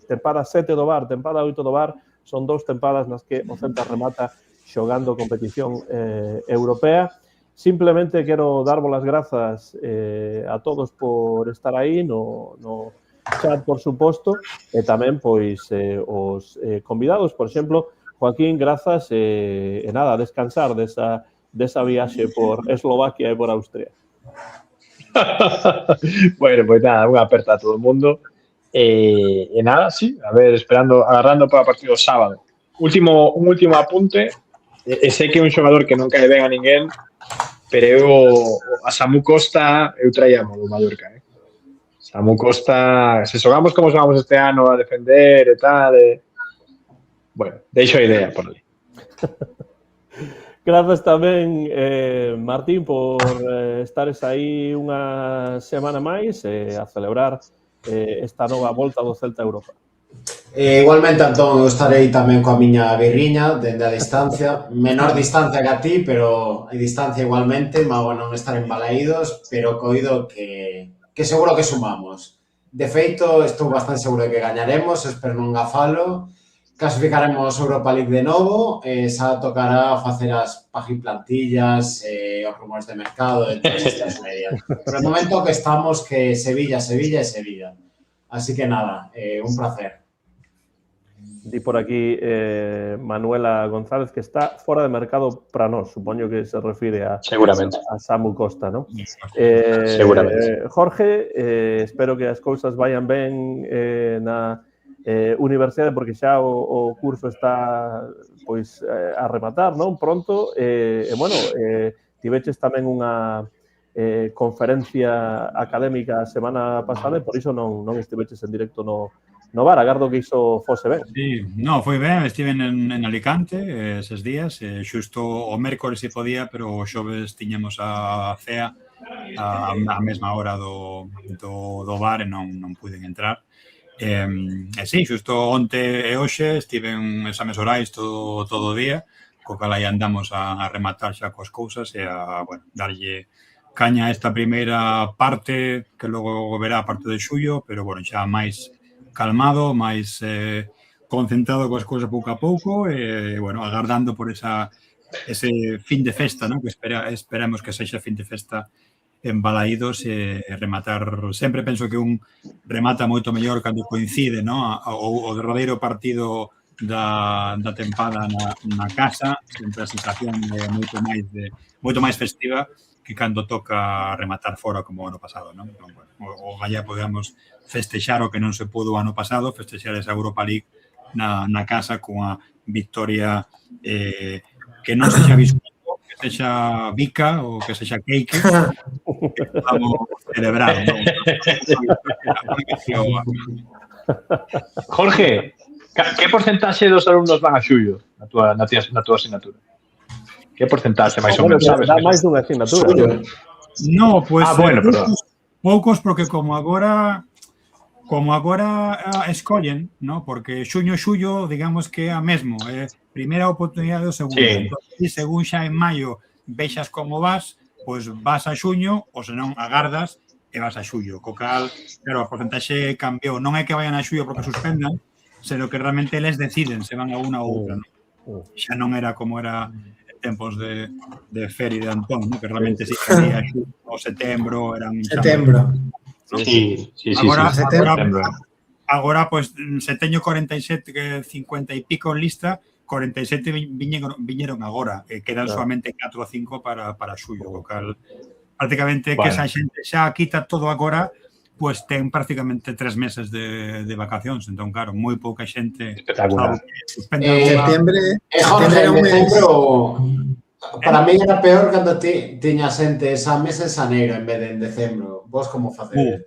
tempada 7 do Bar, tempada 8 do Bar, son dous tempadas nas que o Celta remata xogando competición europea. Simplemente quero darvos as grazas a todos por estar aí no chat, por suposto, e tamén pois os convidados, por exemplo, Joaquín, grazas e nada, descansar desa viaxe por Eslovaquia e por Austria. Bueno, pois nada, unha aperta a todo o mundo e nada, sí, a ver, agarrando para o partido sábado. Un último apunte, sei que é un xogador que non cae ben a ninguén, pero a Samu Costa eu traíamos do Mallorca, Samu Costa, se xogamos como xogamos este ano a defender e tal, bueno, deixo a idea por ali. Grazas tamén, Martín, por estares aí unha semana máis a celebrar esta nova volta do Celta a Europa. Igualmente, Antón, eu estarei tamén coa miña birriña dende a distancia, menor distancia que a ti, pero a distancia igualmente, mago non estar en Balaídos, pero coido que seguro que sumamos. De feito, estou bastante seguro de que gañaremos, espero non gafalo, clasificaremos Europa League de novo, xa tocará facer as plantillas, os rumores de mercado, de todas estas medias. Pero no momento que estamos que Sevilla, Sevilla e Sevilla. Así que nada, un placer. Di por aquí Manuela González que está fora de mercado para nós. Supoño que se refire a Samu Costa, ¿no? Seguramente. Jorge, espero que as cousas vayan ben na universidade, porque xa o curso está pois a rematar, non? Pronto. Bueno, tiveches tamén unha conferencia académica a semana pasada e por iso non estiveches en directo no bar, agardo que iso fose ben. Sí, no, foi ben, estive en Alicante eses días, xusto o mércores se podía, pero o xoves tiñamos a cea a mesma hora do bar e non puiden entrar. E sí, xusto onte e hoxe estiven exames orais todo o día, co cal aí andamos a rematar xa coas cousas e a, bueno, darlle caña a esta primeira parte, que logo verá a parte de xullo, pero, bueno, xa máis calmado, máis concentrado coas cousas pouco a pouco e, bueno, agardando por ese fin de festa, ¿no? Que esperamos que sexa fin de festa en Balaídos e rematar. Sempre penso que un remata moito mellor cando coincide, ¿no? O derradeiro partido da tempada na casa, sempre a sensación é moito máis festiva que cando toca rematar fora como o ano pasado, non? Bueno, o gallá podemos festexar o que non se pudo o ano pasado, festexar esa Europa League na casa cunha victoria que non sexa biscoito, que sexa bica ou que sexa cake, que podamos celebrar, non? Jorge, que porcentaxe dos alumnos van a xullo na túa asignatura? Que porcentaxe, máis ou menos, sabes? Dá máis dunha asignatura. No, pues bueno, poucos, porque como agora escollen, ¿no? Porque xuño, digamos que é a mesmo, primeira oportunidade do segundo. Sí. Entonces, según xa en maio vexas como vas, pues vas a xuño, ou senón agardas e vas a xullo. Co cal, claro, a porcentaxe cambiou. Non é que vayan a xullo porque suspendan, senón que realmente eles deciden se van a unha ou outra, ¿no? Xa non era como era tempos de Fer e de Antón, ¿no? Que realmente sí que había o setembro, eran... Setembro. Sí. Agora, pues, se teño 47, 50 e pico en lista, 47 viñeron agora, quedan solamente 4 ou 5 para xullo, o cal prácticamente que esa xente xa quita todo agora, pues ten prácticamente 3 meses de vacacións, entón, claro, moi pouca xente... Espectacular. Septiembre Jorge, era un mes... decembro, para mí era peor cando tiña xente exames en xaneiro en vez de en decembro. Vos como facedes?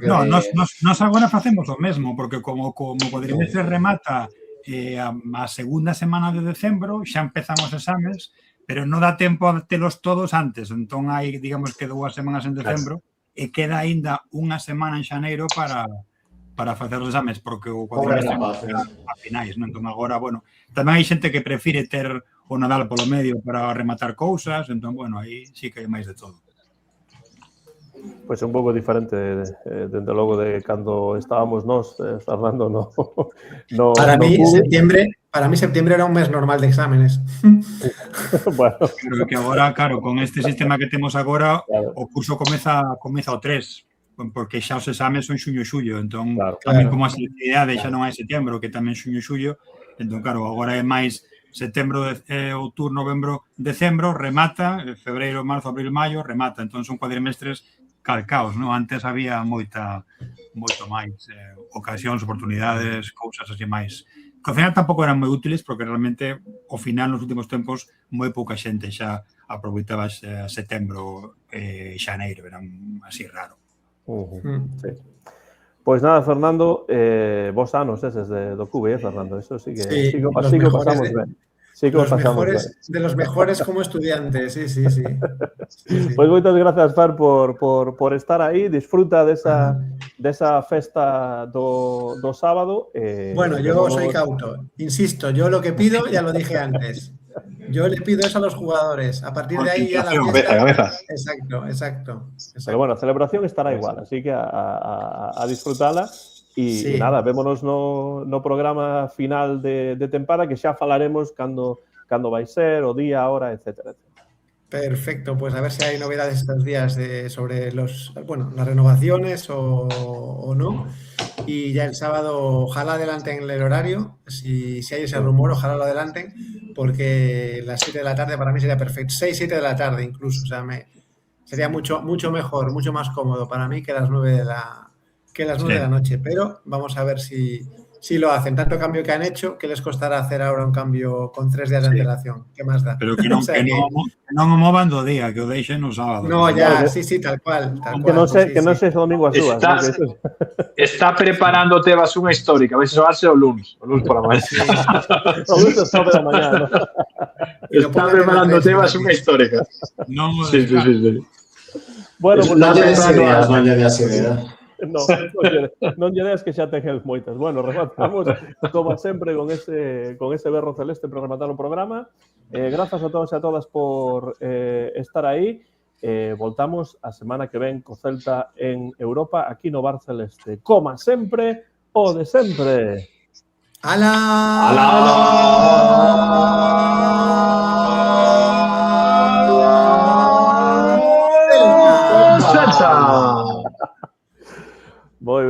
No, nos agora facemos o mesmo, porque como cuadrimestre remata a segunda semana de decembro, xa empezamos exames, pero non dá tempo a telos todos antes, entón hai, digamos que 2 semanas en decembro, e queda aínda unha semana en xaneiro para facer os exames, porque o cuadrimestre a finais, non? Entón agora, bueno, tamén hai xente que prefire ter o Nadal polo medio para rematar cousas, entón, bueno, aí sí que hai máis de todo. Pois un pouco diferente, dende logo, de cando estábamos nós, Fernando, no Para mí, septiembre era un mes normal de exámenes. Bueno. Creo que agora, claro, con este sistema que temos agora, o curso comeza o 3, porque xa os exames son xuño-xullo, entón, tamén como a selectividade xa non hai setembro, que tamén xuño-xullo, entón, claro, agora é máis setembro, outubro, novembro, decembro, remata, febreiro, marzo, abril, maio, remata, entón son cuadrimestres calcaos, non? Antes había moito máis ocasións, oportunidades, cousas así máis. Que ao final tampouco eran moi útiles, porque realmente, ao final, nos últimos tempos, moi pouca xente xa aproveitaba setembro e xaneiro, eran así raro. Sí. Pois nada, Fernando, vos anos eses do CUBE, Fernando, eso sí que pasamos ben. Sí que Los pasamos. de los mejores como estudiantes, sí. Pois moitas grazas, Fer, por estar aí. Disfruta desa festa do sábado. Bueno, yo soy cauto. Insisto, yo lo que pido, ya lo dije antes. Yo le pido eso a los jugadores. A partir de ahí ya la fiesta... Cabeza. Exacto. Pero bueno, a celebración estará igual, así que a disfrutala. E nada, vémonos no programa final de tempada, que xa falaremos cando vai ser, o día, a hora, etcétera. Perfecto, pues a ver si hay novedades estos días sobre las renovaciones o no. Y ya el sábado ojalá adelanten el horario, si hay ese rumor, ojalá lo adelanten, porque las 7 de la tarde para mí sería perfecto, 6, 7 de la tarde incluso, o sea, sería mucho mejor, mucho más cómodo para mí que las 9 de la noche, pero vamos a ver si lo hacen. Tanto cambio que han hecho, ¿qué les costará hacer ahora un cambio con 3 días de antelación? ¿Qué más da? Pero que non o movan do día, que o deixen no sábado. No, ya, sí, tal cual. Que non sei o domingo as dúas. Está preparando Tebas unha histórica, a ver se soarse o lunes por a mañá. O lunes sábado da mañá, ¿no? Está preparando Tebas unha histórica. Sí. Bueno, pues non lle des ideas. Non lle des que xa ten moitas. Bueno, rematamos como sempre con ese berro celeste para rematar o programa. Grazas a todos e a todas por estar aí. Voltamos a semana que ven co Celta en Europa, aquí no Bar Celeste. Coma sempre, o de sempre. ¡Alá! Voy.